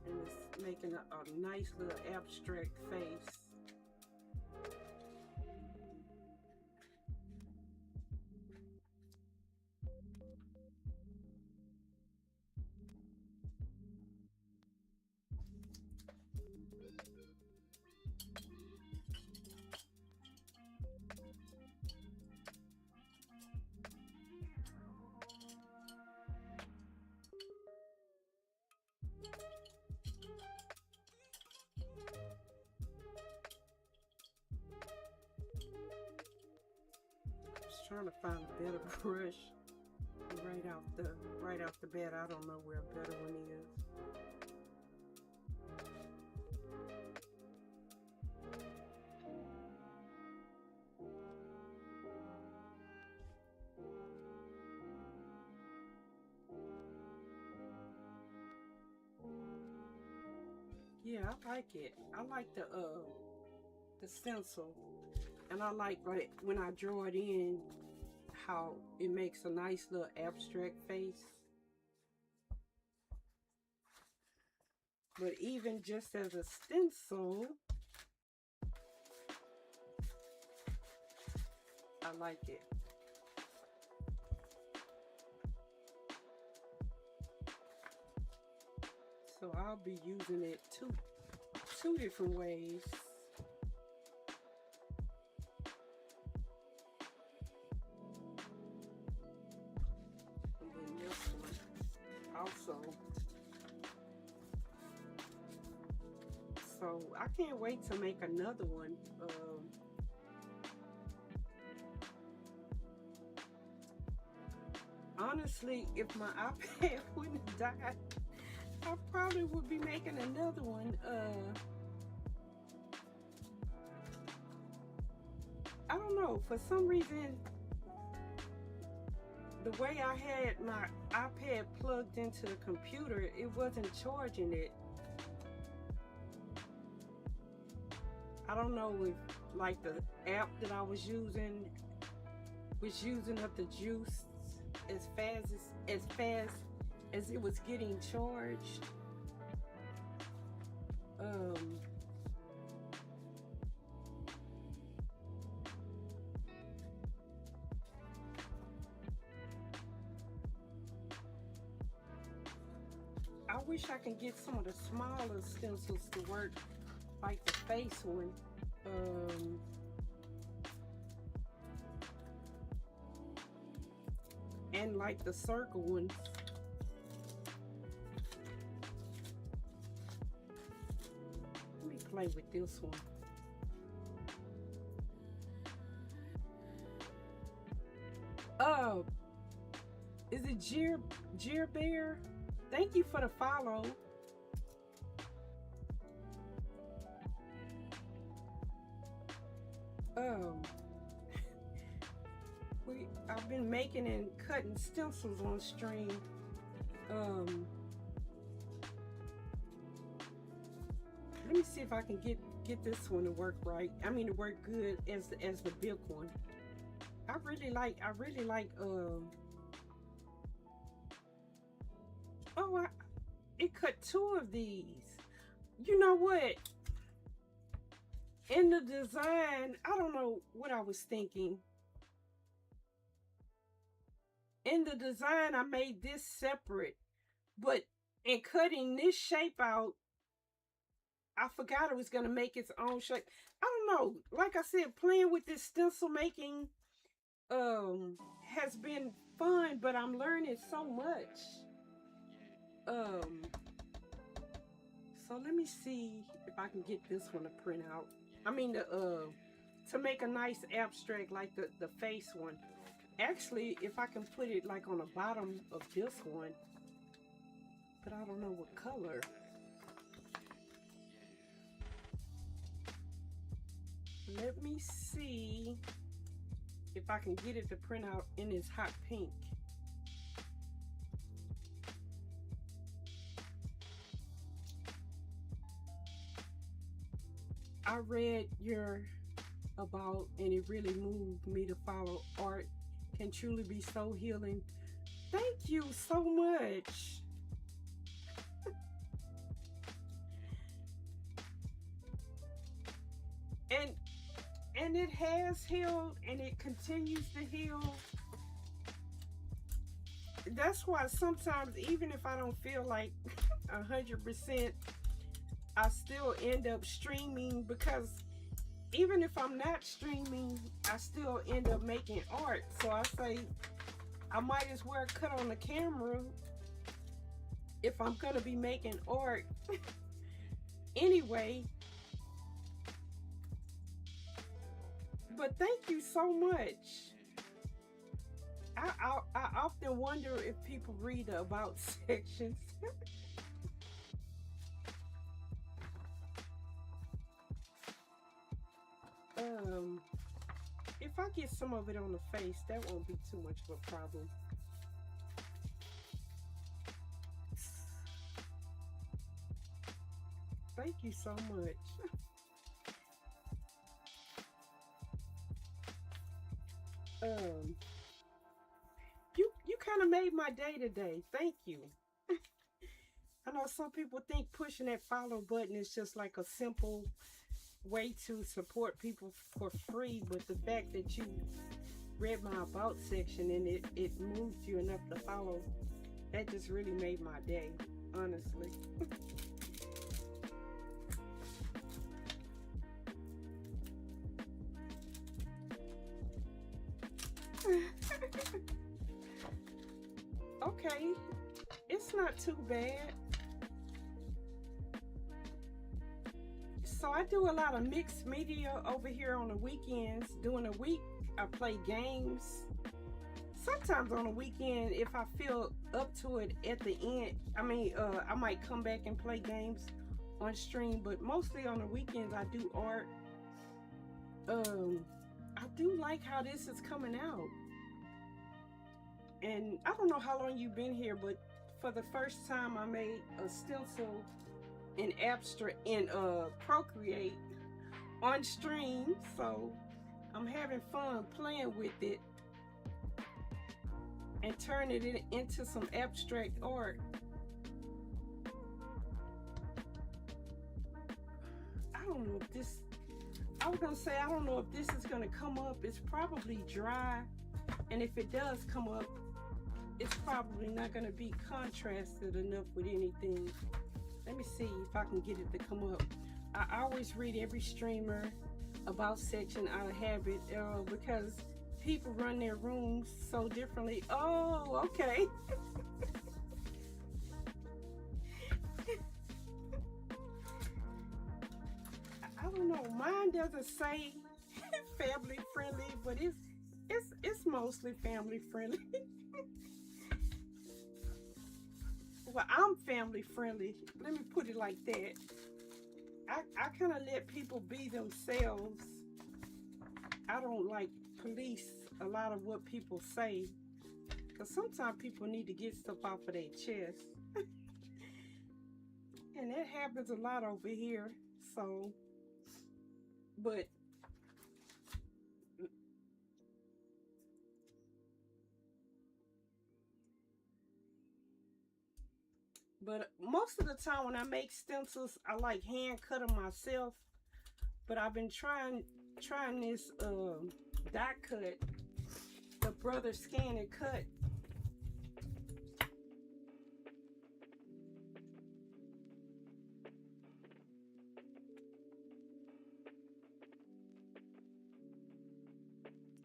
And it's making a nice little abstract face. Trying to find a better brush right off the bat. I don't know where a better one is. Yeah, I like it. I like the stencil. And I like when I draw it in, how it makes a nice little abstract face. But even just as a stencil, I like it. So I'll be using it two different ways. Also, so I can't wait to make another one. Honestly, if my iPad wouldn't have died, I probably would be making another one. I don't know, for some reason the way I had my iPad plugged into the computer, it wasn't charging it. I don't know if like the app that I was using up the juice as fast as it was getting charged. I wish I can get some of the smaller stencils to work, like the face one. And like the circle ones. Let me play with this one. Is it Jeer Bear? Thank you for the follow. I've been making and cutting stencils on stream. Let me see if I can get this one to work right. I mean, to work good as the big one. I really like it cut 2 of these. You know what? In the design, I don't know what I was thinking. In the design, I made this separate, but in cutting this shape out, I forgot it was gonna make its own shape. I don't know. Like I said, playing with this stencil making has been fun, but I'm learning so much. So let me see if I can get this one to print out. I mean, to make a nice abstract like the face one. Actually, if I can put it like on the bottom of this one, but I don't know what color. Let me see if I can get it to print out in this hot pink. I read your about and it really moved me to follow art can truly be so healing. Thank you so much. And it has healed and it continues to heal. That's why sometimes, even if I don't feel like 100%, I still end up streaming, because even if I'm not streaming, I still end up making art. So I say I might as well cut on the camera if I'm gonna be making art anyway. But thank you so much. I often wonder if people read the about sections. If I get some of it on the face, that won't be too much of a problem. Thank you so much. You kind of made my day today. Thank you. I know some people think pushing that follow button is just like a simple way to support people for free, but the fact that you read my about section and it moved you enough to follow, that just really made my day, honestly. Okay, it's not too bad. So I do a lot of mixed media over here on the weekends. During the week, I play games. Sometimes on the weekend, if I feel up to it at the end, I might come back and play games on stream, but mostly on the weekends I do art. I do like how this is coming out. And I don't know how long you've been here, but for the first time I made a stencil in abstract in Procreate on stream, so I'm having fun playing with it and turning it into some abstract art. I don't know if this, I was gonna say, I don't know if this is gonna come up. It's probably dry, and if it does come up, it's probably not gonna be contrasted enough with anything. Let me see if I can get it to come up. I always read every streamer about section out of habit because people run their rooms so differently. Oh, okay. I don't know. Mine doesn't say family friendly, but it's mostly family friendly. Well, I'm family friendly. Let me put it like that. I kind of let people be themselves. I don't like police a lot of what people say, because sometimes people need to get stuff off of their chest. And that happens a lot over here. So, but most of the time when I make stencils, I like hand cut them myself. But I've been trying this die cut, the Brother Scan and Cut.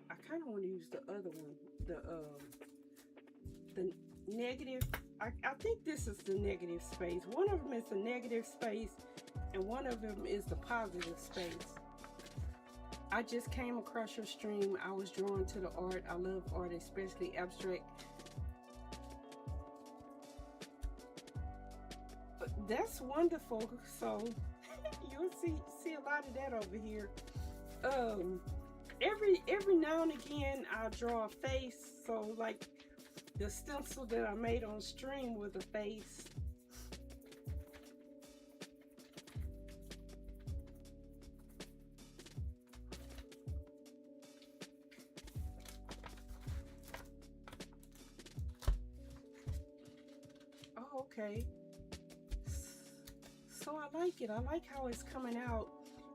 I kind of want to use the other one, the negative. I think this is the negative space. One of them is the negative space, and one of them is the positive space. I just came across your stream. I was drawn to the art. I love art, especially abstract. But that's wonderful. So you'll see a lot of that over here. Every now and again I'll draw a face. So like the stencil that I made on stream with a face. Oh, okay. So I like it. I like how it's coming out,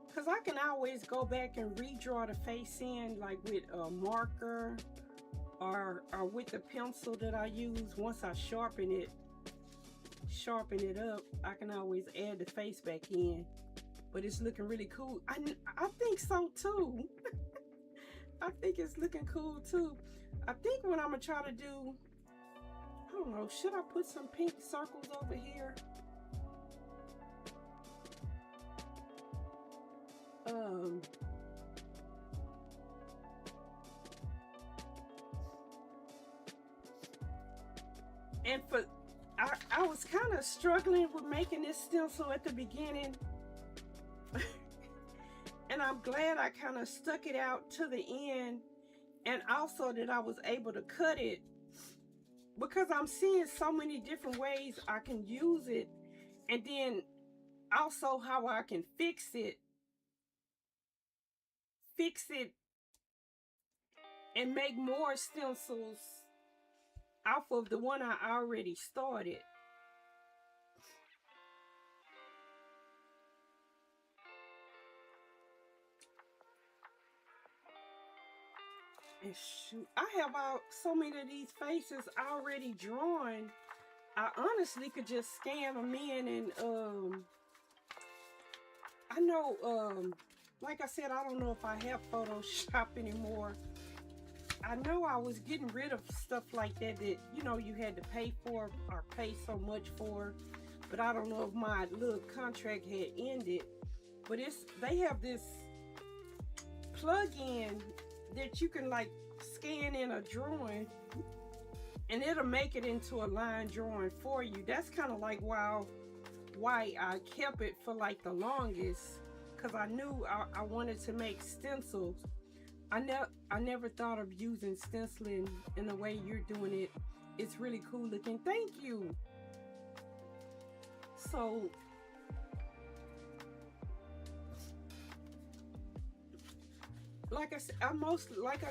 because I can always go back and redraw the face in, like with a marker or with the pencil that I use. Once I sharpen it up, I can always add the face back in. But it's looking really cool. I think so too. I think it's looking cool too. I think what I'm gonna try to do, I don't know, should I put some pink circles over here? And I was kind of struggling with making this stencil at the beginning. And I'm glad I kind of stuck it out to the end, and also that I was able to cut it, because I'm seeing so many different ways I can use it, and then also how I can fix it and make more stencils off of the one I already started. And shoot, I have so many of these faces already drawn. I honestly could just scan them in, and I know, like I said, I don't know if I have Photoshop anymore. I know I was getting rid of stuff like that you know, you had to pay for or pay so much for, but I don't know if my little contract had ended. But they have this plug-in that you can like scan in a drawing, and it'll make it into a line drawing for you. That's kind of like why I kept it for like the longest, because I knew I wanted to make stencils. I never thought of using stenciling in the way you're doing it. It's really cool looking. Thank you. So like I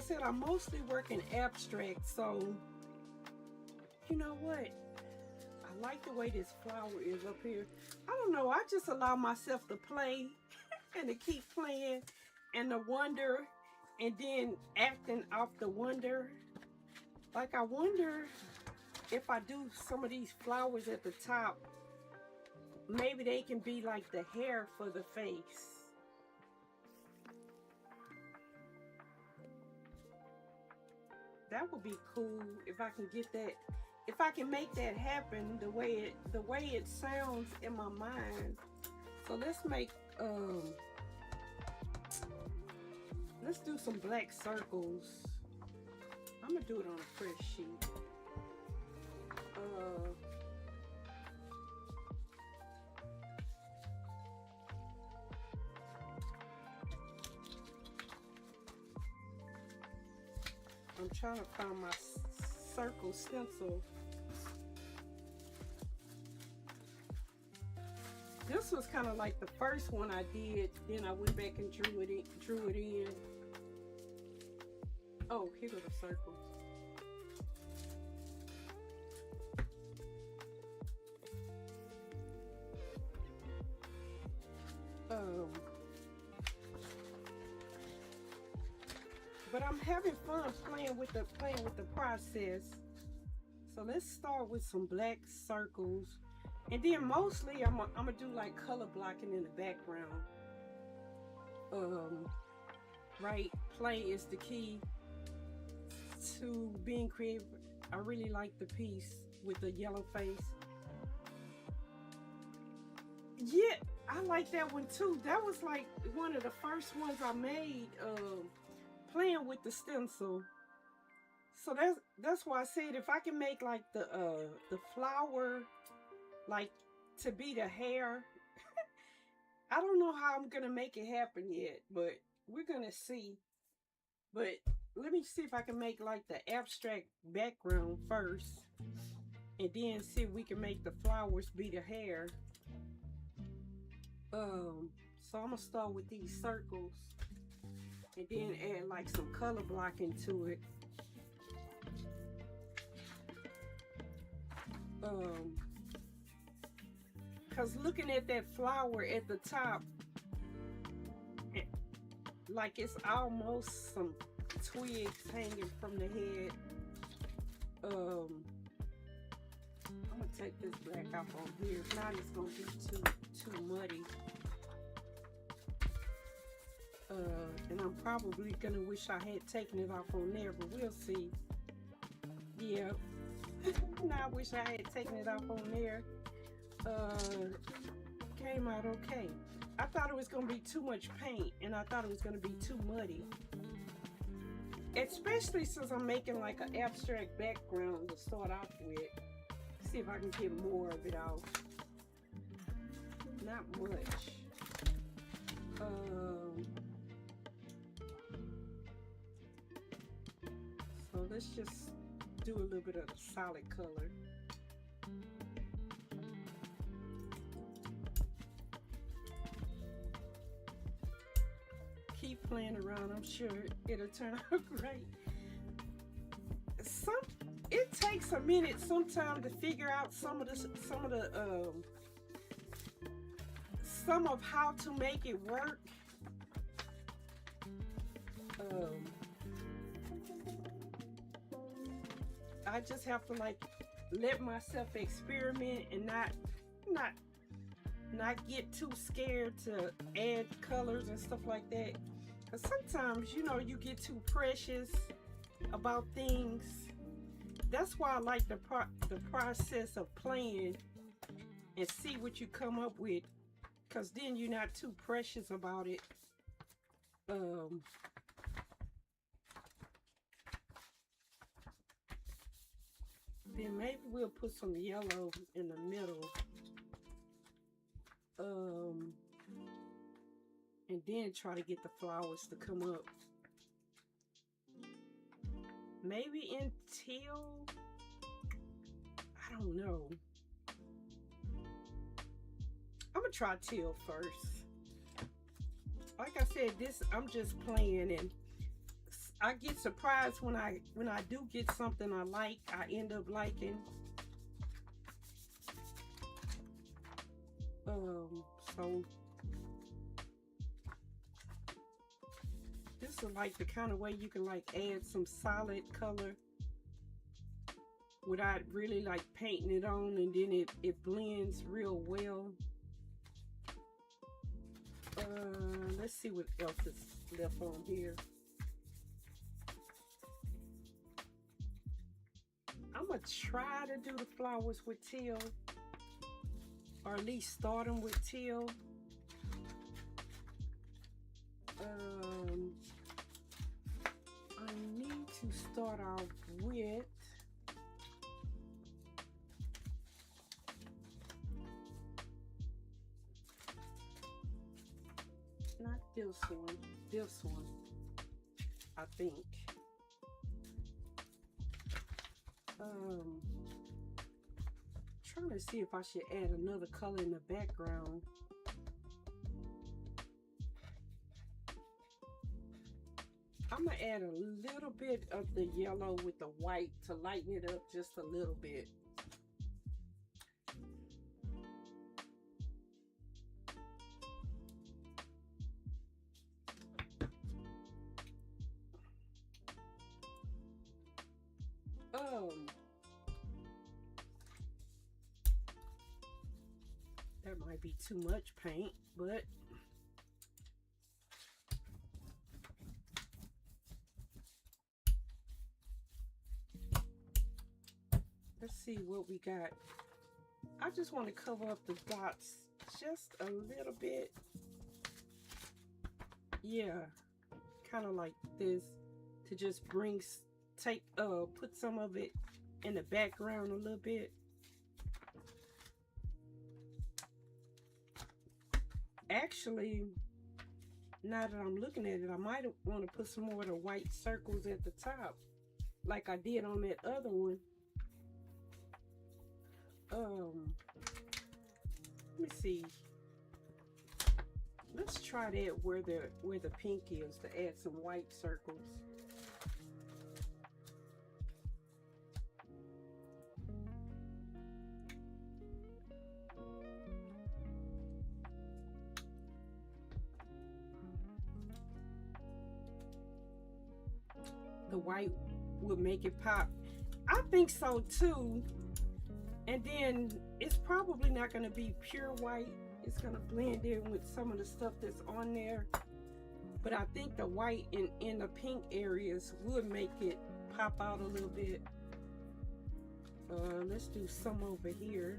said, I mostly work in abstract. So you know what? I like the way this flower is up here. I don't know. I just allow myself to play and to keep playing and to wonder and then acting off the wonder. Like I wonder if I do some of these flowers at the top, maybe they can be like the hair for the face. That would be cool if I can get that, if I can make that happen the way it sounds in my mind. So let's make let's do some black circles. I'm gonna do it on a fresh sheet. I'm trying to find my circle stencil. This was kind of like the first one I did. Then I went back and drew it in. Oh, here are the circles. But I'm having fun playing with the process. So let's start with some black circles, and then mostly I'm gonna do like color blocking in the background. Right, play is the key to being creative. I really like the piece with the yellow face. Yeah, I like that one too. That was like one of the first ones I made. Playing with the stencil. So that's why I said if I can make like the flower like to be the hair. I don't know how I'm gonna make it happen yet, but we're gonna see. But let me see if I can make like the abstract background first, and then see if we can make the flowers be the hair. So I'm gonna start with these circles and then add like some color blocking to it. Cause looking at that flower at the top, like it's almost some twigs hanging from the head. I'm gonna take this black off on here. If not, it's gonna be too muddy. And I'm probably gonna wish I had taken it off on there, but we'll see. Yeah. Now I wish I had taken it off on there. Came out okay. I thought it was gonna be too much paint, and I thought it was gonna be too muddy. Especially since I'm making like an abstract background to start off with. See if I can get more of it off. Not much. So let's just do a little bit of the solid color. Keep playing around. I'm sure it'll turn out great. It takes a minute sometimes to figure out some of how to make it work. I just have to like let myself experiment and not get too scared to add colors and stuff like that. Cause sometimes, you know, you get too precious about things. That's why I like the process of playing and see what you come up with. Cause then you're not too precious about it. Then maybe we'll put some yellow in the middle. And then try to get the flowers to come up. maybe in teal. I don't know. I'm gonna try teal first. Like I said, this I'm just playing, and I get surprised when I do get something I like. I end up liking. So this is like the kind of way you can like add some solid color without really like painting it on, and then it blends real well. Let's see what else is left on here. I'm gonna try to do the flowers with teal, or at least start them with teal. I need to start off with not this one, I think. Trying to see if I should add another color in the background. I'm gonna add a little bit of the yellow with the white to lighten it up just a little bit. That might be too much paint, but let's see what we got. I just want to cover up the dots just a little bit. Yeah, kind of like this, to just put some of it in the background a little bit. Actually, now that I'm looking at it, I might want to put some more of the white circles at the top, like I did on that other one. Let me see. Let's try that where the pink is, to add some white circles. The white would make it pop. I think so too. And then it's probably not going to be pure white. It's going to blend in with some of the stuff that's on there. But I think the white in the pink areas would make it pop out a little bit. Let's do some over here.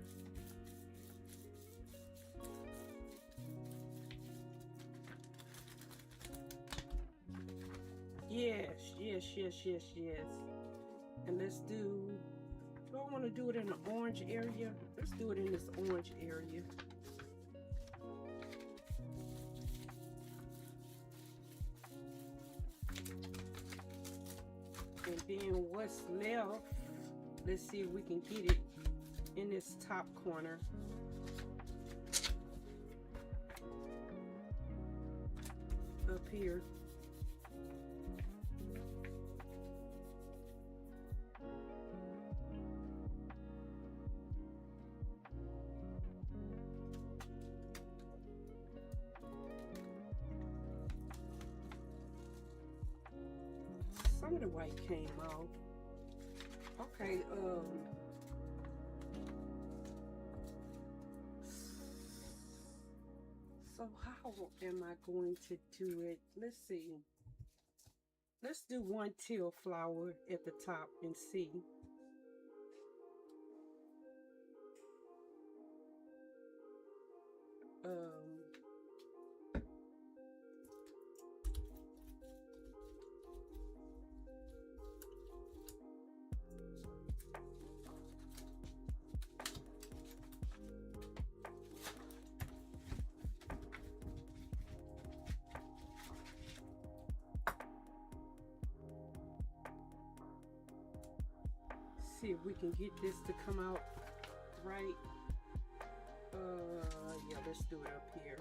Yes. And let's do I want to do it in the orange area? Let's do it in this orange area. And then what's left, let's see if we can get it in this top corner. Up here. Some of the white came off. Okay, so how am I going to do it? Let's see. Let's do one teal flower at the top and see. see if we can get this to come out right. Yeah, let's do it up here.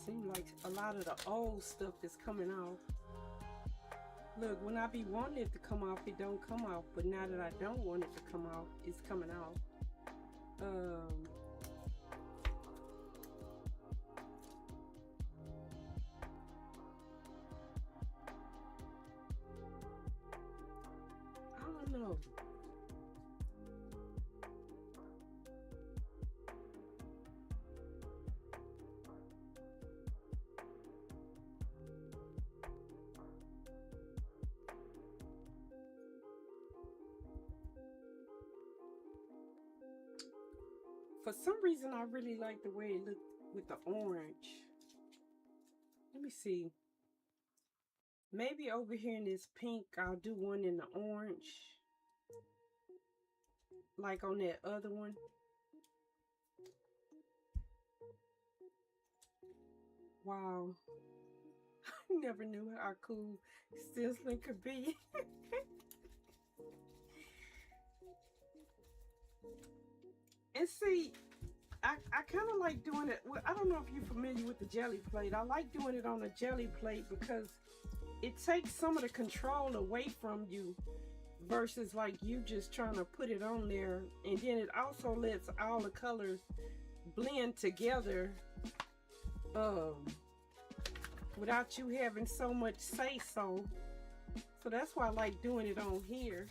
Seems like a lot of the old stuff is coming off. Look, when I be wanting it to come off, it don't come off. But now that I don't want it to come off, it's coming off. I don't know. For some reason, I really like the way it looked with the orange. Let me see. Maybe over here in this pink, I'll do one in the orange. Like on that other one. Wow. I never knew how cool stenciling could be. And see, I kind of like doing it. Well, I don't know if you're familiar with the jelly plate. I like doing it on a jelly plate because it takes some of the control away from you versus like you just trying to put it on there. And then it also lets all the colors blend together without you having so much say-so. So that's why I like doing it on here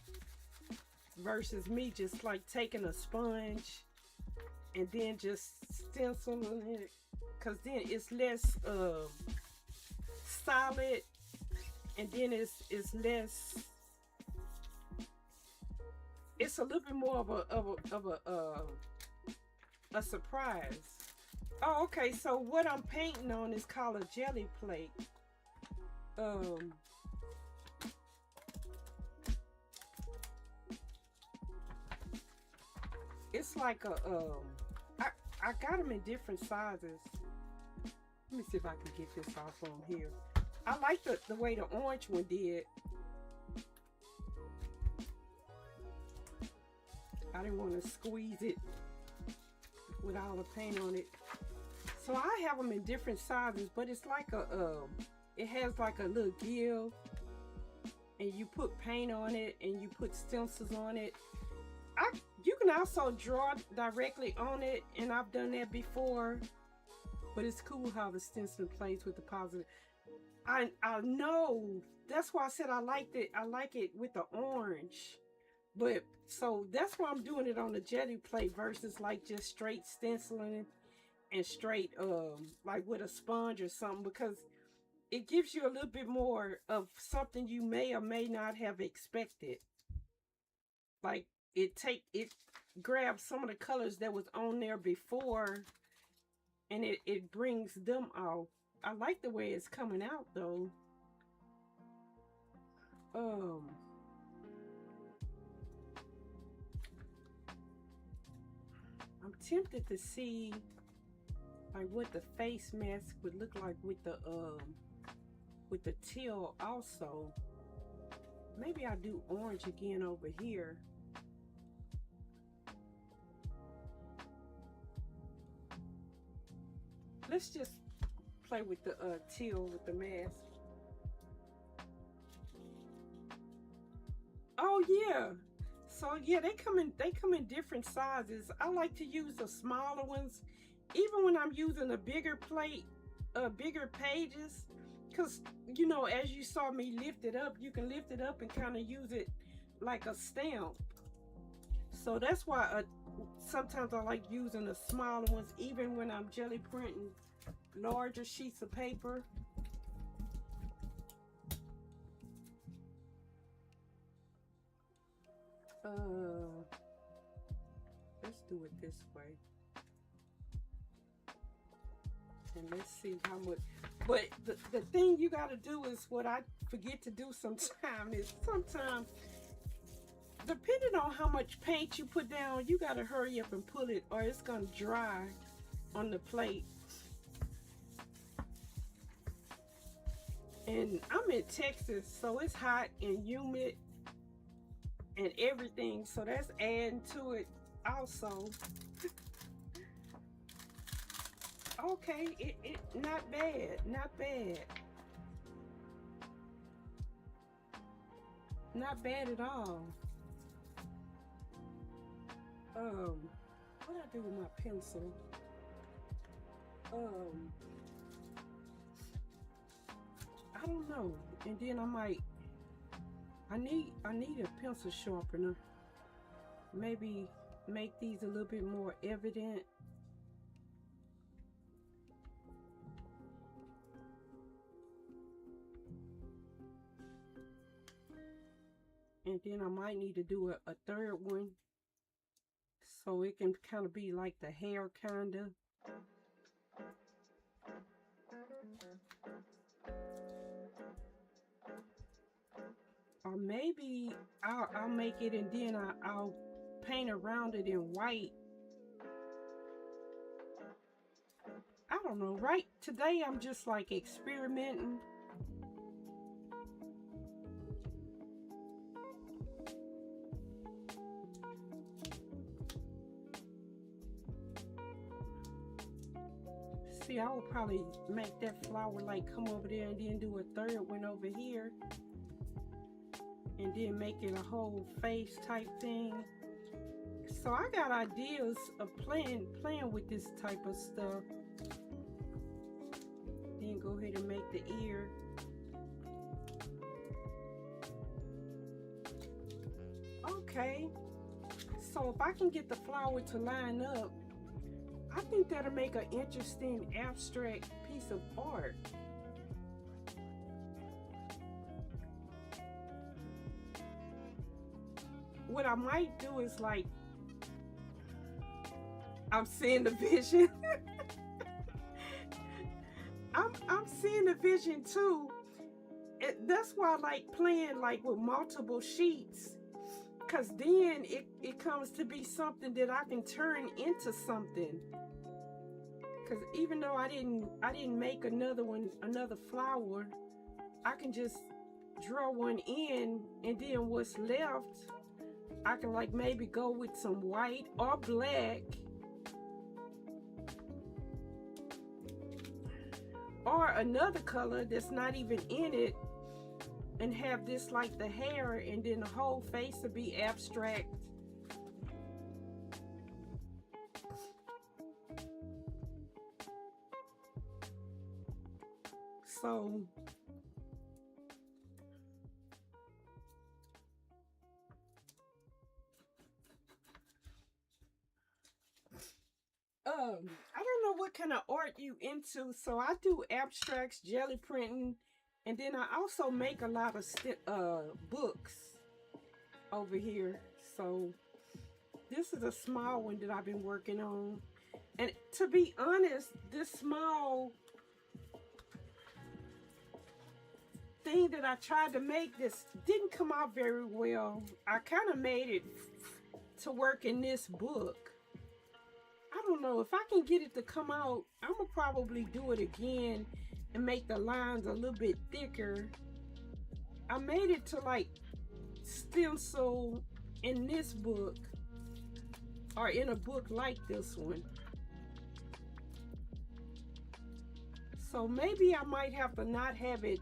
versus me just like taking a sponge and then just stenciling it, because then it's less solid, and then it's less, it's a little bit more of a surprise. Oh, okay, so what I'm painting on is called a jelly plate. It's like a I got them in different sizes. Let me see if I can get this off on here. I like the way the orange one did. I didn't want to squeeze it with all the paint on it. So I have them in different sizes, but it's like it has like a little give, and you put paint on it and you put stencils on it. You can also draw directly on it, and I've done that before, but it's cool how the stencil plays with the positive. I know, that's why I said I like it with the orange, but so that's why I'm doing it on the jelly plate versus like just straight stenciling and straight like with a sponge or something, because it gives you a little bit more of something you may or may not have expected. Like it grabs some of the colors that was on there before, and it brings them out. I like the way it's coming out though. I'm tempted to see like what the face mask would look like with the teal also. Maybe I'll do orange again over here. Let's just play with the teal with the mask. Oh yeah. So yeah, they come in different sizes. I like to use the smaller ones, even when I'm using a bigger plate, bigger pages, because you know, as you saw me lift it up, you can lift it up and kind of use it like a stamp. So that's why sometimes I like using the smaller ones, even when I'm jelly printing larger sheets of paper. Let's do it this way. And let's see how much. But the thing you got to do is what I forget to do sometimes is sometimes, depending on how much paint you put down, you got to hurry up and pull it or it's going to dry on the plate. And I'm in Texas, so it's hot and humid and everything, so that's adding to it also. Okay, it not bad, not bad. Not bad at all. What I do with my pencil? I don't know. And then I need a pencil sharpener. Maybe make these a little bit more evident. And then I might need to do a third one so it can kind of be like the hair kind of. Or maybe I'll make it and then I'll paint around it in white. I don't know, right? Today I'm just like experimenting. See, I would probably make that flower like come over there and then do a third one over here. And then make it a whole face type thing. So I got ideas of playing with this type of stuff. Then go ahead and make the ear. Okay. So if I can get the flower to line up, I think that'll make an interesting abstract piece of art. What I might do is like, I'm seeing the vision. I'm seeing the vision too. That's why I like playing like with multiple sheets, cause then it comes to be something that I can turn into something. Cause even though I didn't make another flower, I can just draw one in, and then what's left, I can like maybe go with some white or black, or another color that's not even in it, and have this like the hair, and then the whole face will be abstract. So I don't know what kind of art you into, so I do abstracts, jelly printing, and then I also make a lot of books over here. So this is a small one that I've been working on, and to be honest, this small thing that I tried to make, this didn't come out very well. I kind of made it to work in this book. I don't know if I can get it to come out. I'm gonna probably do it again and make the lines a little bit thicker. I made it to like stencil in this book, or in a book like this one. So maybe I might have to not have it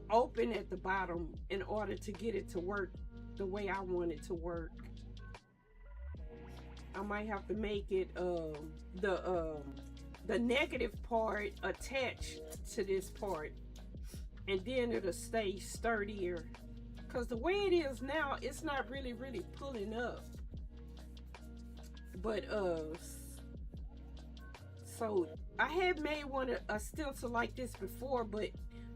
open at the bottom in order to get it to work the way I want it to work. I might have to make it the negative part attached to this part, and then it'll stay sturdier. Because the way it is now, it's not really pulling up. But so I had made a stencil like this before, but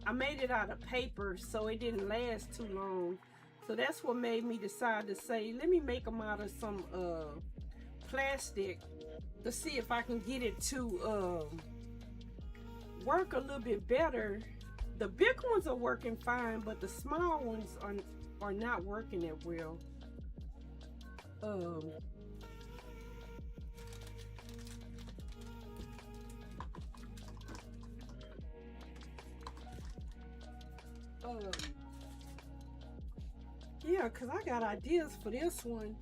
I made it out of paper, so it didn't last too long. So that's what made me decide to say, let me make them out of some plastic to see if I can get it to work a little bit better. The big ones are working fine, but the small ones are not working that well. Yeah, because I got ideas for this one.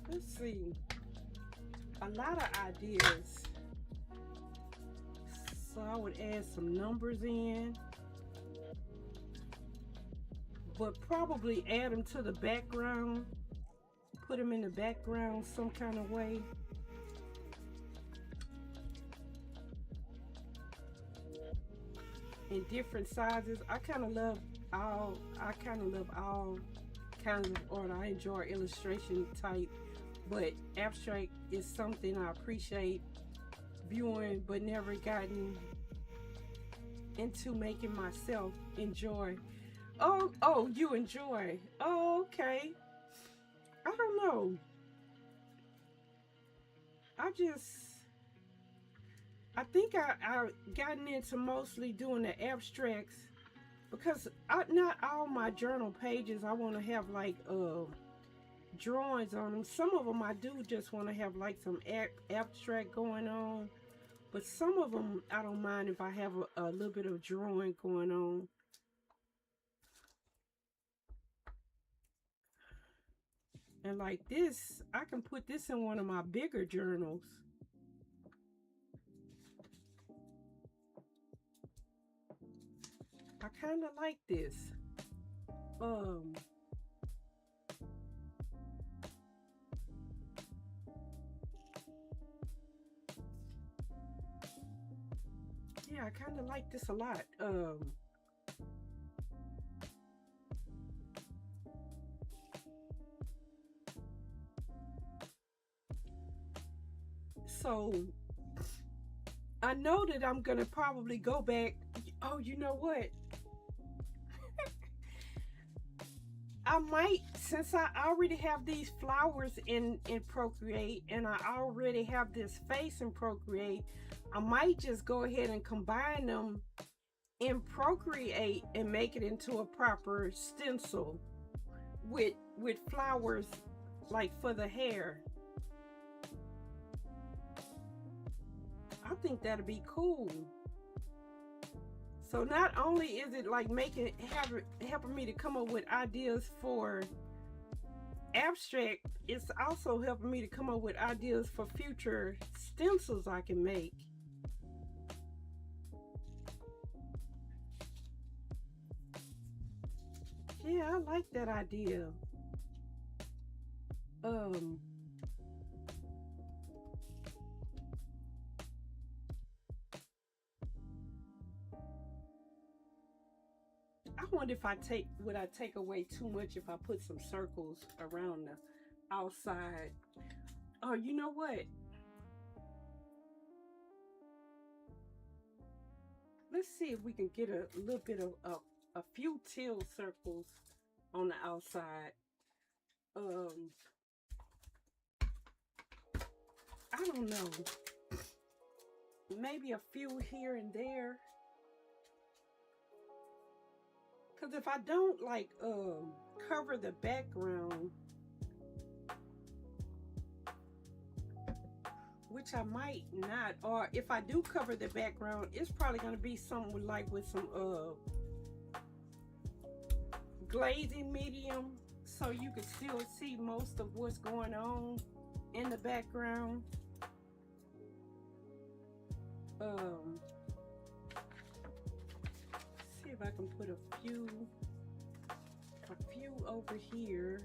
Let's see. A lot of ideas. So I would add some numbers in. But probably add them to the background. Put them in the background some kind of way. In different sizes. I kind of love all kinds of art. I enjoy illustration type, but abstract is something I appreciate viewing, but never gotten into making myself enjoy. Oh, you enjoy. Oh, okay. I don't know. I think I gotten into mostly doing the abstracts because not all my journal pages I want to have like drawings on them. Some of them I do just want to have like some abstract going on, but some of them I don't mind if I have a little bit of drawing going on. And like this, I can put this in one of my bigger journals. I kind of like this. Yeah, I kind of like this a lot. So I know that I'm gonna probably go back. Oh, you know what? I might, since I already have these flowers in Procreate and I already have this face in Procreate, I might just go ahead and combine them in Procreate and make it into a proper stencil with flowers like for the hair. I think that'd be cool. So not only is it like helping me to come up with ideas for abstract, it's also helping me to come up with ideas for future stencils I can make. Yeah, I like that idea. I wonder if would I take away too much if I put some circles around the outside? Oh, you know what? Let's see if we can get a little bit of a few teal circles on the outside. I don't know. Maybe a few here and there. Because if I don't like cover the background, which I might not, or if I do cover the background, it's probably going to be something like with some glazing medium, so you can still see most of what's going on in the background. See if I can put a few over here.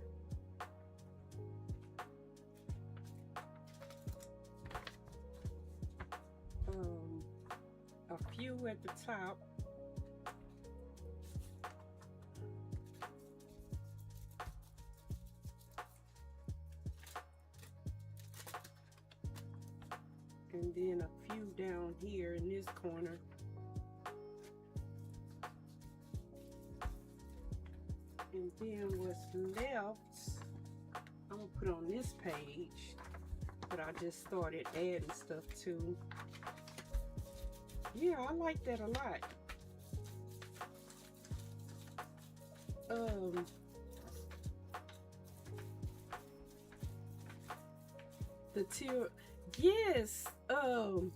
A few at the top. And then a few down here in this corner. And then what's left, I'm gonna put on this page, but I just started adding stuff to. Yeah, I like that a lot. Um, the tear, yes. Oh,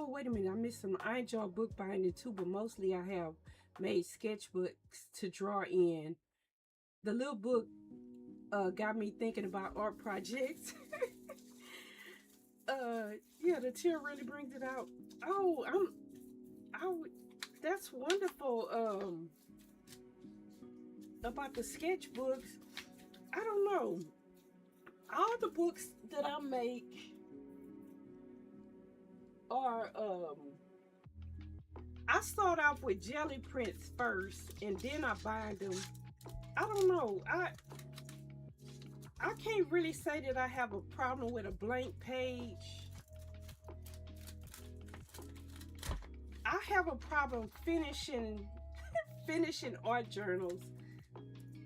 wait a minute, I missed some. I enjoy bookbinding too, but mostly I have made sketchbooks to draw in. The little book got me thinking about art projects. Yeah, the tear really brings it out. Oh, oh, that's wonderful. About the sketchbooks, I don't know. All the books that I make are I start off with jelly prints first and then I bind them. I don't know. I can't really say that I have a problem with a blank page. I have a problem finishing art journals.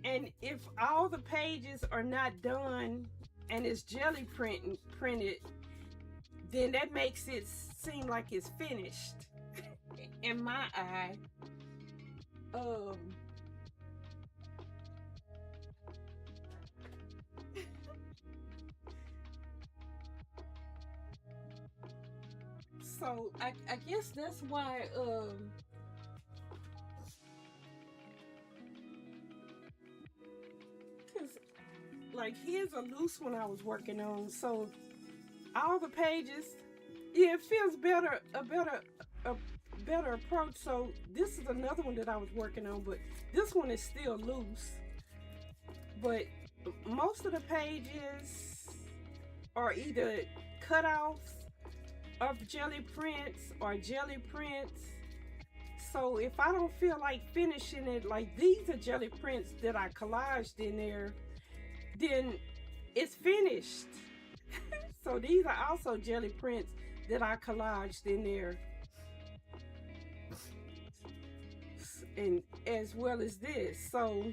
And if all the pages are not done and it's jelly printed, then that makes it seem like it's finished in my eye. So I guess that's why cause like here's a loose one I was working on. So all the pages, yeah, it feels better, a better approach. So this is another one that I was working on, but this one is still loose. But most of the pages are either cutoffs of jelly prints or jelly prints. So if I don't feel like finishing it, like these are jelly prints that I collaged in there, then it's finished. So these are also jelly prints that I collaged in there. And as well as this. So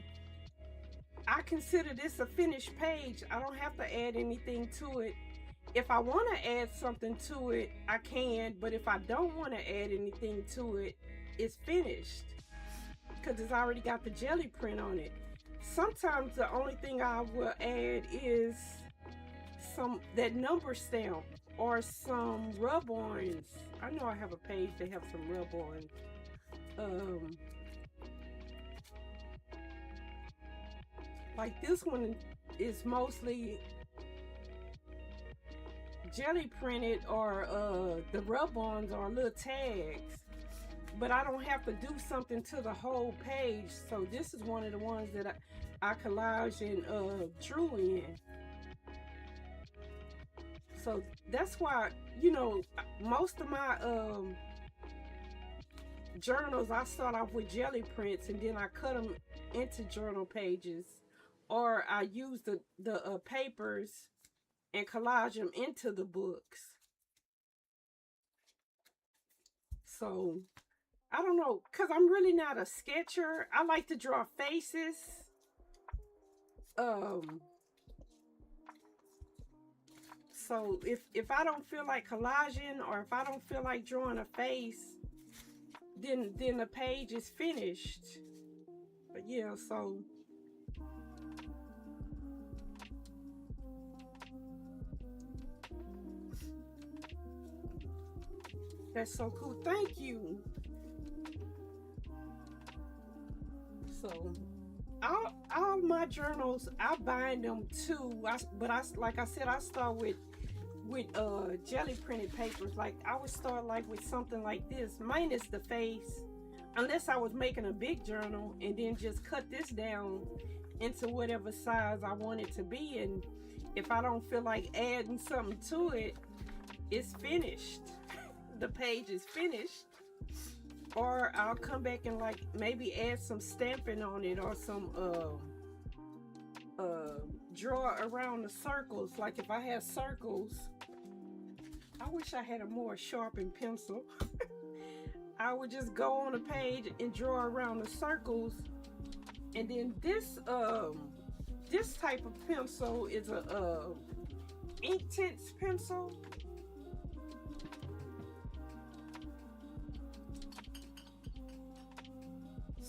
I consider this a finished page. I don't have to add anything to it. If I want to add something to it, I can. But if I don't want to add anything to it, it's finished. Because it's already got the jelly print on it. Sometimes the only thing I will add is that number stamp or some rub-ons. I know I have a page that have some rub-ons. Like this one is mostly jelly printed, or the rub-ons are little tags, but I don't have to do something to the whole page. So this is one of the ones that I collaged and drew in. So that's why, you know, most of my journals, I start off with jelly prints and then I cut them into journal pages, or I use the papers and collage them into the books. So I don't know, because I'm really not a sketcher. I like to draw faces. So if I don't feel like collaging, or if I don't feel like drawing a face, then the page is finished. But yeah, so that's so cool. Thank you. So all my journals, I bind them too. But like I said, I start with jelly printed papers. Like I would start like with something like this, minus the face, unless I was making a big journal, and then just cut this down into whatever size I want it to be. And if I don't feel like adding something to it, it's finished. The page is finished. Or I'll come back and like maybe add some stamping on it, or some draw around the circles. Like if I have circles, I wish I had a more sharpened pencil. I would just go on a page and draw around the circles. And then this type of pencil is a Inktense pencil.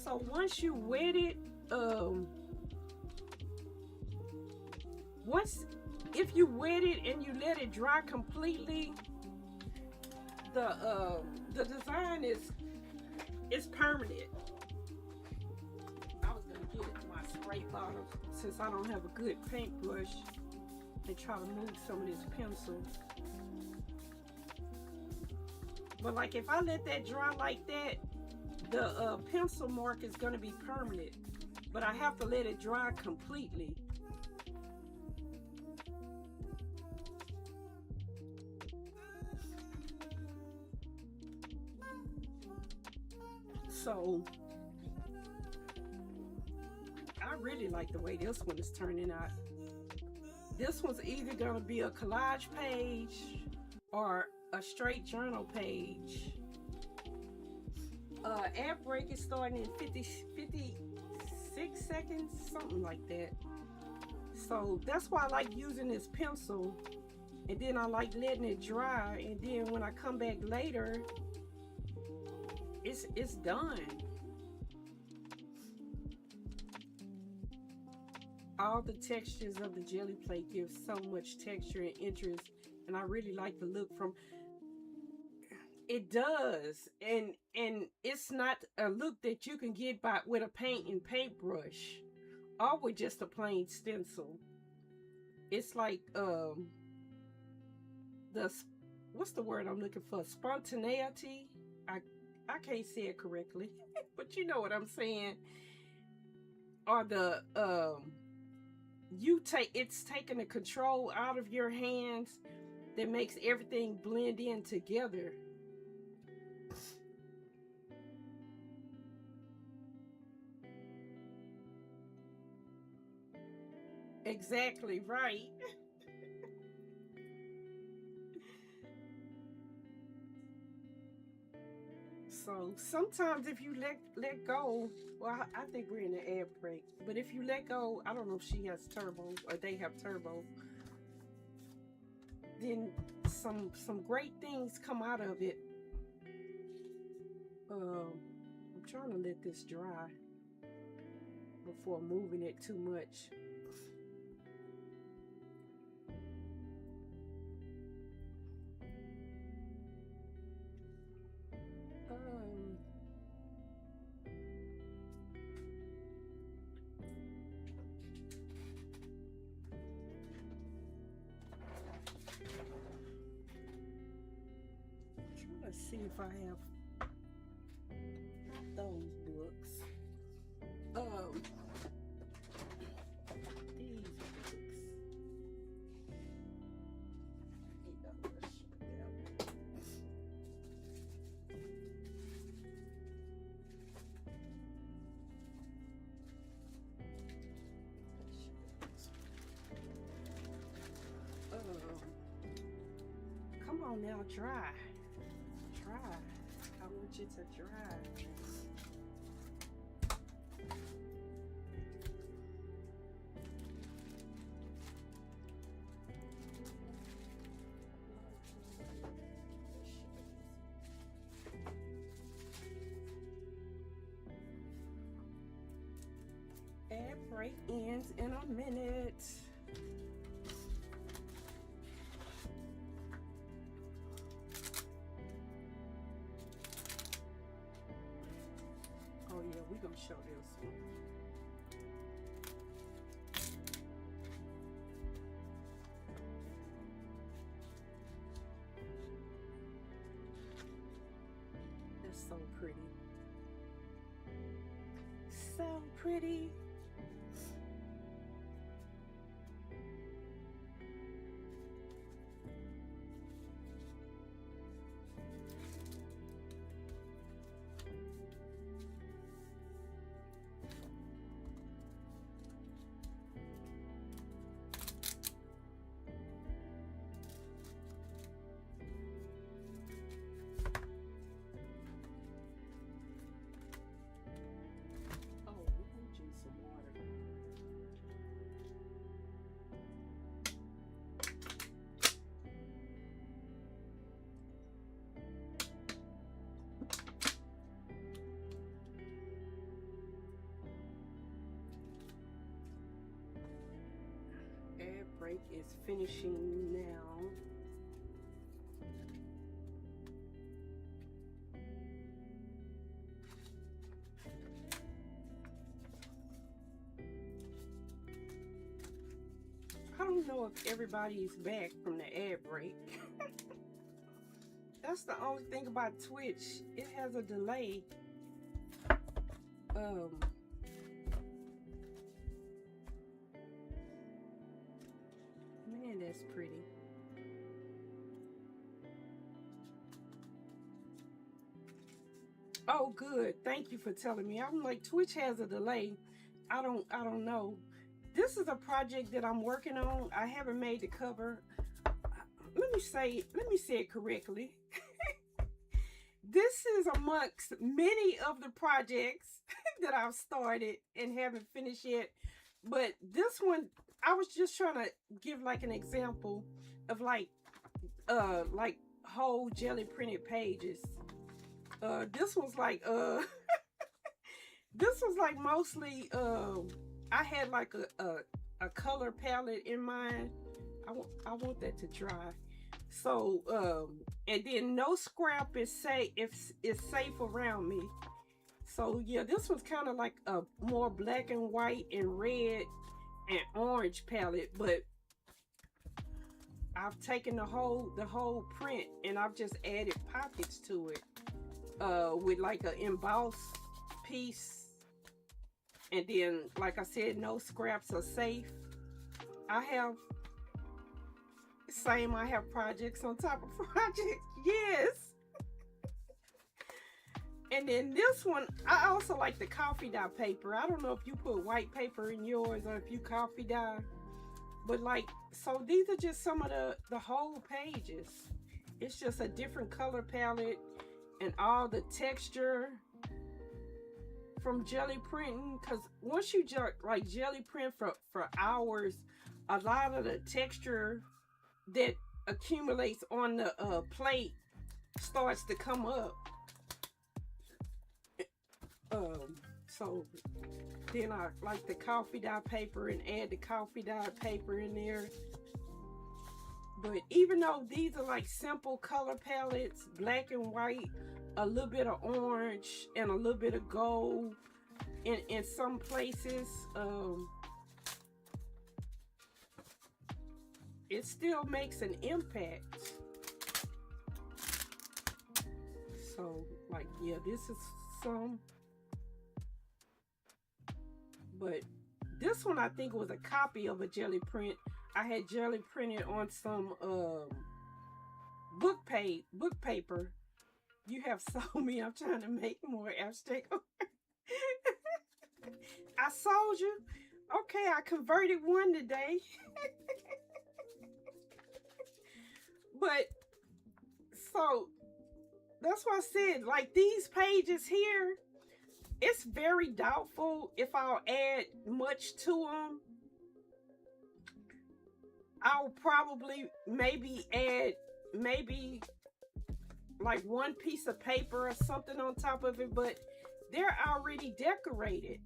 So once you wet it, if you wet it and you let it dry completely, the design is permanent. I was gonna get my spray bottle since I don't have a good paintbrush and try to move some of this pencil. But like if I let that dry like that, the pencil mark is gonna be permanent. But I have to let it dry completely. So I really like the way this one is turning out. This one's either gonna be a collage page or a straight journal page. Ad break is starting in 56 seconds, something like that. So that's why I like using this pencil, and then I like letting it dry, and then when I come back later, it's done. All the textures of the jelly plate give so much texture and interest, and I really like the look from it. Does, and it's not a look that you can get by with a paint and paintbrush or with just a plain stencil. It's like what's the word I'm looking for? Spontaneity. I can't say it correctly, but you know what I'm saying. Or the it's taking the control out of your hands that makes everything blend in together. Exactly right. So sometimes if you let go, well, I think we're in the air break, but if you let go, I don't know if she has turbo or they have turbo, then some great things come out of it. I'm trying to let this dry before moving it too much. Let's see if I have those books. These books. Come on now, dry. I want you to dry. Ad break ends in a minute. Oh yeah, we're gonna show this one. That's so pretty. So pretty. Some is finishing now. I don't know if everybody's back from the ad break. That's the only thing about Twitch. It has a delay. Man, that's pretty. Oh, good. Thank you for telling me. I'm like, Twitch has a delay. I don't know. This is a project that I'm working on. I haven't made the cover. Let me say it correctly. This is amongst many of the projects that I've started and haven't finished yet. But this one, I was just trying to give like an example of like whole jelly printed pages. This was like this was like mostly I had like a color palette in mind. I want that to dry. So and then no scrap is safe around me. So yeah, this was kind of like a more black and white and red and orange palette, but I've taken the whole print and I've just added pockets to it with like an embossed piece. And then, like I said, no scraps are safe. I have projects on top of projects. Yes. And then this one, I also like the coffee dye paper. I don't know if you put white paper in yours or if you coffee dye. But like, so these are just some of the whole pages. It's just a different color palette and all the texture from jelly printing. Because once you like jelly print for hours, a lot of the texture that accumulates on the plate starts to come up. So then I like the coffee dye paper and add the coffee dye paper in there. But even though these are like simple color palettes, black and white, a little bit of orange and a little bit of gold in some places, it still makes an impact. So like, yeah, this is some. But this one I think was a copy of a jelly print. I had jelly printed on some book paper. You have sold me. I'm trying to make more abstract. I sold you. Okay, I converted one today. But so that's what I said. Like these pages here, it's very doubtful if I'll add much to them. I'll probably add like one piece of paper or something on top of it, but they're already decorated.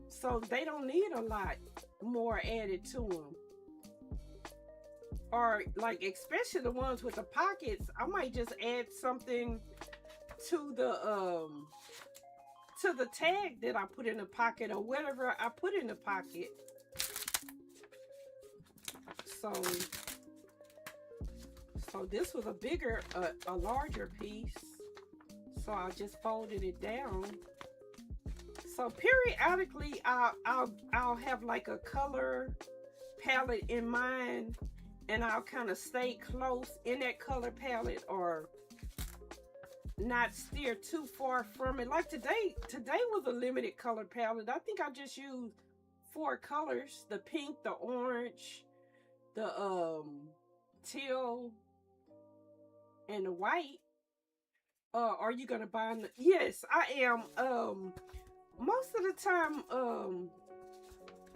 So they don't need a lot more added to them. Or like, especially the ones with the pockets, I might just add something to the tag that I put in the pocket or whatever I put in the pocket. So this was a larger piece. So I just folded it down. So periodically I'll have like a color palette in mind, and I'll kind of stay close in that color palette or not steer too far from it. Like today was a limited color palette. I think I just used 4 colors: the pink, the orange, the teal, and the white. Are you gonna bind the... Yes, I am. Most of the time,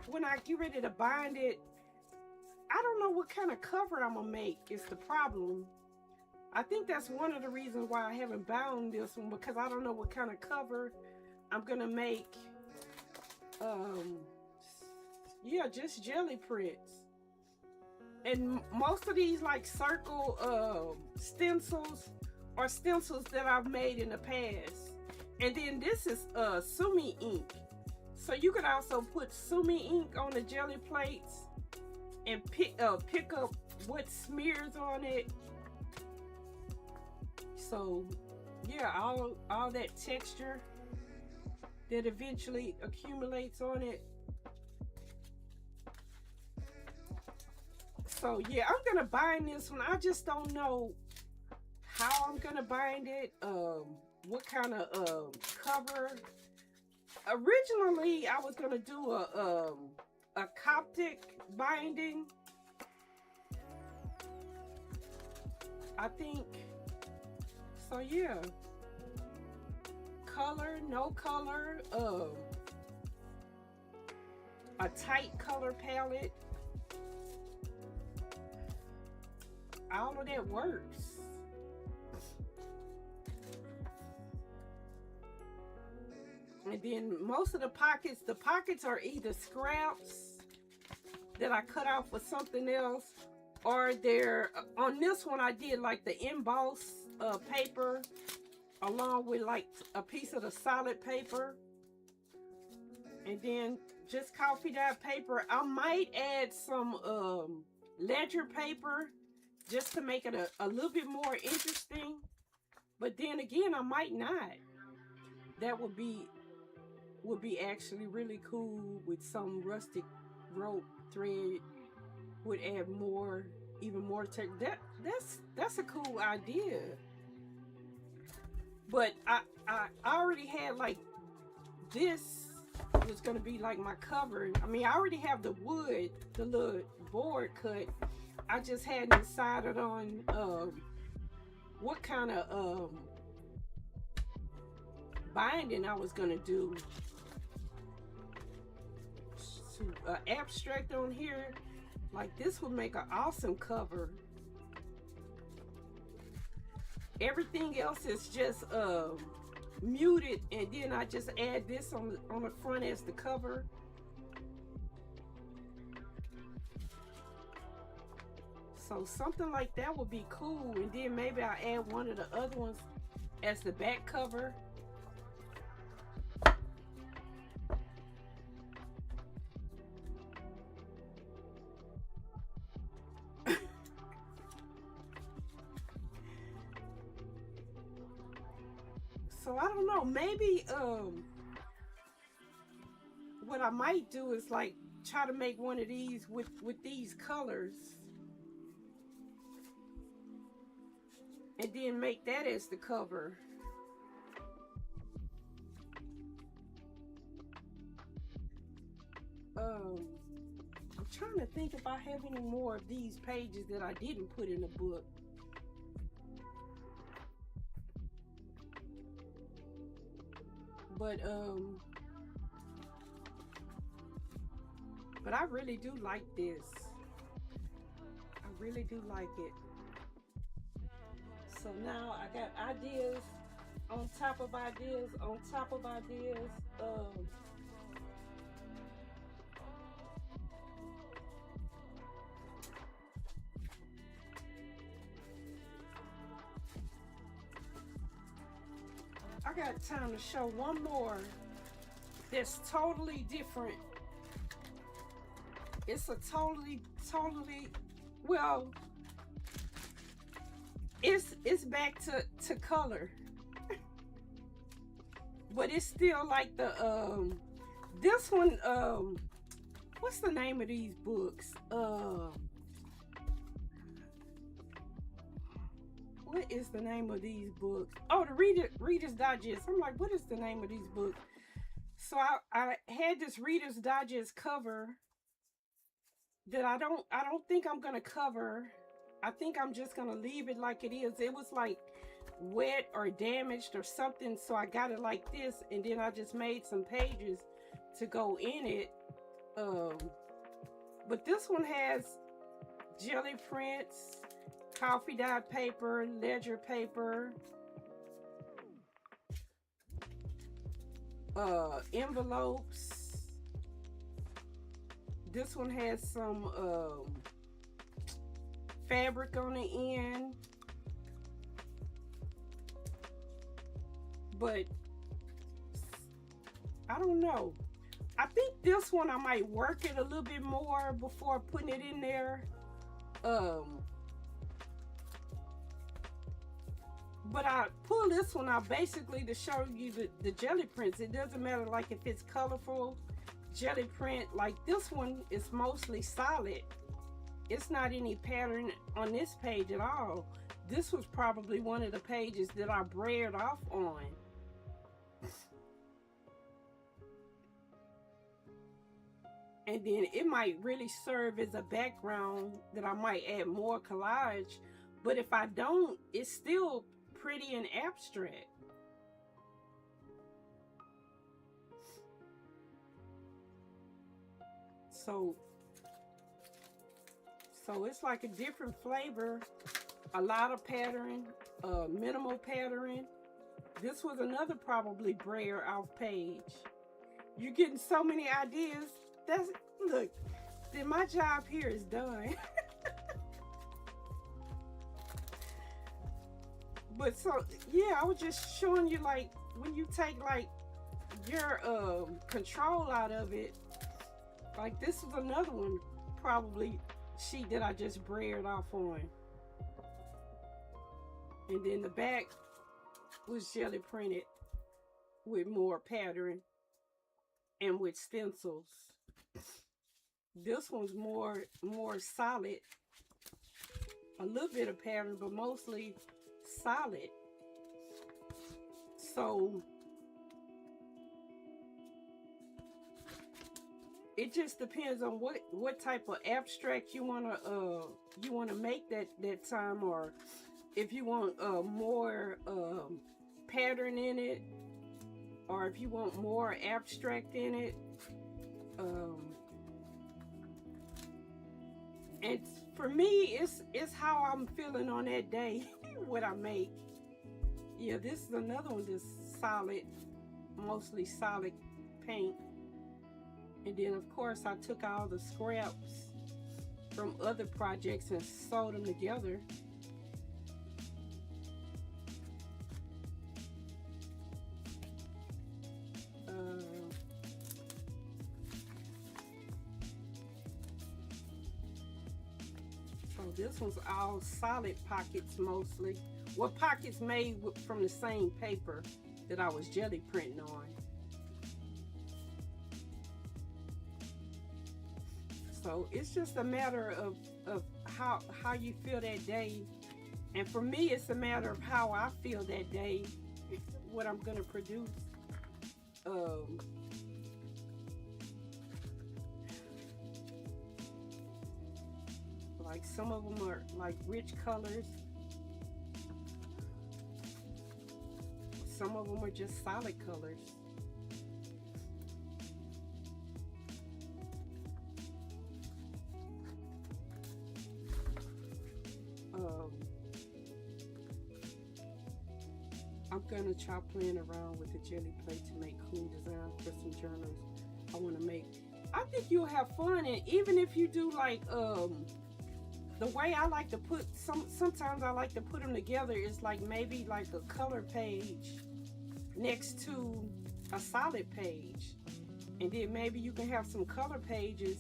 when I get ready to bind it, I don't know what kind of cover I'm gonna make. Is the problem. I think that's one of the reasons why I haven't bound this one, because I don't know what kind of cover I'm gonna make. Yeah, just jelly prints. And most of these like circle stencils are stencils that I've made in the past. And then this is sumi ink. So you could also put sumi ink on the jelly plates and pick up what smears on it. So yeah, all that texture that eventually accumulates on it. So yeah, I'm gonna bind this one. I just don't know how I'm gonna bind it. What kind of cover. Originally, I was gonna do a Coptic binding. I think so. Yeah. Color, no color. A tight color palette. All of that works. And then most of the pockets are either scraps that I cut off with something else, or they're, on this one I did like the emboss paper along with like a piece of the solid paper. And then just coffee dye paper. I might add some ledger paper just to make it a little bit more interesting. But then again, I might not. That would be actually really cool with some rustic rope thread. Would add more, even more tech. That's a cool idea. But I already had like this was gonna be like my cover. I mean, I already have the wood, the little board cut. I just hadn't decided on what kind of binding I was gonna do. So, abstract on here, like this would make an awesome cover. Everything else is just muted, and then I just add this on the front as the cover. So something like that would be cool, and then maybe I'll add one of the other ones as the back cover. So I don't know, maybe what I might do is like try to make one of these with these colors, and then make that as the cover. I'm trying to think if I have any more of these pages that I didn't put in the book. But I really do like this. I really do like it. So now I got ideas on top of ideas on top of ideas. I got time to show one more that's totally different. It's a totally, well, it's back to color. But it's still like the, this one, what's the name of these books? What is the name of these books? Oh, the Reader's Digest. I'm like, what is the name of these books? So I had this Reader's Digest cover that I don't think I'm gonna cover. I think I'm just gonna leave it like it is. It was like wet or damaged or something, so I got it like this, and then I just made some pages to go in it. But this one has jelly prints, coffee dye paper, ledger paper, envelopes, This one has some fabric on the end, but I don't know. I think this one I might work it a little bit more before putting it in there. But I pull this one out basically to show you the jelly prints. It doesn't matter like if it's colorful jelly print. Like this one is mostly solid. It's not any pattern on this page at all. This was probably one of the pages that I braided off on. And then it might really serve as a background that I might add more collage. But if I don't, it's still pretty and abstract. So it's like a different flavor, a lot of pattern, minimal pattern. This was another probably brayer off page. You're getting so many ideas. Look, then my job here is done. But so yeah, I was just showing you like when you take like your control out of it. Like this was another one probably sheet that I just braided off on. And then the back was jelly printed with more pattern and with stencils. This one's more solid. A little bit of pattern, but mostly solid. So it just depends on what type of abstract you wanna make that time, or if you want more pattern in it, or if you want more abstract in it. And for me, it's how I'm feeling on that day, what I make. Yeah, this is another one that's solid, mostly solid paint. And then of course I took all the scraps from other projects and sewed them together. This one's all solid pockets mostly. Well, pockets made from the same paper that I was jelly printing on. So it's just a matter of how you feel that day. And for me, it's a matter of how I feel that day, what I'm gonna produce. Like some of them are like rich colors. Some of them are just solid colors. I'm gonna try playing around with the jelly plate to make cool designs for some journals I want to make. I think you'll have fun, and even if you do like the way I like to put sometimes I like to put them together is like maybe like a color page next to a solid page, and then maybe you can have some color pages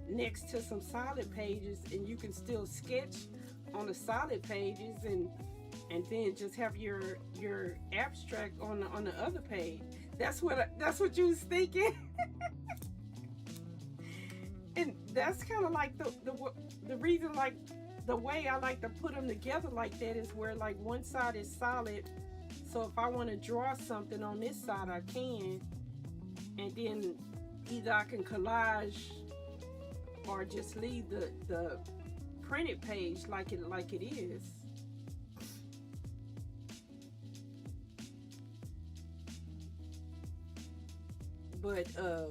next to some solid pages, and you can still sketch on the solid pages, and then just have your abstract on the other page. That's what you was thinking. And that's kind of like the reason, like the way I like to put them together like that is where like one side is solid, so if I want to draw something on this side I can, and then either I can collage or just leave the printed page like it is. But I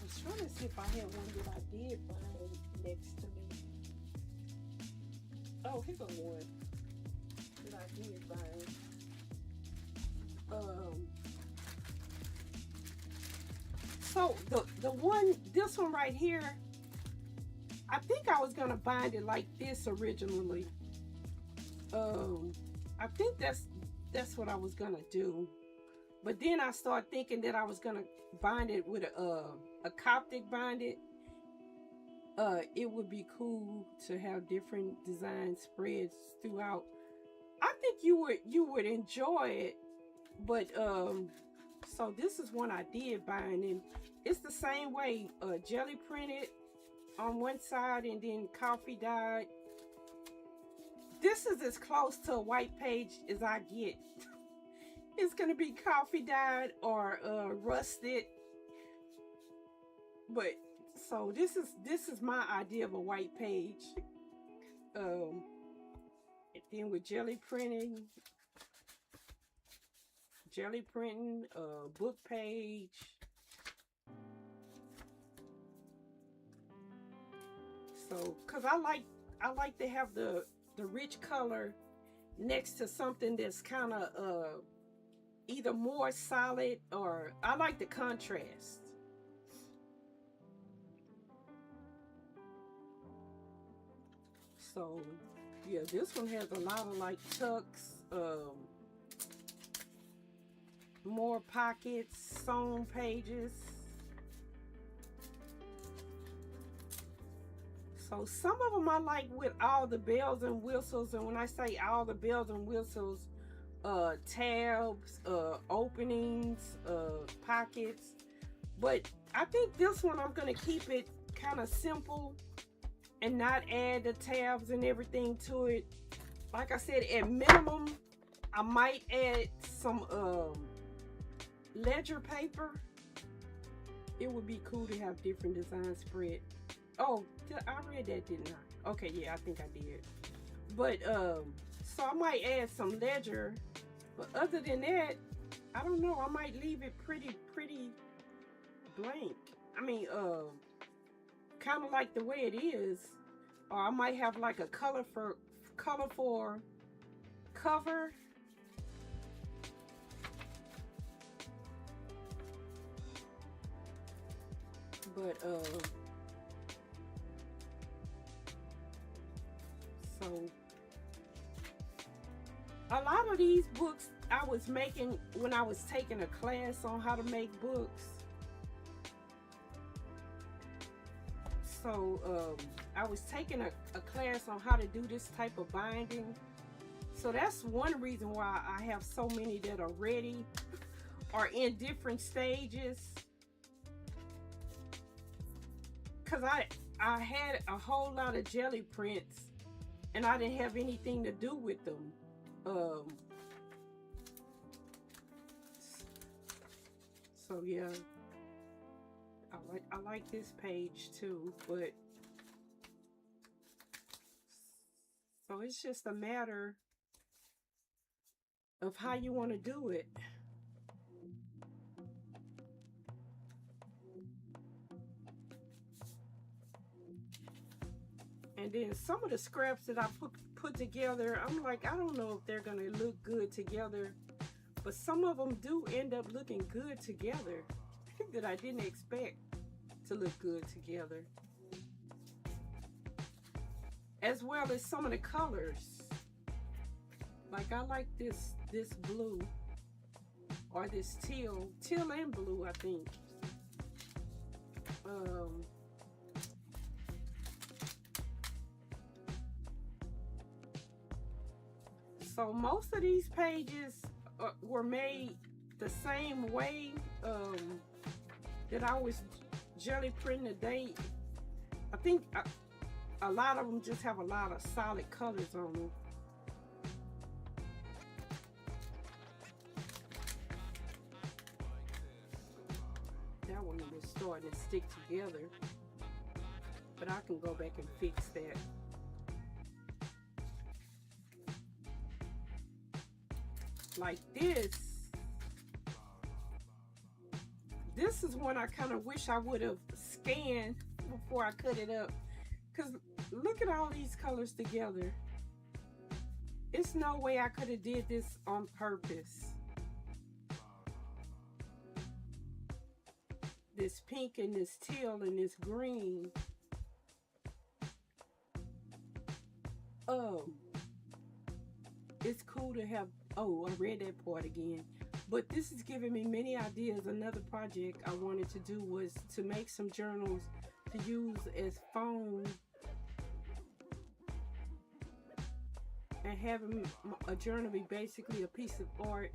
was trying to see if I had one that I did find next to me. Oh, here's a one that I did find. So this one right here, I think I was gonna bind it like this originally. I think that's what I was gonna do, but then I started thinking that I was gonna bind it with a Coptic bind. It would be cool to have different design spreads throughout. I think you would enjoy it, but so this is one I did bind, and it's the same way, jelly printed on one side and then coffee dyed. This is as close to a white page as I get. It's gonna be coffee dyed or rusted, but so this is my idea of a white page. And then with jelly printing, book page. So, cause I like to have the rich color next to something that's kind of either more solid, or I like the contrast. So yeah, this one has a lot of like tucks, more pockets, sewn pages. So some of them I like with all the bells and whistles, and when I say all the bells and whistles, tabs, openings, pockets. But I think this one I'm gonna keep it kind of simple and not add the tabs and everything to it. Like I said, at minimum, I might add some ledger paper. It would be cool to have different design spread. Oh, I read that, didn't I? Okay, yeah, I think I did. But so I might add some ledger, but other than that, I don't know. I might leave it pretty blank. I mean, kind of like the way it is, or I might have like a colorful cover. But so a lot of these books I was making when I was taking a class on how to make books. So I was taking a class on how to do this type of binding. So that's one reason why I have so many that are ready or in different stages. Cause I had a whole lot of jelly prints and I didn't have anything to do with them. So yeah, I like this page too, but so it's just a matter of how you want to do it. And then some of the scraps that I put together, I'm like, I don't know if they're gonna look good together, but some of them do end up looking good together that I didn't expect to look good together. As well as some of the colors. Like I like this blue, or this teal and blue, I think. So most of these pages were made the same way that I was jelly printing today. I think a lot of them just have a lot of solid colors on them. That one was starting to stick together, but I can go back and fix that. Like this is one I kind of wish I would have scanned before I cut it up, because look at all these colors together. It's no way I could have did this on purpose. this pink and this teal and this green. It's cool to have, oh, I read that part again. But this is giving me many ideas. Another project I wanted to do was to make some journals to use as phone, and having a journal be basically a piece of art.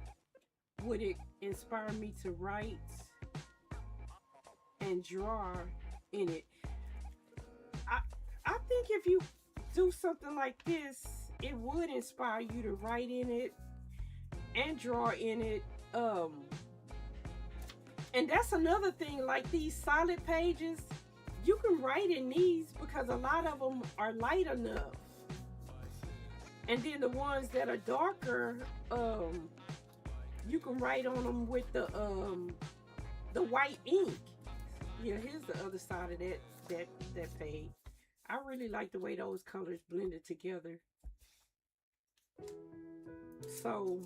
Would it inspire me to write and draw in it? I think if you do something like this, it would inspire you to write in it and draw in it. And that's another thing, like these solid pages, you can write in these because a lot of them are light enough. And then the ones that are darker, you can write on them with the white ink. Yeah, here's the other side of that page. I really like the way those colors blended together. So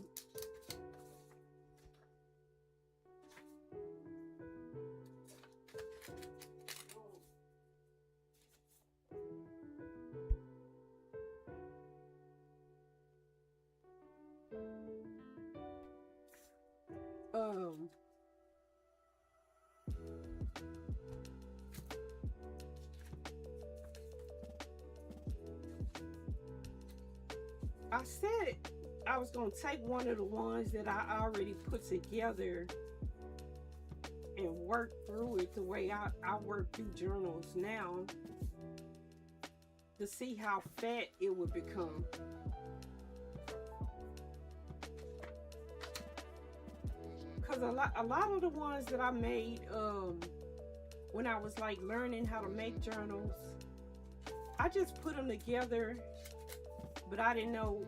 I said I was going to take one of the ones that I already put together and work through it the way I work through journals now, to see how fat it would become. Because a lot of the ones that I made when I was like learning how to make journals, I just put them together, but I didn't know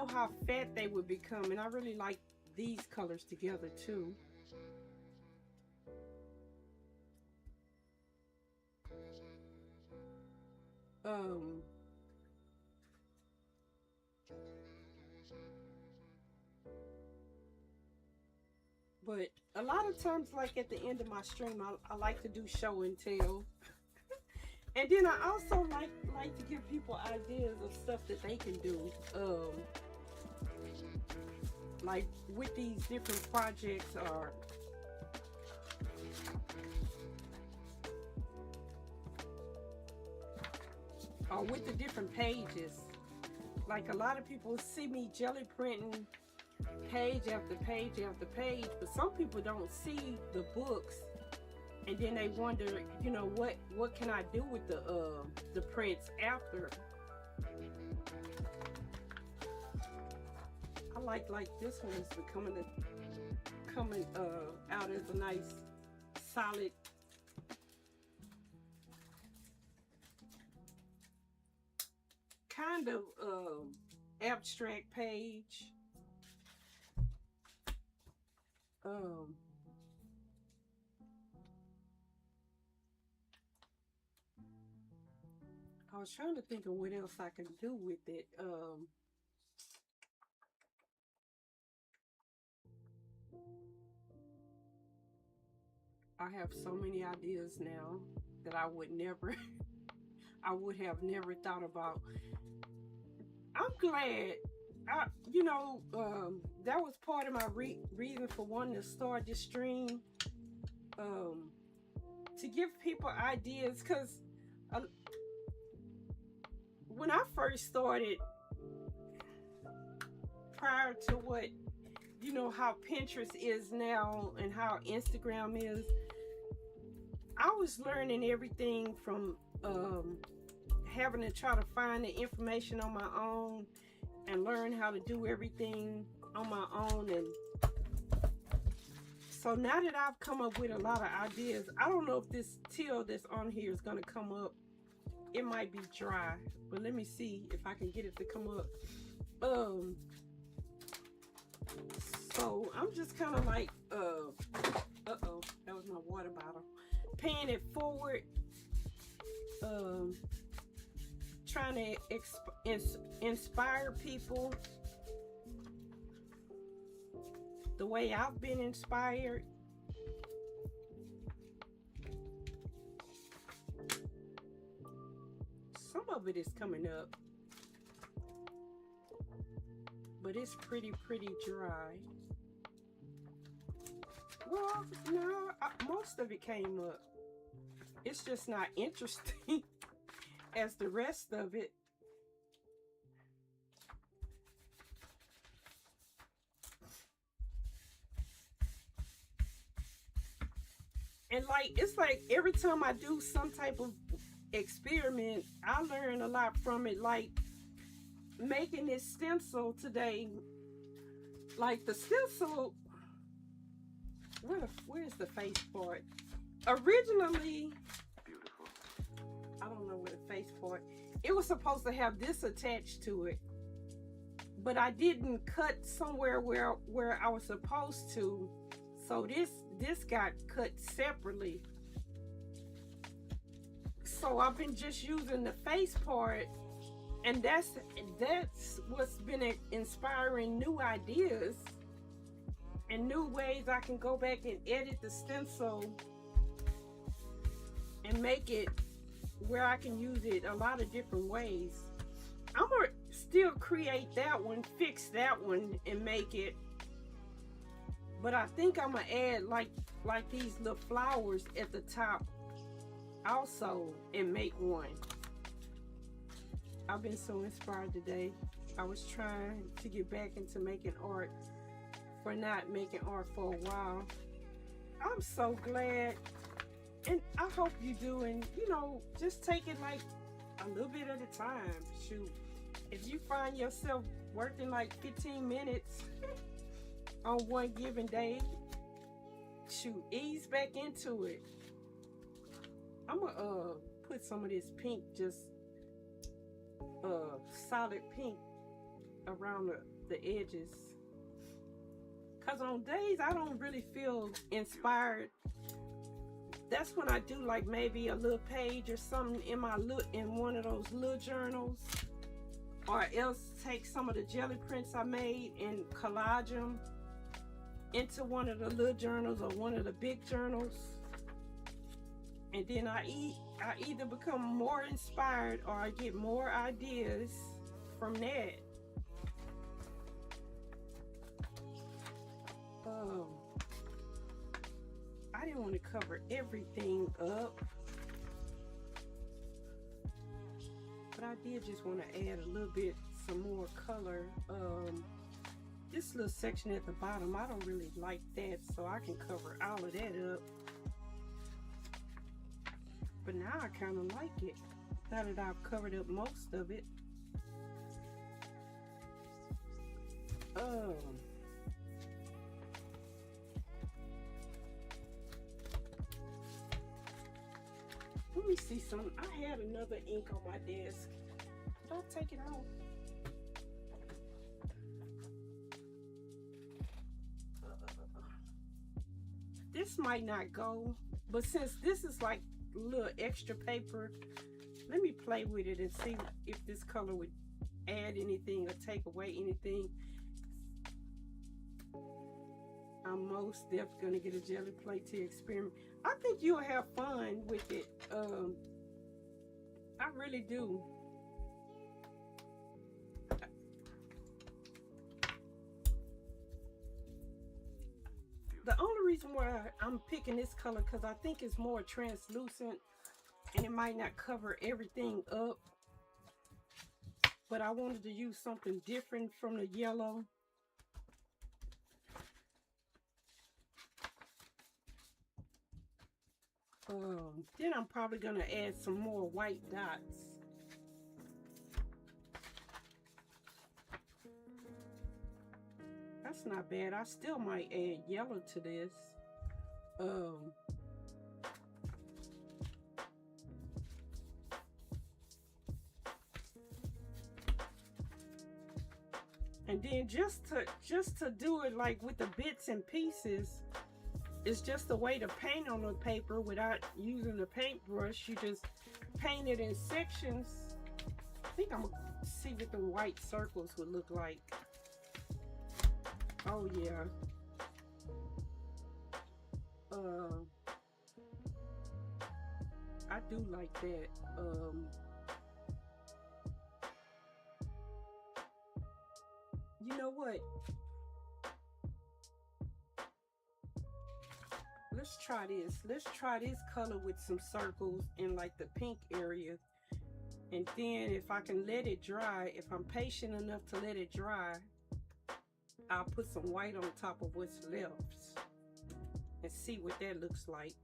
how fat they would become. And I really like these colors together too. But a lot of times, like at the end of my stream, I like to do show and tell. And then I also like to give people ideas of stuff that they can do. Like with these different projects, or with the different pages. Like a lot of people see me jelly printing page after page after page, but some people don't see the books, and then they wonder, you know, what can I do with the prints after. I like this one is coming out as a nice solid kind of abstract page. I was trying to think of what else I can do with it. I have so many ideas now that I would have never thought about. I'm glad, that was part of my reason for wanting to start this stream, to give people ideas, because when I first started, prior to what, how Pinterest is now and how Instagram is, I was learning everything from having to try to find the information on my own and learn how to do everything on my own. And so now that I've come up with a lot of ideas, I don't know if this teal that's on here is going to come up. It might be dry, but let me see if I can get it to come up. So I'm just kind of like, that was my water bottle. Paying it forward, trying to inspire people the way I've been inspired. of it is coming up. But it's pretty dry. Well, no, most of it came up. It's just not interesting as the rest of it. And like, it's like every time I do some type of experiment, I learn a lot from it. Like making this stencil today, like the stencil, where's the face part? Originally, Beautiful. I don't know where the face part, it was supposed to have this attached to it, but I didn't cut somewhere where I was supposed to, so this got cut separately. So I've been just using the face part, and that's what's been inspiring new ideas and new ways I can go back and edit the stencil and make it where I can use it a lot of different ways. I'm gonna still create that one, fix that one, and make it. But I think I'm gonna add like these little flowers at the top also and make one. I've been so inspired today. I was trying to get back into making art for not making art for a while. I'm so glad, and I hope you do, and you know, just take it like a little bit at a time. Shoot, if you find yourself working like 15 minutes on one given day, shoot, ease back into it. I'm gonna put some of this pink, just solid pink around the edges, cause on days I don't really feel inspired, that's when I do like maybe a little page or something in one of those little journals, or else take some of the jelly prints I made and collage them into one of the little journals or one of the big journals, and then I either become more inspired or I get more ideas from that. I didn't want to cover everything up, but I did just want to add a little bit, some more color. This little section at the bottom, I don't really like that, so I can cover all of that up. But now I kind of like it, now that I've covered up most of it. Let me see something. I had another ink on my desk. Did I take it off? This might not go, but since this is like a little extra paper, let me play with it and see if this color would add anything or take away anything. I'm most definitely gonna get a jelly plate to experiment. I think you'll have fun with it. I really do. The only reason why I'm picking this color, because I think it's more translucent and it might not cover everything up, but I wanted to use something different from the yellow. Then I'm probably gonna add some more white dots. That's not bad. I still might add yellow to this. And then just to do it like with the bits and pieces, it's just a way to paint on the paper without using the paintbrush. You just paint it in sections. I think I'm gonna see what the white circles would look like. Oh yeah. I do like that. You know what? Let's try this. Let's try this color with some circles in like the pink area. And then if I can let it dry, if I'm patient enough to let it dry, I'll put some white on top of what's left and see what that looks like.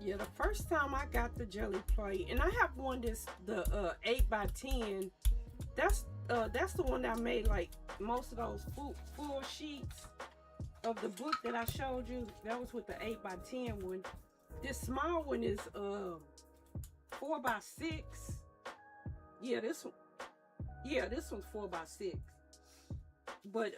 Yeah, the first time I got the jelly plate, and I have one that's the 8x10. That's the one that I made like most of those full sheets of the book that I showed you. That was with the 8x10 one. This small one is 4x6. Yeah, this one. Yeah, this one's 4x6. But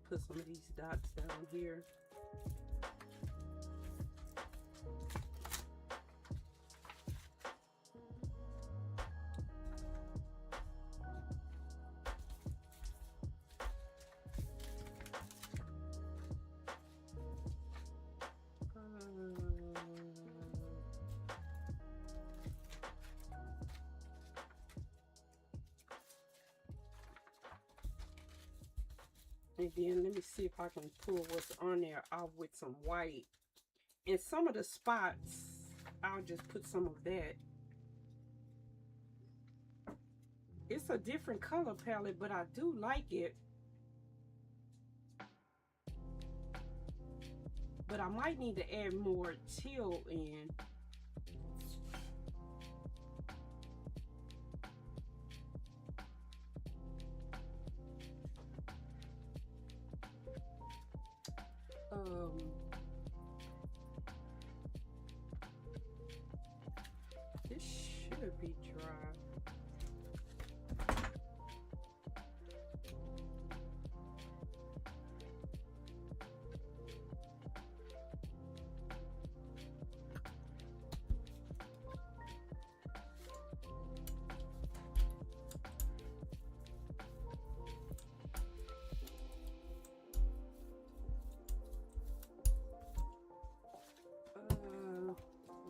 put some of these dots down here. And then let me see if I can pull what's on there off with some white. And some of the spots, I'll just put some of that. It's a different color palette, but I do like it. But I might need to add more teal in. This should be dry.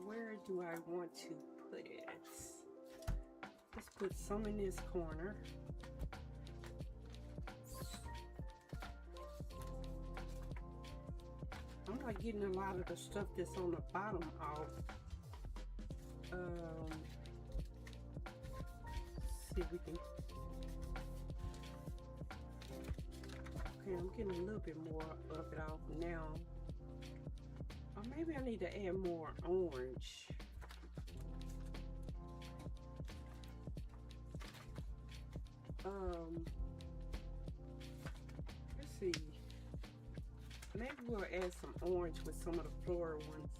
Where do I want to put it? Let's put some in this corner. I'm not getting a lot of the stuff that's on the bottom off. See if we can. Okay, I'm getting a little bit more of it off now. Or maybe I need to add more orange. Let's see. Maybe we'll add some orange with some of the floral ones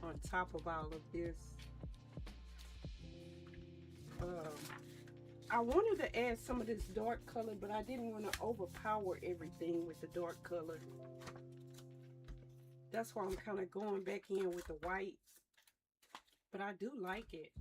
on top of all of this. I wanted to add some of this dark color, but I didn't want to overpower everything with the dark color. That's why I'm kind of going back in with the white. But I do like it.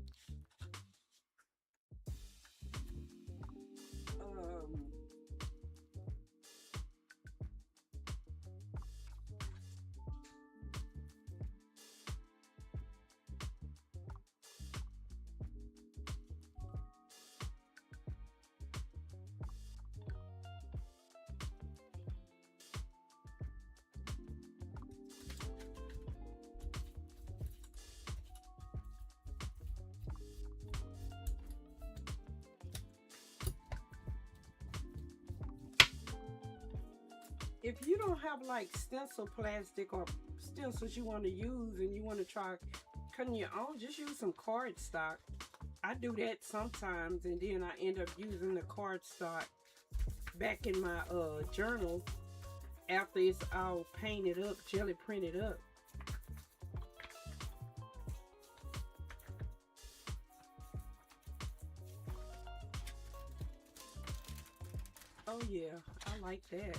If you don't have like stencil plastic or stencils you want to use and you want to try cutting your own, just use some cardstock. I do that sometimes, and then I end up using the cardstock back in my journal after it's all painted up, jelly printed up. Oh yeah, I like that.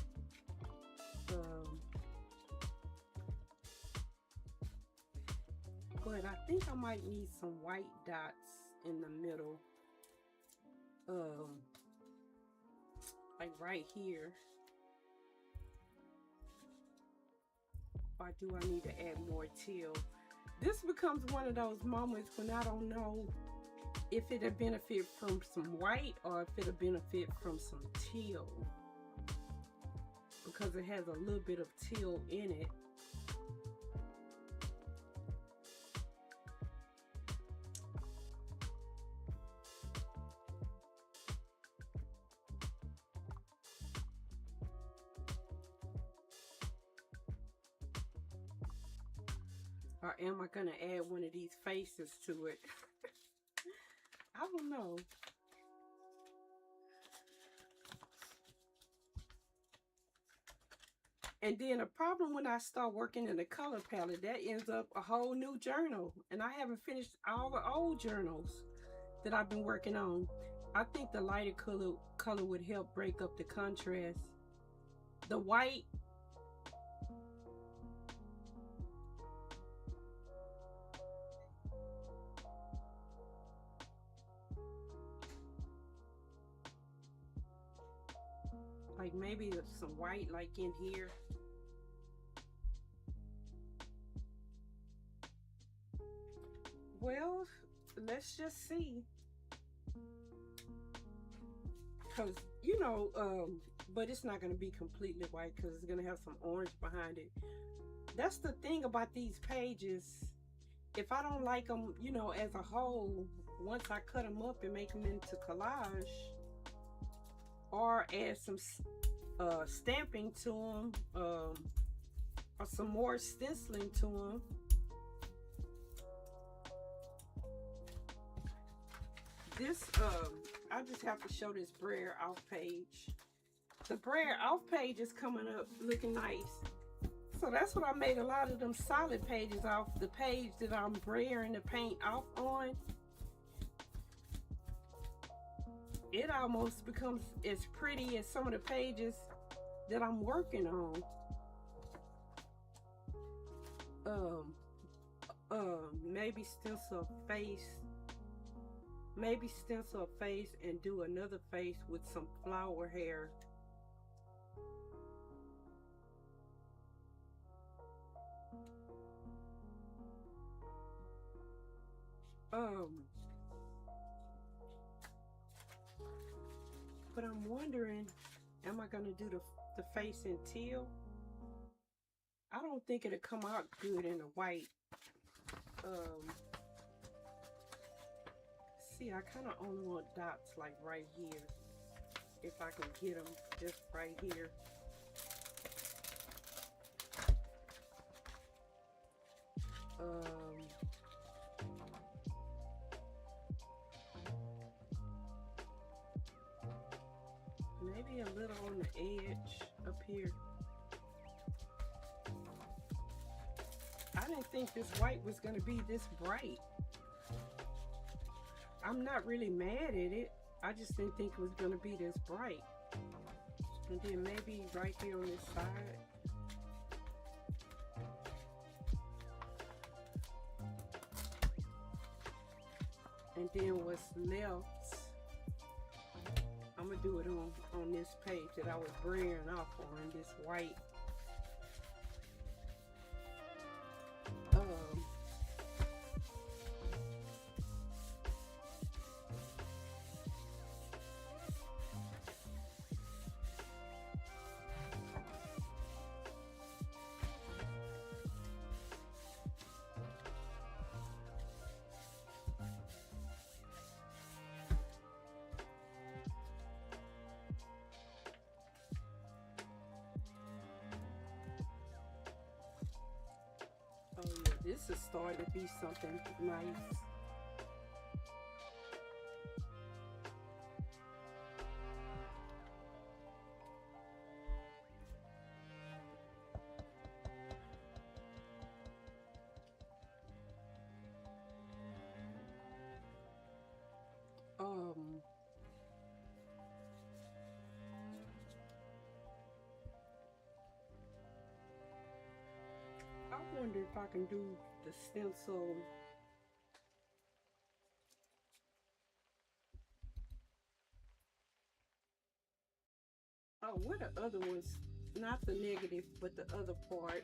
but I think I might need some white dots in the middle. Like right here. Or do I need to add more teal? This becomes one of those moments when I don't know if it'll benefit from some white or if it'll benefit from some teal, because it has a little bit of teal in it. Or am I gonna add one of these faces to it? I don't know. And then a problem when I start working in the color palette, that ends up a whole new journal. And I haven't finished all the old journals that I've been working on. I think the lighter color would help break up the contrast. The white, like maybe some white like in here. Well, let's just see. Because, you know, but it's not going to be completely white because it's going to have some orange behind it. That's the thing about these pages. If I don't like them, you know, as a whole, once I cut them up and make them into collage, or add some stamping to them, or some more stenciling to them, this I just have to show this brayer off page. The brayer off page is coming up looking nice, so that's what I made a lot of them solid pages off. The page that I'm brayering the paint off on, it almost becomes as pretty as some of the pages that I'm working on. Maybe stencil a face. Maybe stencil a face and do another face with some flower hair. But I'm wondering, am I gonna do the face in teal? I don't think it'll come out good in the white. See, I kind of only want dots like right here. If I can get them just right here. Maybe a little on the edge up here. I didn't think this white was going to be this bright. I'm not really mad at it. I just didn't think it was going to be this bright. And then maybe right here on this side. And then what's left, I'm going to do it on this page that I was braying off on, this white. Oh yeah, this is starting to be something nice. I wonder if I can do the stencil Oh, what the other ones? Not the negative, but the other part.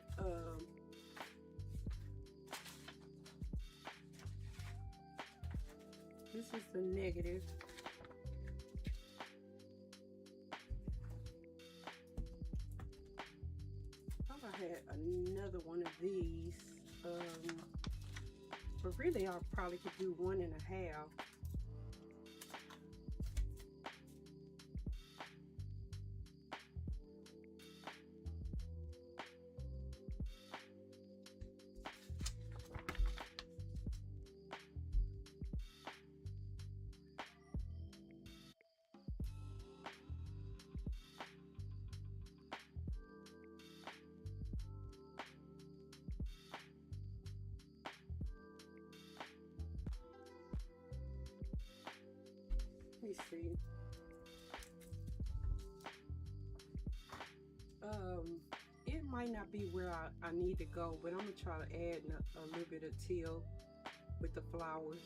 This is the negative. Thought I had another one of these. But really I probably could do 1.5. Let me see. It might not be where I need to go, but I'm gonna try to add a little bit of teal with the flowers.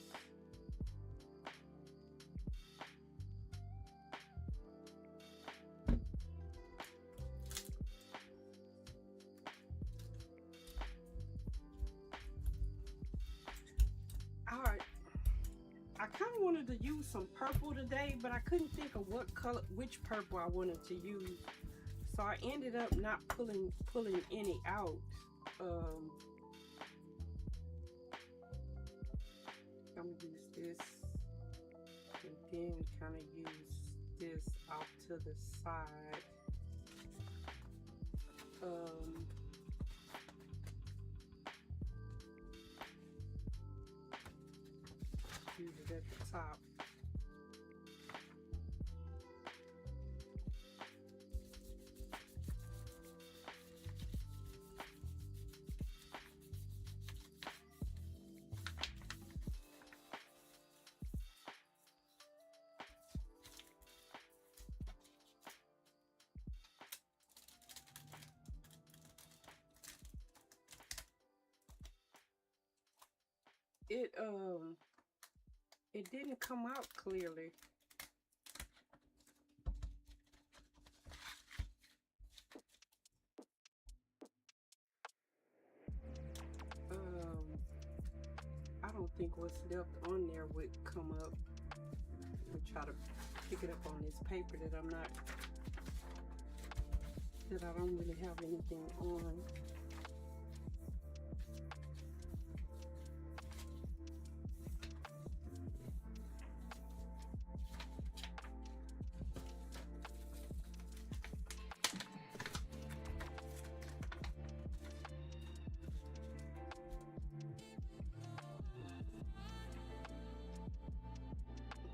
Alright. I kind of wanted to use some purple today, but I couldn't think of what color, which purple I wanted to use. So I ended up not pulling any out. I'm gonna use this, and then kind of use this out to the side. Use it at the top. It didn't come out clearly. I don't think what's left on there would come up. I'm gonna try to pick it up on this paper that I don't really have anything on.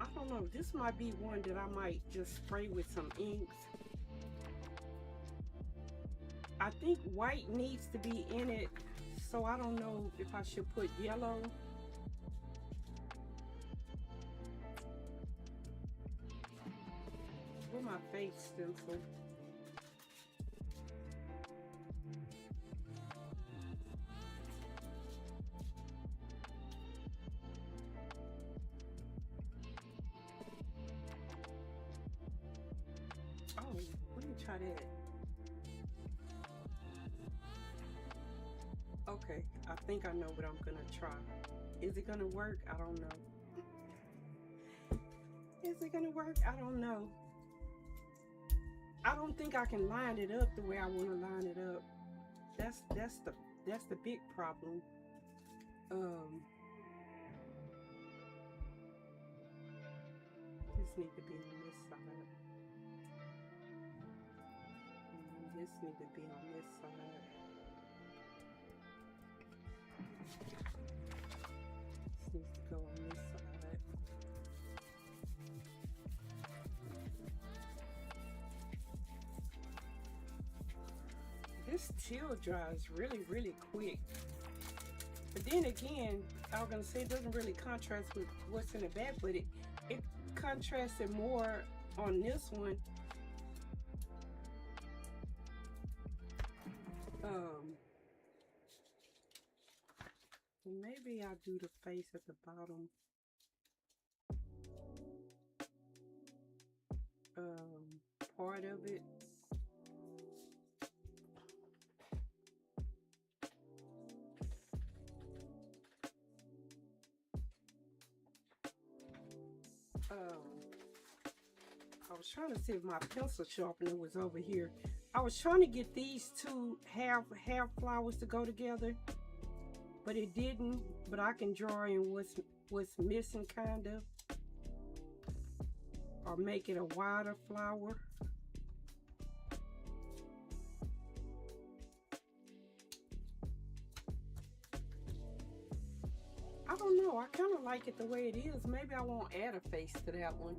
I don't know, this might be one that I might just spray with some inks. I think white needs to be in it, so I don't know if I should put yellow. Where's my face stencil? Oh, let me try that. Okay, I think I know what I'm gonna try. Is it gonna work? I don't know. Is it gonna work? I don't know. I don't think I can line it up the way I want to line it up. That's the big problem. This need to be on this side. And this need to be on this side. This needs to go on this side. This teal dries really, really quick. But then again, I was gonna say it doesn't really contrast with what's in the back, but it contrasted more on this one. Maybe I'll do the face at the bottom. Part of it. I was trying to see if my pencil sharpener was over here. I was trying to get these two half flowers to go together, but it didn't. But I can draw in what's missing, kind of, or make it a wider flower. I don't know. I kind of like it the way it is. Maybe I won't add a face to that one.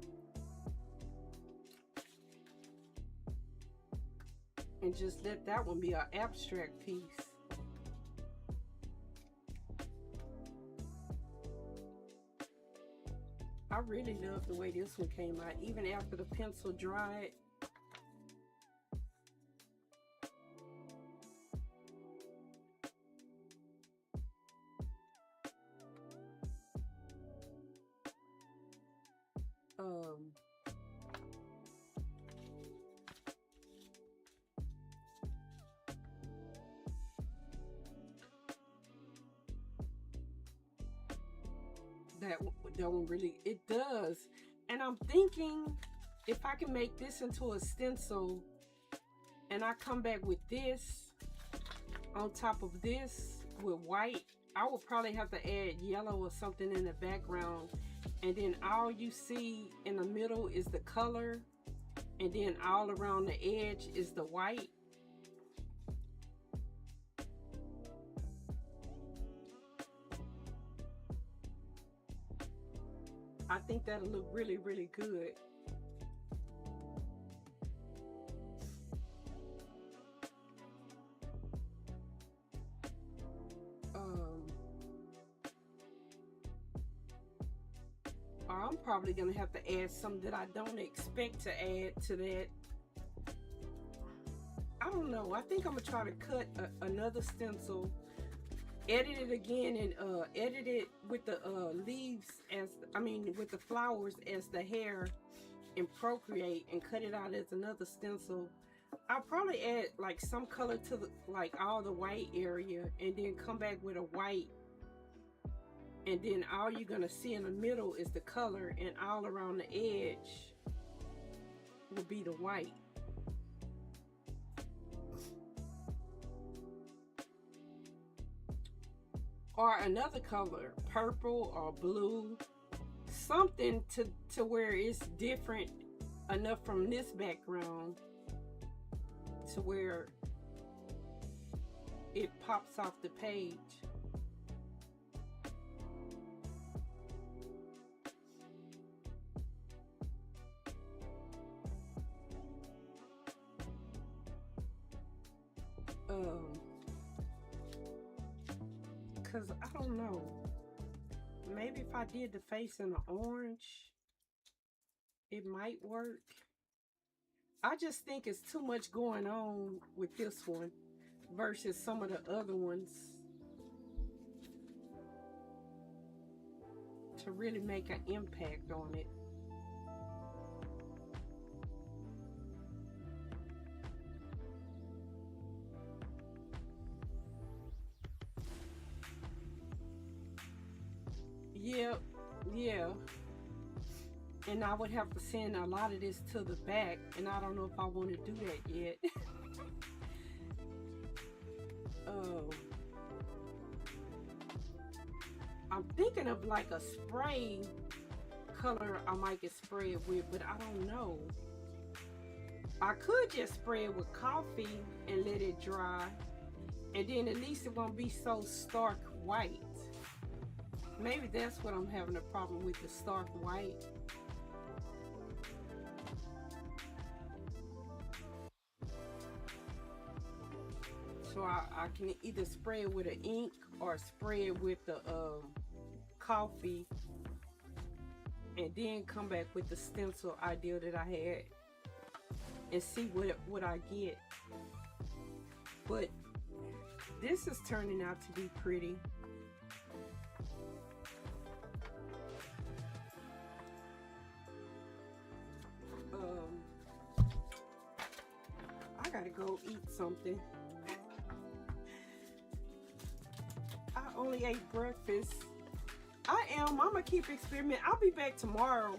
And just let that one be an abstract piece. I really love the way this one came out, even after the pencil dried. That one really, it does. And I'm thinking if I can make this into a stencil and I come back with this on top of this with white, I will probably have to add yellow or something in the background, and then all you see in the middle is the color, and then all around the edge is the white. I think that'll look really, really good. I'm probably gonna have to add some that I don't expect to add to that. I don't know. I think I'm gonna try to cut another stencil, edit it again, and edit it with the leaves with the flowers as the hair in Procreate, and cut it out as another stencil. I'll probably add like some color to the, like all the white area, and then come back with a white, and then all you're gonna see in the middle is the color, and all around the edge will be the white. Or another color, purple or blue, something to where it's different enough from this background to where it pops off the page. Because I don't know, maybe if I did the face in the orange, it might work. I just think it's too much going on with this one versus some of the other ones to really make an impact on it. Yeah, and I would have to send a lot of this to the back, and I don't know if I want to do that yet. I'm thinking of like a spray color I might get sprayed with, but I don't know. I could just spray it with coffee and let it dry, and then at least it won't be so stark white. Maybe that's what I'm having a problem with, the stark white. So I can either spray it with an ink or spray it with the coffee, and then come back with the stencil idea that I had and see what I get. But this is turning out to be pretty. I gotta go eat something. I only ate breakfast. I'm gonna keep experimenting. I'll be back tomorrow.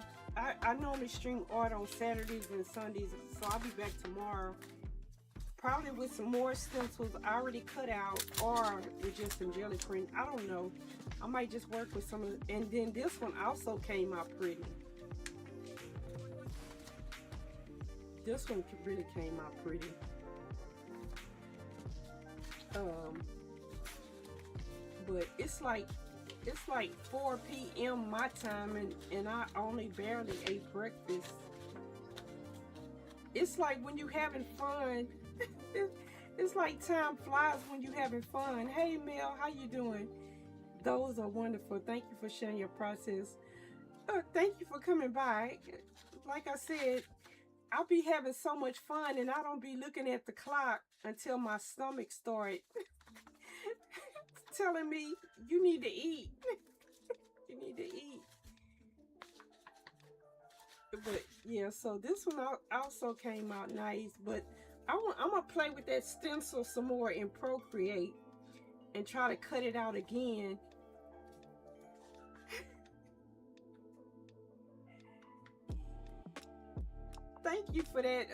I normally stream art on Saturdays and Sundays, so I'll be back tomorrow. Probably with some more stencils I already cut out, or with just some jelly print. I don't know. I might just work with some of the, and then this one also came out pretty. This one really came out pretty. But it's like 4 p.m. my time, and I only barely ate breakfast. It's like when you having fun. It's like time flies when you having fun. Hey Mel, how you doing? Those are wonderful. Thank you for sharing your process. Thank you for coming by. Like I said, I'll be having so much fun, and I don't be looking at the clock until my stomach starts telling me you need to eat. You need to eat. But yeah, so this one also came out nice, but I'm gonna play with that stencil some more in Procreate and try to cut it out again. Thank you for that,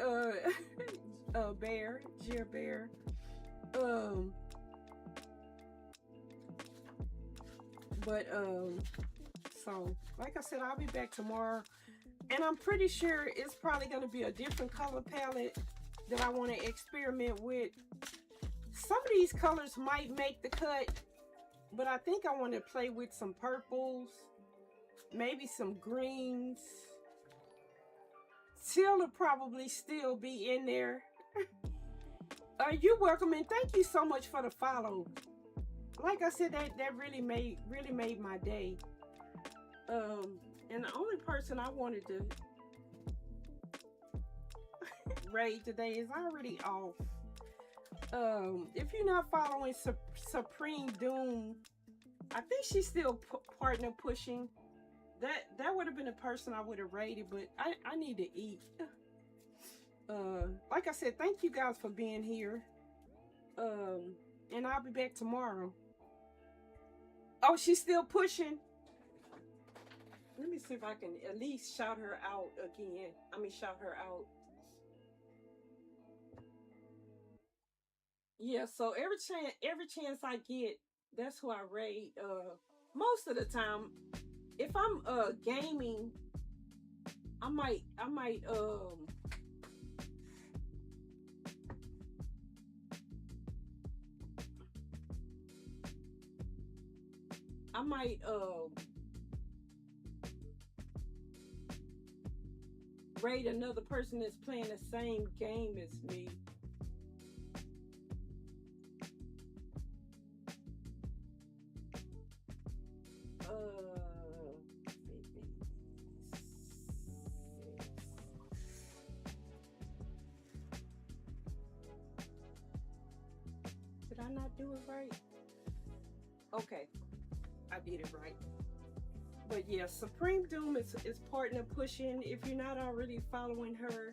Bear, Jer Bear. So like I said, I'll be back tomorrow, and I'm pretty sure it's probably gonna be a different color palette that I want to experiment with. Some of these colors might make the cut, but I think I want to play with some purples, maybe some greens. Teal will probably still be in there. You're welcome, and thank you so much for the follow. Like I said, that really made my day. And the only person I wanted to raid today is already off. If you're not following Supreme Doom, I think she's still partner pushing. That would have been a person I would have raided, but I need to eat. Like I said, thank you guys for being here. And I'll be back tomorrow. Oh, she's still pushing. Let me see if I can at least shout her out again. Shout her out. Yeah, so every chance I get, that's who I raid. Most of the time, if I'm gaming, I might raid another person that's playing the same game as me. Did I not do it right? Okay, I did it right. But yeah, Supreme Doom is partner pushing. If you're not already following her,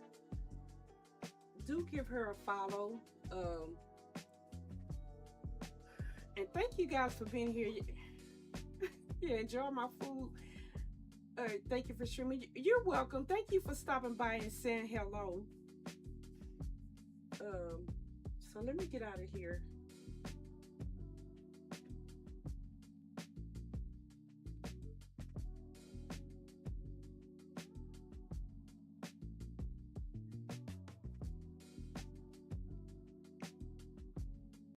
do give her a follow. And thank you guys for being here. Yeah, enjoy my food. Thank you for streaming. You're welcome. Thank you for stopping by and saying hello. So let me get out of here.